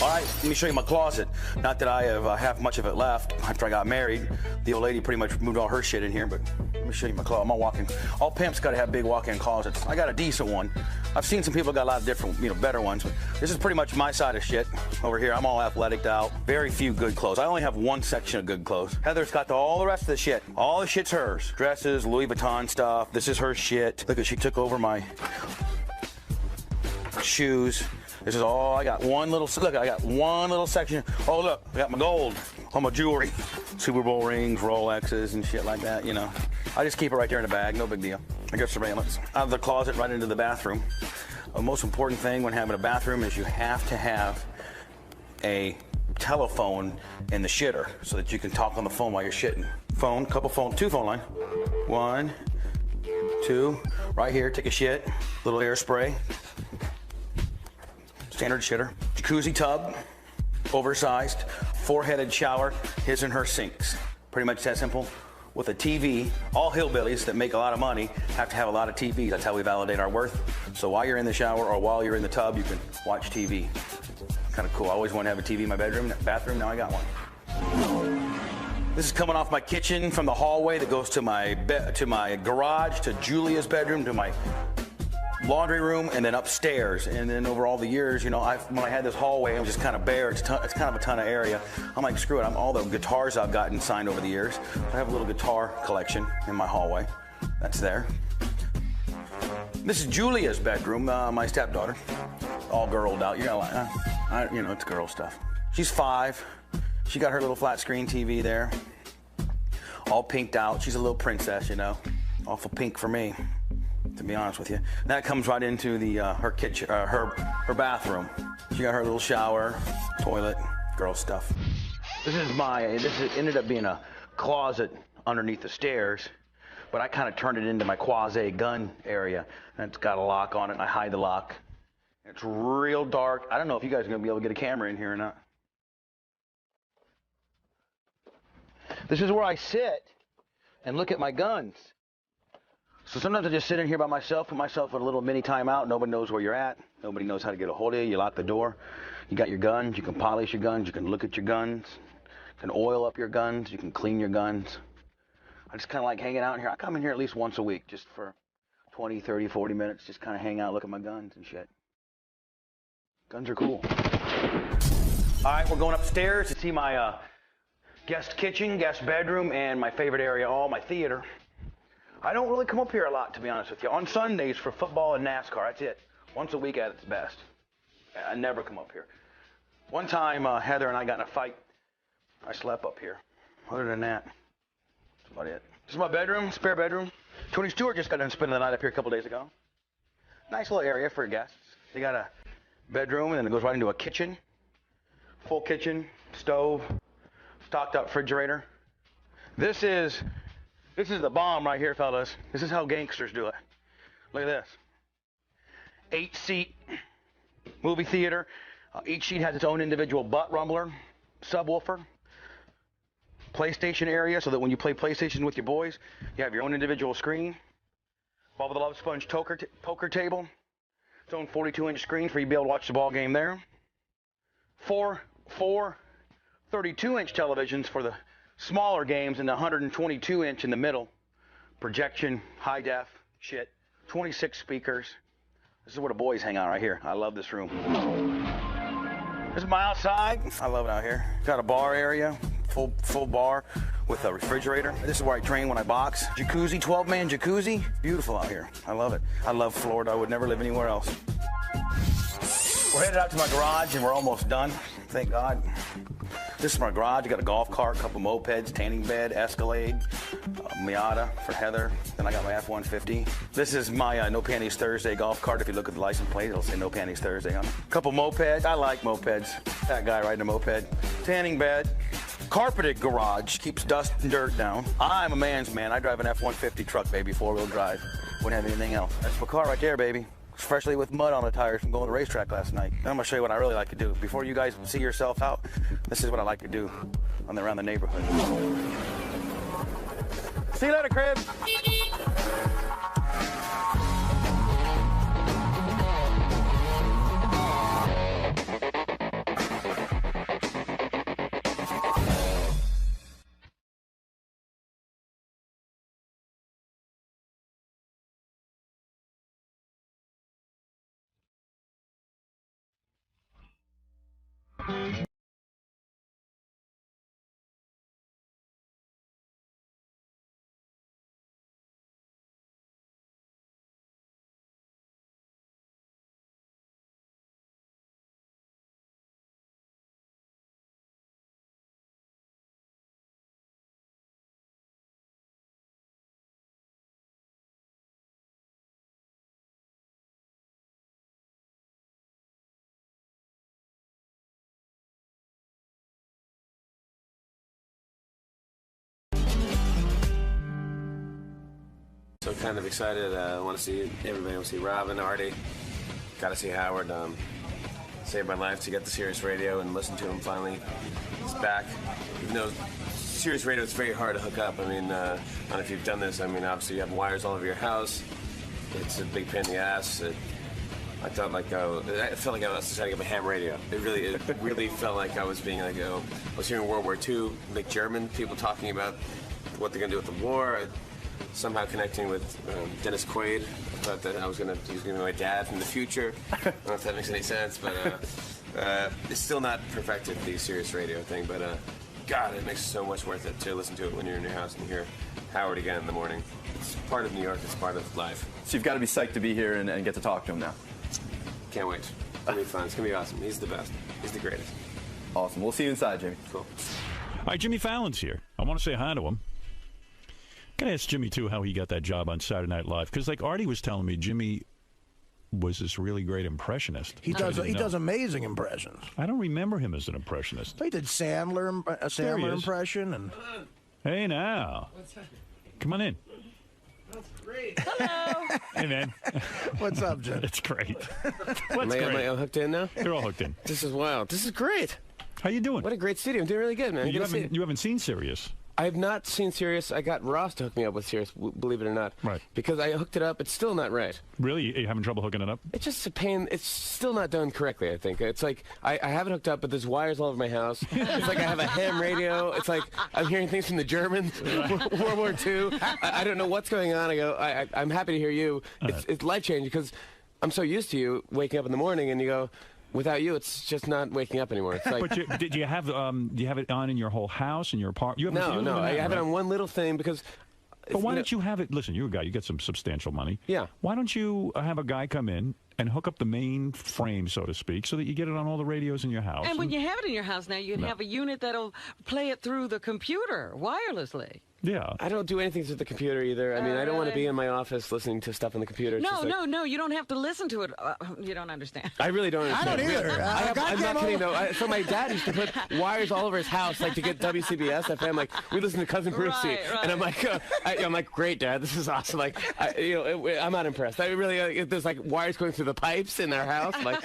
S22: All right, let me show you my closet. Not that I have much of it left. After I got married, the old lady pretty much moved all her shit in here, but let me show you my closet. My walk-in. All pimps got to have big walk-in closets. I got a decent one. I've seen some people got a lot of different, better ones, but this is pretty much my side of shit. Over here, I'm all athletic out. Very few good clothes. I only have one section of good clothes. Heather's got all the rest of the shit. All the shit's hers. Dresses, Louis Vuitton stuff. This is her shit. Look at, she took over my shoes. This is all I got. One little, look, I got one little section. Oh, look, I got my gold, all my jewelry. Super Bowl rings, Rolexes, and shit like that, I just keep it right there in the bag, no big deal. I got surveillance. Out of the closet, right into the bathroom. The most important thing when having a bathroom is you have to have a telephone in the shitter so that you can talk on the phone while you're shitting. Phone, two phone line. 1, 2, right here, take a shit, little air spray. Standard shitter. Jacuzzi tub, oversized, 4-headed shower, his and her sinks. Pretty much that simple. With a TV, all hillbillies that make a lot of money have to have a lot of TVs. That's how we validate our worth. So while you're in the shower or while you're in the tub, you can watch TV. Kind of cool. I always wanted to have a TV in my bathroom. Now I got one. This is coming off my kitchen from the hallway that goes to my garage, to Julia's bedroom, to my laundry room, and then upstairs. And then over all the years, when I had this hallway, it was just kind of bare. It's kind of a ton of area. I'm like, screw it. All the guitars I've gotten signed over the years. I have a little guitar collection in my hallway. That's there. This is Julia's bedroom, my stepdaughter. All girled out. You're like, it's girl stuff. She's 5. She got her little flat screen TV there. All pinked out. She's a little princess, Awful pink for me, to be honest with you. That comes right into the her kitchen, her bathroom. She got her little shower, toilet, girl stuff. This ended up being a closet underneath the stairs, but I kind of turned it into my quasi gun area. And it's got a lock on it, and I hide the lock. It's real dark. I don't know if you guys are gonna be able to get a camera in here or not. This is where I sit and look at my guns. So sometimes I just sit in here by myself, put myself in a little mini timeout. Nobody knows where you're at. Nobody knows how to get a hold of you. You lock the door. You got your guns. You can polish your guns. You can look at your guns. You can oil up your guns. You can clean your guns. I just kind of like hanging out in here. I come in here at least once a week just for 20, 30, 40 minutes. Just kind of hang out, look at my guns and shit. Guns are cool. All right, we're going upstairs to see my guest kitchen, guest bedroom, and my favorite area, my theater. I don't really come up here a lot, to be honest with you. On Sundays for football and NASCAR, that's it. Once a week at its best. I never come up here. One time, Heather and I got in a fight. I slept up here. Other than that, that's about it. This is my bedroom, spare bedroom. Tony Stewart just got done spending the night up here a couple days ago. Nice little area for guests. They got a bedroom, and then it goes right into a kitchen. Full kitchen, stove, stocked up refrigerator. This is the bomb right here, fellas. This is how gangsters do it. Look at this. 8-seat movie theater. Each seat has its own individual butt rumbler, subwoofer, PlayStation area, so that when you play PlayStation with your boys, you have your own individual screen. Bob with the Love Sponge poker table. Its own 42-inch screen for you to be able to watch the ball game there. Four 32-inch televisions for the smaller games, and the 122-inch in the middle. Projection, high def, shit. 26 speakers. This is where the boys hang out right here. I love this room. This is my outside. I love it out here. Got a bar area, full bar with a refrigerator. This is where I train when I box. Jacuzzi, 12-man jacuzzi. Beautiful out here. I love it. I love Florida. I would never live anywhere else. We're headed out to my garage, and we're almost done. Thank God. This is my garage. I got a golf cart, a couple mopeds, tanning bed, Escalade, Miata for Heather. Then I got my F-150. This is my No Panties Thursday golf cart. If you look at the license plate, it'll say No Panties Thursday on it. A couple mopeds. I like mopeds. That guy riding a moped. Tanning bed. Carpeted garage. Keeps dust and dirt down. I'm a man's man. I drive an F-150 truck, baby, 4-wheel drive. Wouldn't have anything else. That's my car right there, baby. Freshly with mud on the tires from going to the racetrack last night. Then I'm gonna show you what I really like to do. Before you guys see yourself out, this is what I like to do around the neighborhood. See you later, crib.
S8: So kind of excited. I want to see everybody. I want to see Robin, Artie. Got to see Howard. Saved my life to get the Sirius Radio and listen to him finally. He's back. Even though Sirius Radio is very hard to hook up. I mean, I don't know if you've done this. I mean, obviously you have wires all over your house. It's a big pain in the ass. I felt like I was trying to get my ham radio. It really felt like I was being like, I was hearing World War II, like German people talking about what they're gonna do with the war. Somehow connecting with Dennis Quaid. I thought that he was gonna be my dad from the future. I don't know if that makes any sense, but it's still not perfected, the Sirius Radio thing. But God, it makes it so much worth it to listen to it when you're in your house and hear Howard again in the morning. It's part of New York. It's part of life.
S10: So you've got to be psyched to be here and get to talk to him now.
S8: Can't wait. It's gonna be fun. It's gonna be awesome. He's the best. He's the greatest.
S10: Awesome. We'll see you inside, Jimmy.
S8: Cool.
S1: All right, Jimmy Fallon's here. I want to say hi to him. Can I ask Jimmy, too, how he got that job on Saturday Night Live? Because, like, Artie was telling me, Jimmy was this really great impressionist.
S2: He does amazing impressions.
S1: I don't remember him as an impressionist.
S2: He did a Sandler impression. And
S1: hey, now. Come on in.
S8: That's great.
S3: Hello.
S1: Hey, man.
S2: What's up, Jim?
S1: It's great.
S8: Am I all hooked in now?
S1: You're all hooked in.
S8: This is wild. This is great.
S1: How you doing?
S8: What a great studio. I'm doing really good, man.
S1: You haven't seen Sirius.
S8: I have not seen Sirius. I got Ross to hook me up with Sirius, believe it or not.
S1: Right.
S8: Because I hooked it up. It's still not right.
S1: Really? Are you having trouble hooking it up?
S8: It's just a pain. It's still not done correctly, I think. It's like I have it hooked up, but there's wires all over my house. It's like I have a ham radio. It's like I'm hearing things from the Germans, World War II. I don't know what's going on. I go, I'm happy to hear you. It's life-changing because I'm so used to you waking up in the morning and you go, without you, it's just not waking up anymore. It's like,
S1: but do you have it on in your whole house, in your apartment?
S8: No. I have it on one little thing because.
S1: But why don't you have it? Listen, you're a guy. You get some substantial money.
S8: Yeah.
S1: Why don't you have a guy come in and hook up the main frame, so to speak, so that you get it on all the radios in your house?
S3: And when you have it in your house now, you can have a unit that'll play it through the computer wirelessly.
S1: Yeah.
S8: I don't do anything to the computer either. I mean, I don't want to be in my office listening to stuff on the computer. It's
S3: No, you don't have to listen to it. You don't understand.
S8: I really don't understand.
S2: I don't either.
S8: I'm not kidding, though. So my dad used to put wires all over his house, like to get WCBS FM. Like, we listen to Cousin Brucey. Right. And I'm like, great, Dad, this is awesome. Like, I'm not impressed. I really, there's like wires going through the pipes in our house. Like,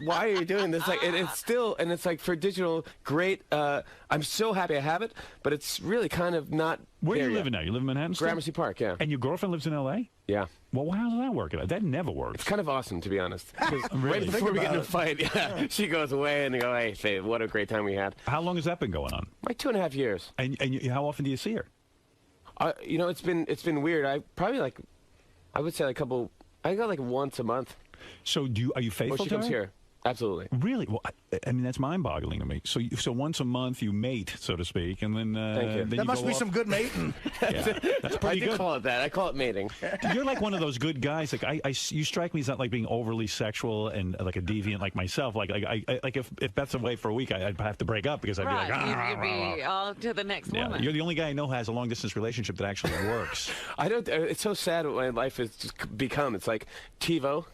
S8: why are you doing this? Like, it's still, and it's like for digital, great. I'm so happy I have it, but it's really kind of not.
S1: Where are you living now? You live in Manhattan still?
S8: Gramercy Park, yeah.
S1: And your girlfriend lives in L.A.?
S8: Yeah.
S1: Well, how does that work? That never works.
S8: It's kind of awesome, to be honest.
S1: Really?
S8: Right before we get in a fight, she goes away and they go, hey, babe, what a great time we had.
S1: How long has that been going on?
S8: Like 2.5 years.
S1: And how often do you see her?
S8: It's been weird. I would say I go like once a month.
S1: So are you faithful
S8: to her? She comes here. Absolutely.
S1: Really? Well, I mean, that's mind-boggling to me. So once a month you mate, so to speak, and then
S8: Thank you.
S1: Then
S2: that must be some good mating.
S1: Yeah, that's pretty good.
S8: I do call it that. I call it mating.
S1: You're like one of those good guys. Like you strike me as not like being overly sexual and like a deviant like myself. Like if Beth's away for a week, I'd have to break up because I'd be like,
S3: you'd be all to the next woman.
S1: You're the only guy I know who has a long-distance relationship that actually works.
S8: I don't. It's so sad what my life has just become. It's like TiVo.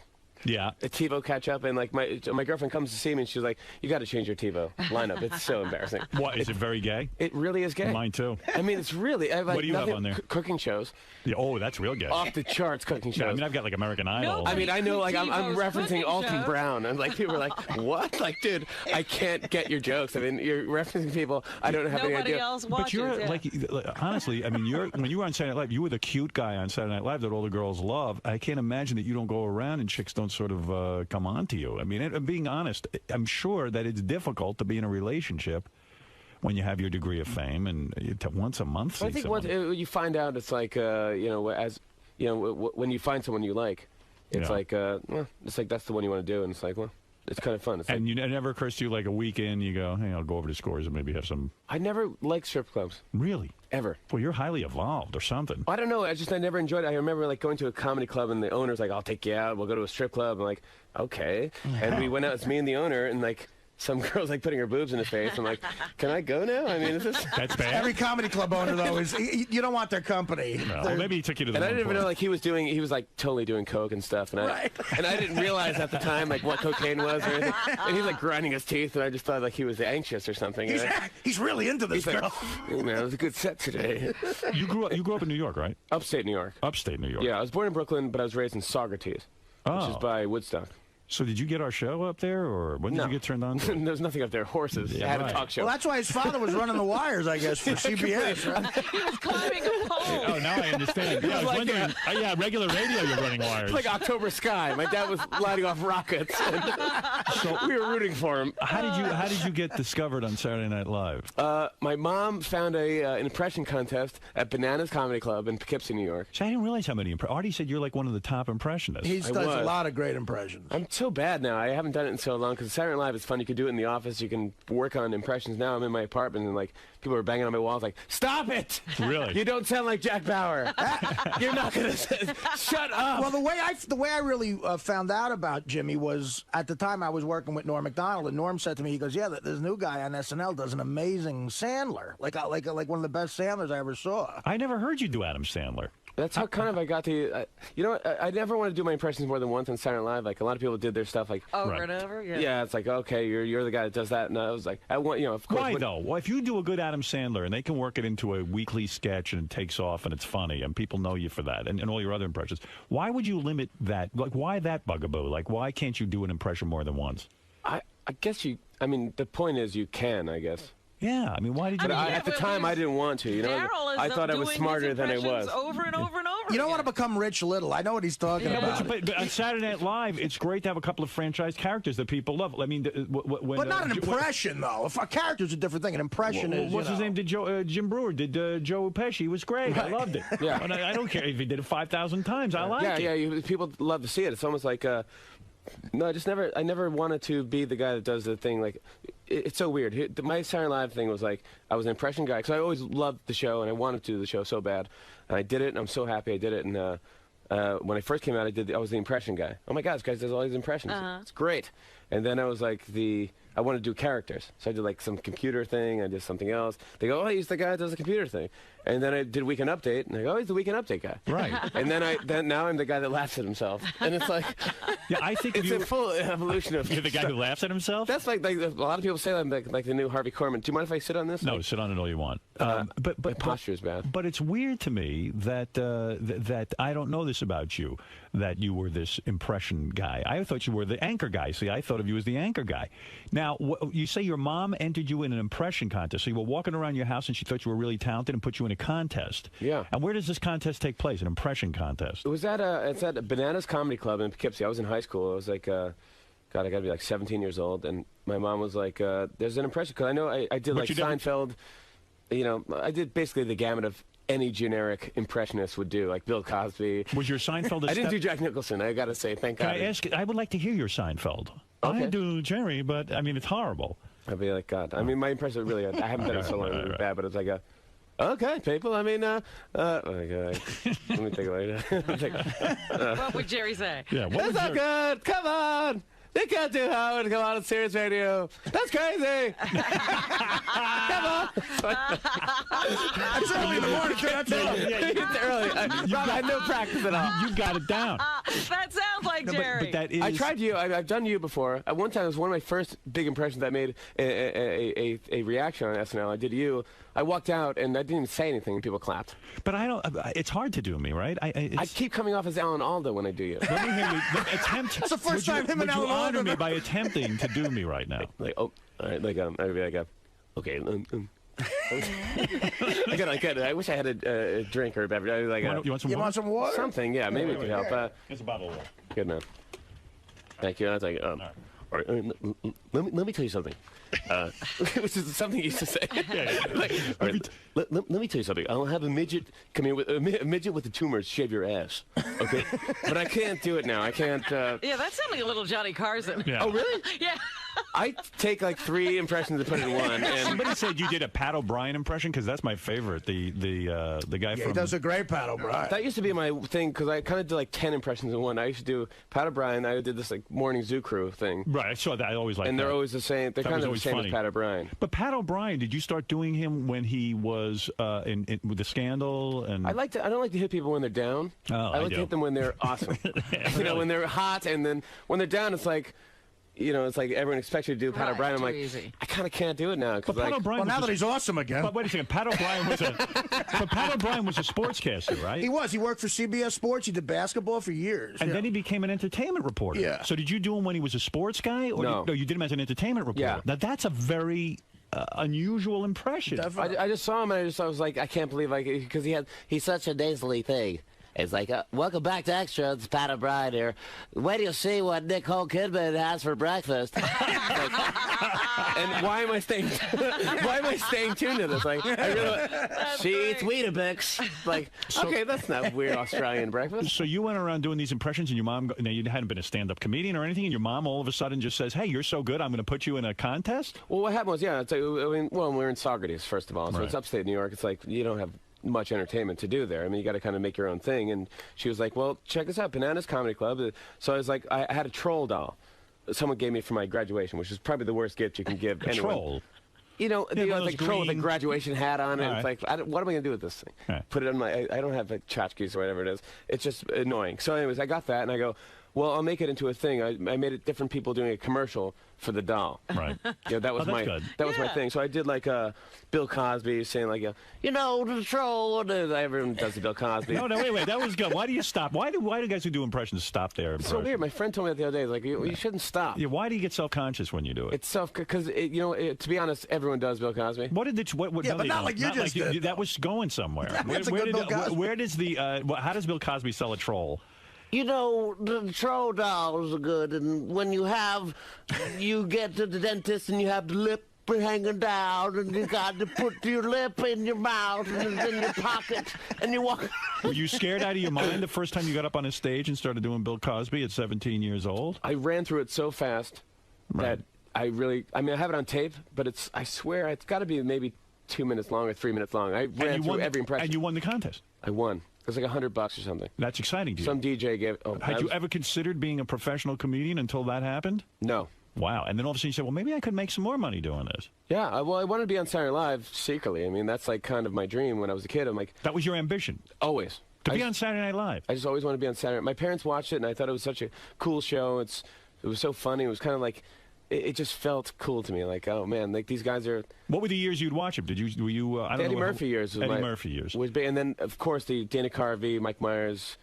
S1: Yeah.
S8: A TiVo catch up, and like my girlfriend comes to see me, and she's like, "You got to change your TiVo lineup. It's so embarrassing."
S1: What is it? Very gay?
S8: It really is gay.
S1: Mine too.
S8: I mean, it's really. I have, like,
S1: what do you have on there?
S8: Cooking shows.
S1: Yeah, oh, that's real gay.
S8: Off the charts cooking shows.
S1: Yeah, I mean, I've got like American Idol.
S8: I mean, I know, like I'm referencing Alton Brown, and like people are like, "What?" Like, dude, I can't get your jokes. I mean, you're referencing people I don't have any idea.
S3: Nobody else watches.
S1: But you're like honestly, I mean, when you were on Saturday Night Live, you were the cute guy on Saturday Night Live that all the girls love. I can't imagine that you don't go around and chicks don't sort of come on to you. I mean, being honest, I'm sure that it's difficult to be in a relationship when you have your degree of fame and once a month.
S8: I think once you find out, it's like when you find someone you like, it's like it's like that's the one you want to do, and it's like, well,
S12: it's kind of fun. It's
S1: and it never occurs to you, like a weekend, you go, hey, I'll go over to Scores and maybe have some.
S12: I never liked strip clubs.
S1: Really?
S12: Ever.
S1: Well, you're highly evolved or something.
S12: I don't know. I never enjoyed it. I remember like going to a comedy club and the owner's like, I'll take you out. We'll go to a strip club. I'm like, okay. And we went out. It's me and the owner, and like some girl's like putting her boobs in his face. I'm like, can I go now? I mean, is this?
S1: That's bad.
S2: Every comedy club owner though is you don't want their company.
S1: No, well, maybe he took you to the.
S12: And I didn't even know like he was like totally doing coke and stuff, and I didn't realize at the time like what cocaine was or anything. And he's like grinding his teeth, and I just thought like he was anxious or something.
S2: He's really into this girl.
S12: Like, hey, man, it was a good set today.
S1: You grew up in New York, right?
S12: Upstate New York.
S1: Upstate New York.
S12: Yeah, I was born in Brooklyn, but I was raised in Saugerties, which is by Woodstock.
S1: So did you get our show up there, or when did you get turned on?
S12: There's nothing up there. Horses.
S1: Yeah,
S12: I had a talk show.
S2: Well, that's why his father was running the wires, I guess, for CBS. Right?
S3: He was climbing a pole.
S1: Oh, now I understand. Yeah, I was wondering. Regular radio, you're running wires.
S12: Like October Sky. My dad was lighting off rockets. So we were rooting for him.
S1: How did you get discovered on Saturday Night Live?
S12: My mom found an impression contest at Bananas Comedy Club in Poughkeepsie, New York.
S1: See, I didn't realize how many. Artie said you're like one of the top impressionists.
S2: He does a lot of great impressions.
S12: I'm so bad now. I haven't done it in so long because Saturday Night Live is fun. You can do it in the office. You can work on impressions. Now I'm in my apartment and like people are banging on my walls like, stop it!
S1: Really?
S12: You don't sound like Jack Bauer. You're not gonna shut up.
S2: Well, the way I really found out about Jimmy was at the time I was working with Norm Macdonald, and Norm said to me, he goes, "Yeah, this new guy on SNL does an amazing Sandler, like one of the best Sandlers I ever saw."
S1: I never heard you do Adam Sandler.
S12: That's how kind of I got to. You know what? I never want to do my impressions more than once on Saturday Night Live. Like a lot of people did their stuff like
S3: over and over. Yeah.
S12: Yeah, it's like okay, you're the guy that does that, and I was like, I want of course.
S1: Why though? Well, if you do a good Adam Sandler and they can work it into a weekly sketch and it takes off and it's funny and people know you for that and all your other impressions, why would you limit that? Like, why that bugaboo? Like, why can't you do an impression more than once?
S12: I guess you. I mean, the point is you can. I guess.
S1: Yeah, I mean, why did you?
S12: At the time, I didn't want to. You know, I thought I was smarter than I was.
S3: Over and over and over.
S2: You don't want to become Rich Little. I know what he's talking about.
S1: But on Saturday Night Live, it's great to have a couple of franchise characters that people love. I mean,
S2: but not an impression, though. If a character's a different thing, an impression is.
S1: What's his name? Did Jim Brewer? Did Joe Pesci? He was great. Right. I loved it.
S12: Yeah,
S1: and I don't care if he did it 5,000 times. I liked it.
S12: Yeah. People love to see it. It's almost like. No, I never wanted to be the guy that does the thing. Like, it's so weird. My Saturday Night Live thing was like, I was an impression guy, because I always loved the show, and I wanted to do the show so bad. And I did it, and I'm so happy I did it. And when I first came out, I was the impression guy. Oh my God, this guy does all these impressions. It's great. And then I was like I wanted to do characters. So I did like some computer thing, I did something else. They go, oh, he's the guy that does the computer thing. And then I did Weekend Update, and I go, oh, he's the Weekend Update guy.
S1: Right.
S12: And then now I'm the guy that laughs at himself. And it's like,
S1: yeah, I think
S12: it's a full evolution of.
S1: You're the guy who laughs at himself?
S12: That's like a lot of people say I'm like the new Harvey Korman. Do you mind if I sit on this?
S1: No, sit on it all you want.
S12: But my posture is bad.
S1: But it's weird to me that that I don't know this about you, that you were this impression guy. I thought you were the anchor guy. See, I thought of you as the anchor guy. Now, you say your mom entered you in an impression contest. So you were walking around your house and she thought you were really talented and put you in a contest.
S12: Yeah.
S1: And where does this contest take place? An impression contest?
S12: It was it's at Bananas Comedy Club in Poughkeepsie. I was in high school. I was like, God, I got to be like 17 years old. And my mom was like, there's an impression. Because I know I did like Seinfeld. You know, I did basically the gamut of any generic impressionist would do, like Bill Cosby.
S1: Was your Seinfeld?
S12: I didn't do Jack Nicholson. I got to say, thank God.
S1: Can I ask? I would like to hear your Seinfeld. Okay. I do Jerry, but I mean it's horrible.
S12: I'd be like, God. I mean, my impression really. I haven't done it so long. It was bad, but it's like a. Okay, people. I mean, let me take it later.
S3: What would Jerry say?
S1: Yeah,
S12: that's not good. Come on. They can't do Howard come on Sirius Radio. That's crazy. Come on.
S2: It's early in the morning, too. That's early.
S12: It's early. I had no practice at all.
S1: You got it down.
S3: That sounds like Jerry.
S1: But that is...
S12: I tried you. I've done you before. At one time, it was one of my first big impressions. I made a reaction on SNL. I did you. I walked out and I didn't even say anything, and people clapped.
S1: But I don't. It's hard to do me, right?
S12: I keep coming off as Alan Alda when I do you.
S1: Let me hear you. Attempt.
S2: It's the first time him and Alan Alda.
S1: Honor me by attempting to do me right now.
S12: Like, oh, all right, like I'd be like, okay. I wish I had a drink or a beverage. Like,
S1: you want some water?
S12: Something, yeah, maybe it could help.
S1: It's a bottle of water.
S12: Good man. Thank you. I was like, Let me tell you something. Which is something he used to say. Like, all right, let me tell you something. I'll have a midget come in with a midget with a tumor shave your ass. Okay, but I can't do it now. I can't.
S3: Yeah, that sounded like a little Johnny Carson.
S1: Yeah.
S12: Oh, really?
S3: Yeah.
S12: I take like 3 impressions and put it in one. And
S1: somebody said you did a Pat O'Brien impression because that's my favorite. The guy from.
S2: He does a great Pat O'Brien.
S12: That used to be my thing because I kind of did like 10 impressions in one. I used to do Pat O'Brien. I did this like morning zoo crew thing.
S1: Right, I saw that. I always like.
S12: And
S1: that.
S12: they're always the same. They're
S1: That
S12: kind
S1: was
S12: of the
S1: always
S12: same
S1: funny.
S12: as Pat O'Brien.
S1: But Pat O'Brien, did you start doing him when he was with the Scandal? And
S12: I don't like to hit people when they're down.
S1: Oh,
S12: I like to hit them when they're awesome. You know, when they're hot, and then when they're down, it's like. You know, it's like everyone expects you to do Pat O'Brien. I'm like, I kind of can't do it now.
S1: But Pat O'Brien.
S2: Well, now that he's awesome again.
S1: But wait a second, Pat O'Brien was but Pat O'Brien was a sportscaster, right?
S2: He was. He worked for CBS Sports. He did basketball for years.
S1: And then he became an entertainment reporter.
S2: Yeah.
S1: So did you do him when he was a sports guy, or
S12: No.
S1: you did him as an entertainment reporter?
S12: Yeah.
S1: Now that's a very unusual impression.
S12: I just saw him and I was like, I can't believe because he's such a nasally thing. It's like, welcome back to Extra. It's Pat O'Brien here. Wait till you see what 𝗦𝗁𝗲𝗿𝗱 has for breakfast. And why am I staying? Why am I staying tuned to this? Like, I really, she eats 𝗦𝗵cie𝘄. Like, okay, that's not weird Australian breakfast.
S1: So you went around doing these impressions, and your mom. Now you hadn't been a stand-up comedian or anything, and your mom all of a sudden just says, "Hey, you're so good, I'm going to put you in a contest."
S12: Well, what happened was, it's like, we're in Socrates first of all, so
S1: Right.
S12: it's upstate New York. It's like you don't have much entertainment to do there. I mean, you got to kind of make your own thing. And she was like, well, check this out, Bananas Comedy Club. So I was like, I had a troll doll. Someone gave me for my graduation, which is probably the worst gift you can give anyone.
S1: Troll?
S12: You know, like a troll with a
S1: green-
S12: graduation hat on, and
S1: All
S12: it's
S1: right.
S12: like, what am I going to do with this thing?
S1: Right.
S12: Put it on my, I don't have like tchotchkes or whatever it is. It's just annoying. So anyways, I got that, and I go, well, I'll make it into a thing. I made it different people doing a commercial for the doll.
S1: Right.
S12: Yeah, that was
S1: that's good.
S12: That was my thing. So I did like Bill Cosby saying like, you know, the troll. Everyone does the Bill Cosby.
S1: No, wait, that was good. Why do you stop? Why do guys who do impressions stop there?
S12: It's so weird. My friend told me that the other day. Like, you shouldn't stop.
S1: Yeah, why do you get self-conscious when you do it?
S12: It's because to be honest, everyone does Bill Cosby.
S1: What did what
S2: Yeah,
S1: no,
S2: but
S1: they
S2: not
S1: don't.
S2: like you just did,
S1: that was going somewhere.
S2: That's a good Bill Cosby.
S1: Where does how does Bill Cosby sell a troll?
S4: You know, the troll dolls are good, and when you get to the dentist and you have the lip hanging down, and you got to put your lip in your mouth and it's in your pocket, and you walk.
S1: Were you scared out of your mind the first time you got up on a stage and started doing Bill Cosby at 17 years old?
S12: I ran through it so fast that I have it on tape, but I swear it's got to be maybe 2 minutes long or 3 minutes long. I ran through every impression.
S1: And you won the contest.
S12: I won. It was like $100 or something.
S1: That's exciting to you.
S12: Some DJ gave.
S1: Had you ever considered being a professional comedian until that happened?
S12: No.
S1: Wow. And then all of a sudden you said, well, maybe I could make some more money doing this.
S12: Yeah. I wanted to be on Saturday Night Live secretly. I mean, that's like kind of my dream when I was a kid. I'm like.
S1: That was your ambition?
S12: Always.
S1: To be on Saturday Night Live?
S12: I just always wanted to be on Saturday. My parents watched it, and I thought it was such a cool show. It was so funny. It was kind of like. It just felt cool to me, like, oh man, like these guys are.
S1: What were the years you'd watch it? Were you? I don't
S12: Eddie
S1: know.
S12: Murphy years. Was
S1: Eddie Murphy years.
S12: Was big, and then of course the Dana Carvey, Mike Myers.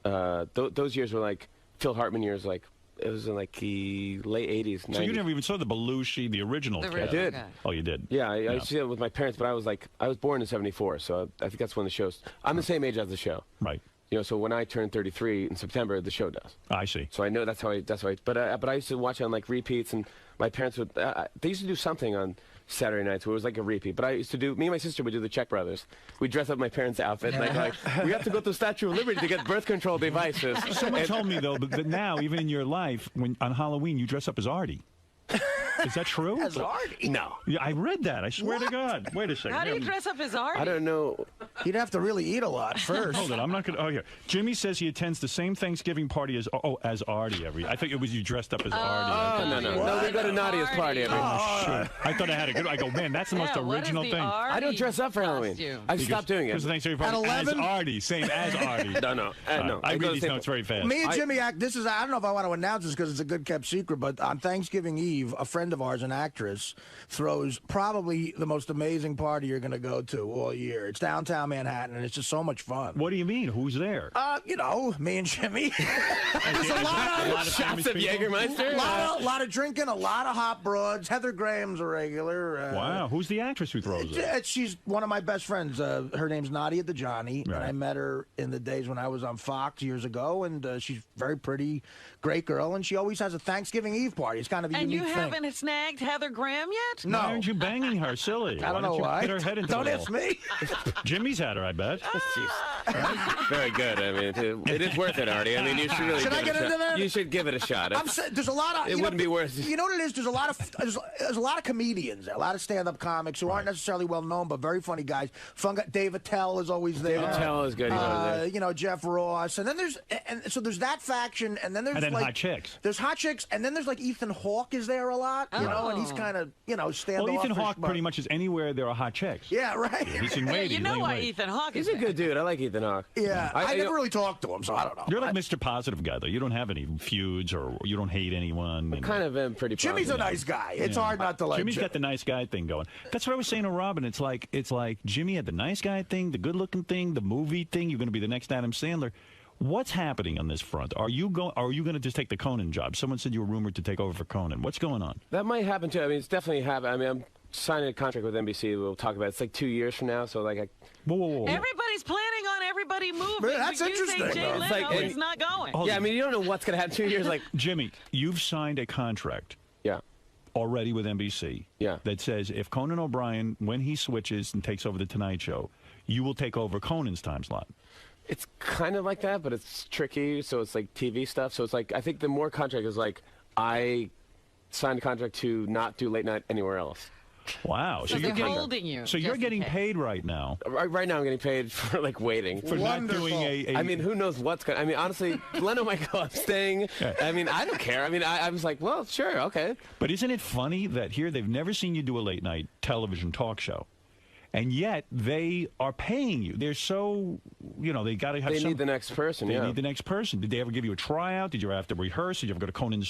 S12: Those years were like Phil Hartman years. Like it was in like the late '80s. 90s.
S1: So you never even saw the Belushi, the original.
S12: I did.
S1: Oh, you did.
S12: Yeah, I used to see it with my parents, but I was born in '74, so I think that's when the show's. I'm the same age as the show.
S1: Right.
S12: You know, so when I turn 33 in September, the show does.
S1: I see.
S12: So I know that's how I. But I used to watch it on like repeats, and my parents would. They used to do something on Saturday nights where it was like a repeat. But I used to do. Me and my sister would do the Czech Brothers. We'd dress up my parents' outfit, and like we have to go to the Statue of Liberty to get birth control devices.
S1: Someone told me though that now, even in your life, when on Halloween you dress up as Artie. Is that true?
S2: As Artie?
S12: No.
S1: Yeah, I read that. I swear to God. Wait a second.
S3: How do you dress up as Artie?
S12: I don't know.
S2: You'd have to really eat a lot first.
S1: Hold on, I'm not going to. Oh, here. Jimmy says he attends the same Thanksgiving party as Artie every. I think it was you dressed up as Artie.
S12: Oh, no, we go to Nadia's party every.
S1: Sure. I thought I had a good. I go, man, that's the most original thing.
S12: I don't dress up for Halloween. I've stopped doing it.
S1: Because the Thanksgiving party
S2: At 11?
S1: as Artie, same as Artie.
S12: No.
S1: I read these notes very fast.
S2: Me and Jimmy act. This is. I don't know if I want to announce this because it's a good kept secret. But on Thanksgiving Eve, a friend of ours, an actress, throws probably the most amazing party you're going to go to all year. It's downtown Manhattan, and it's just so much fun.
S1: What do you mean? Who's there?
S2: You know, me and Jimmy. There's a lot of
S12: shots of Jägermeister.
S2: A lot of drinking, a lot of hot broads. Heather Graham's a regular.
S1: Wow, who's the actress who throws it?
S2: She's one of my best friends. Her name's Nadia 𝗛𝗏𝗏𝗏, and I met her in the days when I was on Fox years ago, and she's very pretty, great girl, and she always has a Thanksgiving Eve party. It's kind of a unique thing.
S3: And you haven't snagged Heather Graham yet?
S2: No.
S1: Why aren't you banging her? Silly.
S2: I don't know why.
S1: Hit her head into
S2: Don't
S1: the
S2: ask
S1: wall?
S2: me.
S1: Jimmy's had her, I bet.
S12: Very good. I mean, it is worth it, Artie. I mean, you should really.
S2: Should I get into that?
S12: You should give it a shot.
S2: There's a lot of.
S12: It wouldn't be worth it.
S2: You know what it is? There's a lot of comedians there, a lot of stand-up comics who aren't necessarily well known, but very funny guys. Fun guy, Dave Attell is always there.
S12: Dave Attell is good.
S2: You know, Jeff Ross, and then there's that faction, and then there's
S1: hot chicks.
S2: There's hot chicks, and then there's like Ethan Hawke is there a lot, you know, and he's kind of standoffish.
S1: Well, Ethan Hawke pretty much is anywhere there are hot chicks.
S2: Yeah, right.
S1: Yeah, he's in waiting.
S3: You know why Ethan Hawke is
S12: He's a good dude. I like Ethan Hawke.
S2: Yeah, I never really talked to him, so I don't know.
S1: You're like Mr. Positive guy, though. You don't have any feuds, or you don't hate anyone.
S12: I kind of am pretty.
S2: Jimmy's a nice guy. It's hard not to like.
S1: Jimmy's got the nice guy thing going. That's what I was saying to Robin. It's like Jimmy had the nice guy thing, the good-looking thing, the movie thing. You're going to be the next Adam Sandler. What's happening on this front? Are you going to just take the Conan job? Someone said you were rumored to take over for Conan. What's going on?
S12: That might happen too. I mean, it's definitely happening. I mean, I'm signing a contract with NBC. We'll talk about it. It's like 2 years from now. So like,
S1: whoa.
S3: Everybody's planning on everybody moving.
S2: That's
S3: but
S2: interesting.
S3: You think Jay
S12: It's
S3: Leno
S12: like-
S3: is not going.
S12: yeah. I mean, you don't know what's going to happen 2 years. Like,
S1: Jimmy, you've signed a contract.
S12: Yeah.
S1: Already with NBC.
S12: Yeah.
S1: That says if Conan O'Brien, when he switches and takes over the Tonight Show, you will take over Conan's time slot.
S12: it's kind of like that, but it's tricky. So it's like TV stuff. So it's like, I think the more contract is like, I signed a contract to not do late night anywhere else.
S1: Wow.
S3: So they're holding you.
S1: So you're getting paid right now.
S12: Right now I'm getting paid for like waiting.
S1: For not doing a
S12: I mean, who knows what's going to... I mean, honestly, Leno might go, I'm staying.
S1: Yeah.
S12: I mean, I don't care. I mean, I was like, well, sure, okay.
S1: But isn't it funny that here they've never seen you do a late night television talk show? And yet they are paying you. They're so, you know, they got to have.
S12: They need the next person.
S1: They need the next person. Did they ever give you a tryout? Did you ever have to rehearse? Did you ever go to Conan's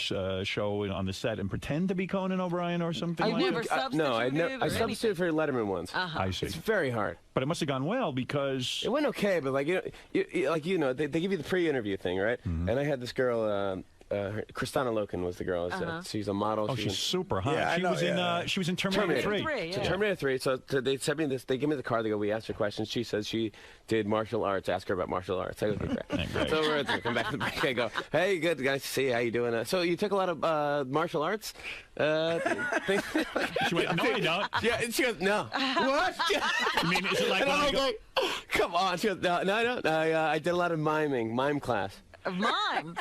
S1: show on the set and pretend to be Conan O'Brien or something?
S3: I never substituted.
S12: No, I substituted for Letterman once.
S1: I see.
S12: It's very hard.
S1: But it must have gone well because
S12: it went okay. But like they give you the pre-interview thing, right?
S1: Mm-hmm.
S12: And I had this girl. Kristana Loken was the girl. She's a model.
S1: Oh, she's super hot.
S12: Yeah,
S1: she was in Terminator 3.
S12: So Terminator 3. So they sent me this. They give me the card. They go, we asked her questions. She says she did martial arts. Ask her about martial arts. I go, okay, great. So we're come back to the break. I go, hey, good, nice to see you. How you doing? So you took a lot of martial arts?
S1: She went, no, I don't.
S12: Yeah, and she goes, no. What?
S1: I mean, is it like
S12: and
S1: when
S12: I
S1: I
S12: was like, come on. She goes, no, I don't. I did a lot of mime class.
S3: Mime?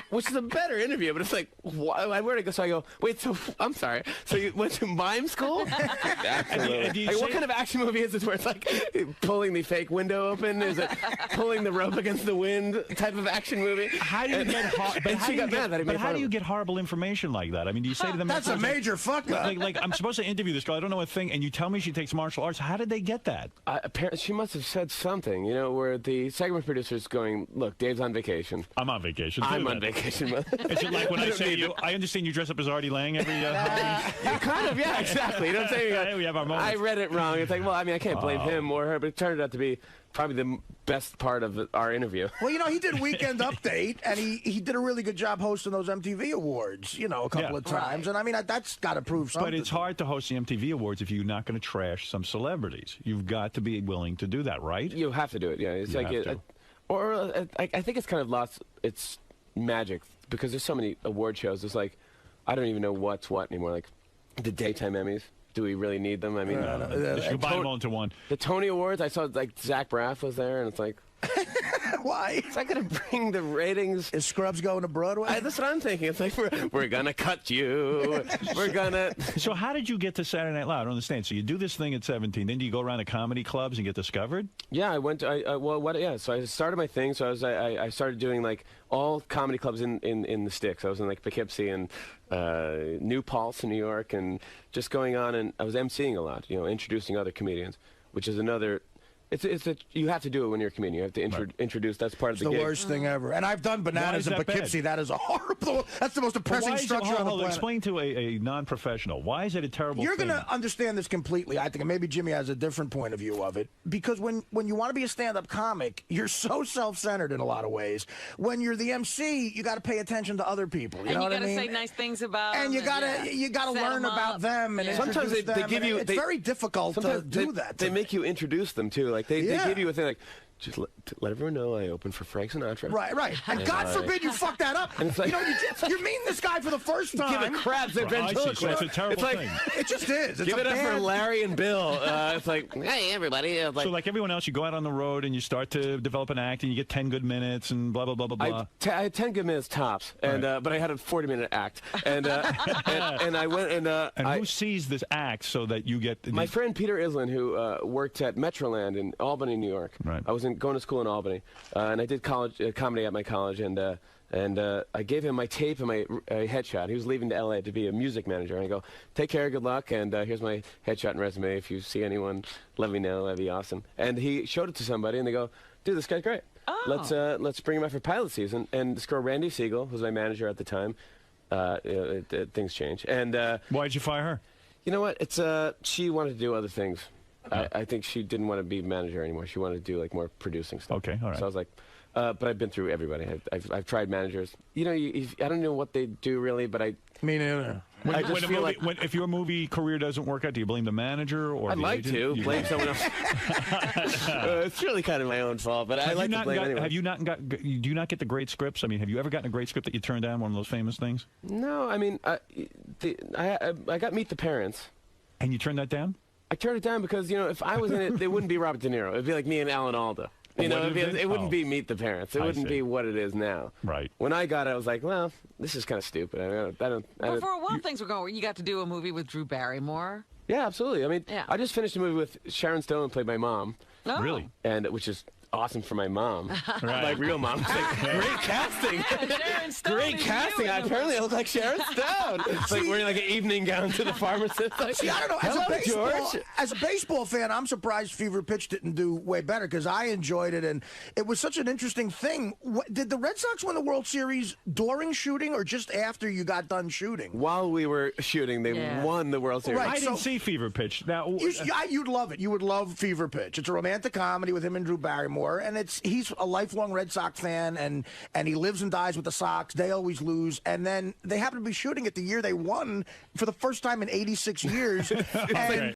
S12: Which is a better interview, but it's like, where did I go? So I go, wait, so, I'm sorry. So you went to mime school? Absolutely. Like, what kind of action movie is this where it's like pulling the fake window open? Is it pulling the rope against the wind type of action movie?
S1: How do you get how do you get horrible information like that? I mean, do you say to them...
S2: That's a major fuck up.
S1: Like, I'm supposed to interview this girl. I don't know a thing, and you tell me she takes martial arts. How did they get that?
S12: Apparently, she must have said something, you know, where the segment producer's going, look, Dave's on vacation.
S1: I'm on vacation.
S12: I'm on vacation.
S1: Is it like when I say you? I understand you dress up as Artie Lang every.
S12: Kind of, yeah, exactly. You know what I'm saying?
S1: Hey, we have our moments.
S12: I read it wrong. It's like, well, I mean, I can't blame him or her, but it turned out to be probably the best part of our interview.
S2: Well, you know, he did Weekend Update, and he did a really good job hosting those MTV Awards, you know, a couple of times. And I mean, that's got to prove something.
S1: But it's hard to host the MTV Awards if you're not going to trash some celebrities. You've got to be willing to do that, right?
S12: You have to do it, yeah. It's like, I think it's kind of lost its magic because there's so many award shows. It's like, I don't even know what's what anymore. Like, the daytime Emmys. Do we really need them? I mean,
S1: you should buy them all into one.
S12: The Tony Awards, I saw like Zach Braff was there, and it's like,
S2: why?
S12: It's not going to bring the ratings.
S2: Is Scrubs going to Broadway?
S12: That's what I'm thinking. It's like, we're going to cut you. We're going to...
S1: So how did you get to Saturday Night Live? I don't understand. So you do this thing at 17, then do you go around to comedy clubs and get discovered?
S12: Yeah, I went to... So I started my thing. So I started doing like all comedy clubs in the sticks. I was in like Poughkeepsie and New Paltz in New York, and just going on, and I was emceeing a lot, you know, introducing other comedians, which is another you have to do it when you're a comedian. You have to introduce. That's part of the
S2: It's the
S12: gig.
S2: worst thing ever. And I've done Bananas in Poughkeepsie. That is a horrible. That's the most depressing structure on the planet.
S1: Explain to a non-professional. Why is it a terrible
S2: You're
S1: thing?
S2: going to understand this completely, I think, and maybe Jimmy has a different point of view of it. Because when you want to be a stand-up comic, you're so self-centered in a lot of ways. When you're the MC, you got to pay attention to other people. You know what I mean?
S3: And you got to say nice things about them.
S2: And you gotta learn about them. And
S12: sometimes they give you.
S2: It's very difficult to do that.
S12: They make you introduce them too. Like they give you a thing like. Just let everyone know I opened for Frank Sinatra.
S2: Right. And God forbid you fuck that up.
S12: And it's like,
S2: you're meeting this guy for the first time.
S12: Give it crabs at ventriloquist.
S1: It's a terrible thing.
S2: It just is. It's
S12: give it up for Larry and Bill. It's like, hey, everybody.
S1: So like everyone else, you go out on the road and you start to develop an act and you get 10 good minutes and blah, blah, blah, blah, blah.
S12: I had 10 good minutes tops, and but I had a 40-minute act. And and I went and...
S1: and who sees this act so that you get...
S12: My friend Peter Islin, who worked at Metroland in Albany, New York.
S1: Right.
S12: I was going to school in Albany. And I did comedy at my college, and I gave him my tape and my headshot. He was leaving to L.A. to be a music manager, and I go, take care, good luck, and here's my headshot and resume. If you see anyone, let me know. That'd be awesome. And he showed it to somebody, and they go, dude, this guy's great. Oh. Let's bring him out for pilot season. And this girl, Randy Siegel, who was my manager at the time, things change. And
S1: why did you fire her?
S12: You know what? It's she wanted to do other things. I think she didn't want to be manager anymore. She wanted to do like more producing stuff.
S1: Okay, all right.
S12: So I was like, but I've been through everybody. I've tried managers. You know, I don't know what they do really, but I.
S2: Me neither.
S1: If your movie career doesn't work out, do you blame the manager or
S12: I'd
S1: the
S12: like
S1: agent?
S12: to blame someone else. It's really kind of my own fault, but I like to blame anyone.
S1: Have you not got? Do you not get the great scripts? I mean, have you ever gotten a great script that you turned down? One of those famous things?
S12: No, I mean, I got Meet the Parents.
S1: And you turned that down?
S12: I turned it down because, you know, if I was in it, it wouldn't be Robert De Niro. It'd be like me and Alan Alda. You know, it wouldn't be Meet the Parents. It wouldn't be what it is now.
S1: Right.
S12: When I got it, I was like, well, this is kind of stupid.
S3: Well, for a while, things were going. You got to do a movie with Drew Barrymore.
S12: Yeah, absolutely. I mean, I just finished a movie with Sharon Stone, played my mom.
S3: Oh.
S1: Really?
S12: And which is awesome for my mom, my real mom. It's like, great casting. Great casting. Apparently, I look like Sharon Stone. It's like wearing like an evening gown to the pharmacist. Like,
S2: see, I don't know. As a baseball fan, I'm surprised Fever Pitch didn't do way better because I enjoyed it and it was such an interesting thing. Did the Red Sox win the World Series during shooting or just after you got done shooting?
S12: While we were shooting, they won the World Series.
S2: Right,
S1: I didn't see Fever Pitch. Now,
S2: you'd love it. You would love Fever Pitch. It's a romantic comedy with him and Drew Barrymore. And he's a lifelong Red Sox fan, and he lives and dies with the Sox. They always lose, and then they happen to be shooting it the year they won for the first time in 86 years. And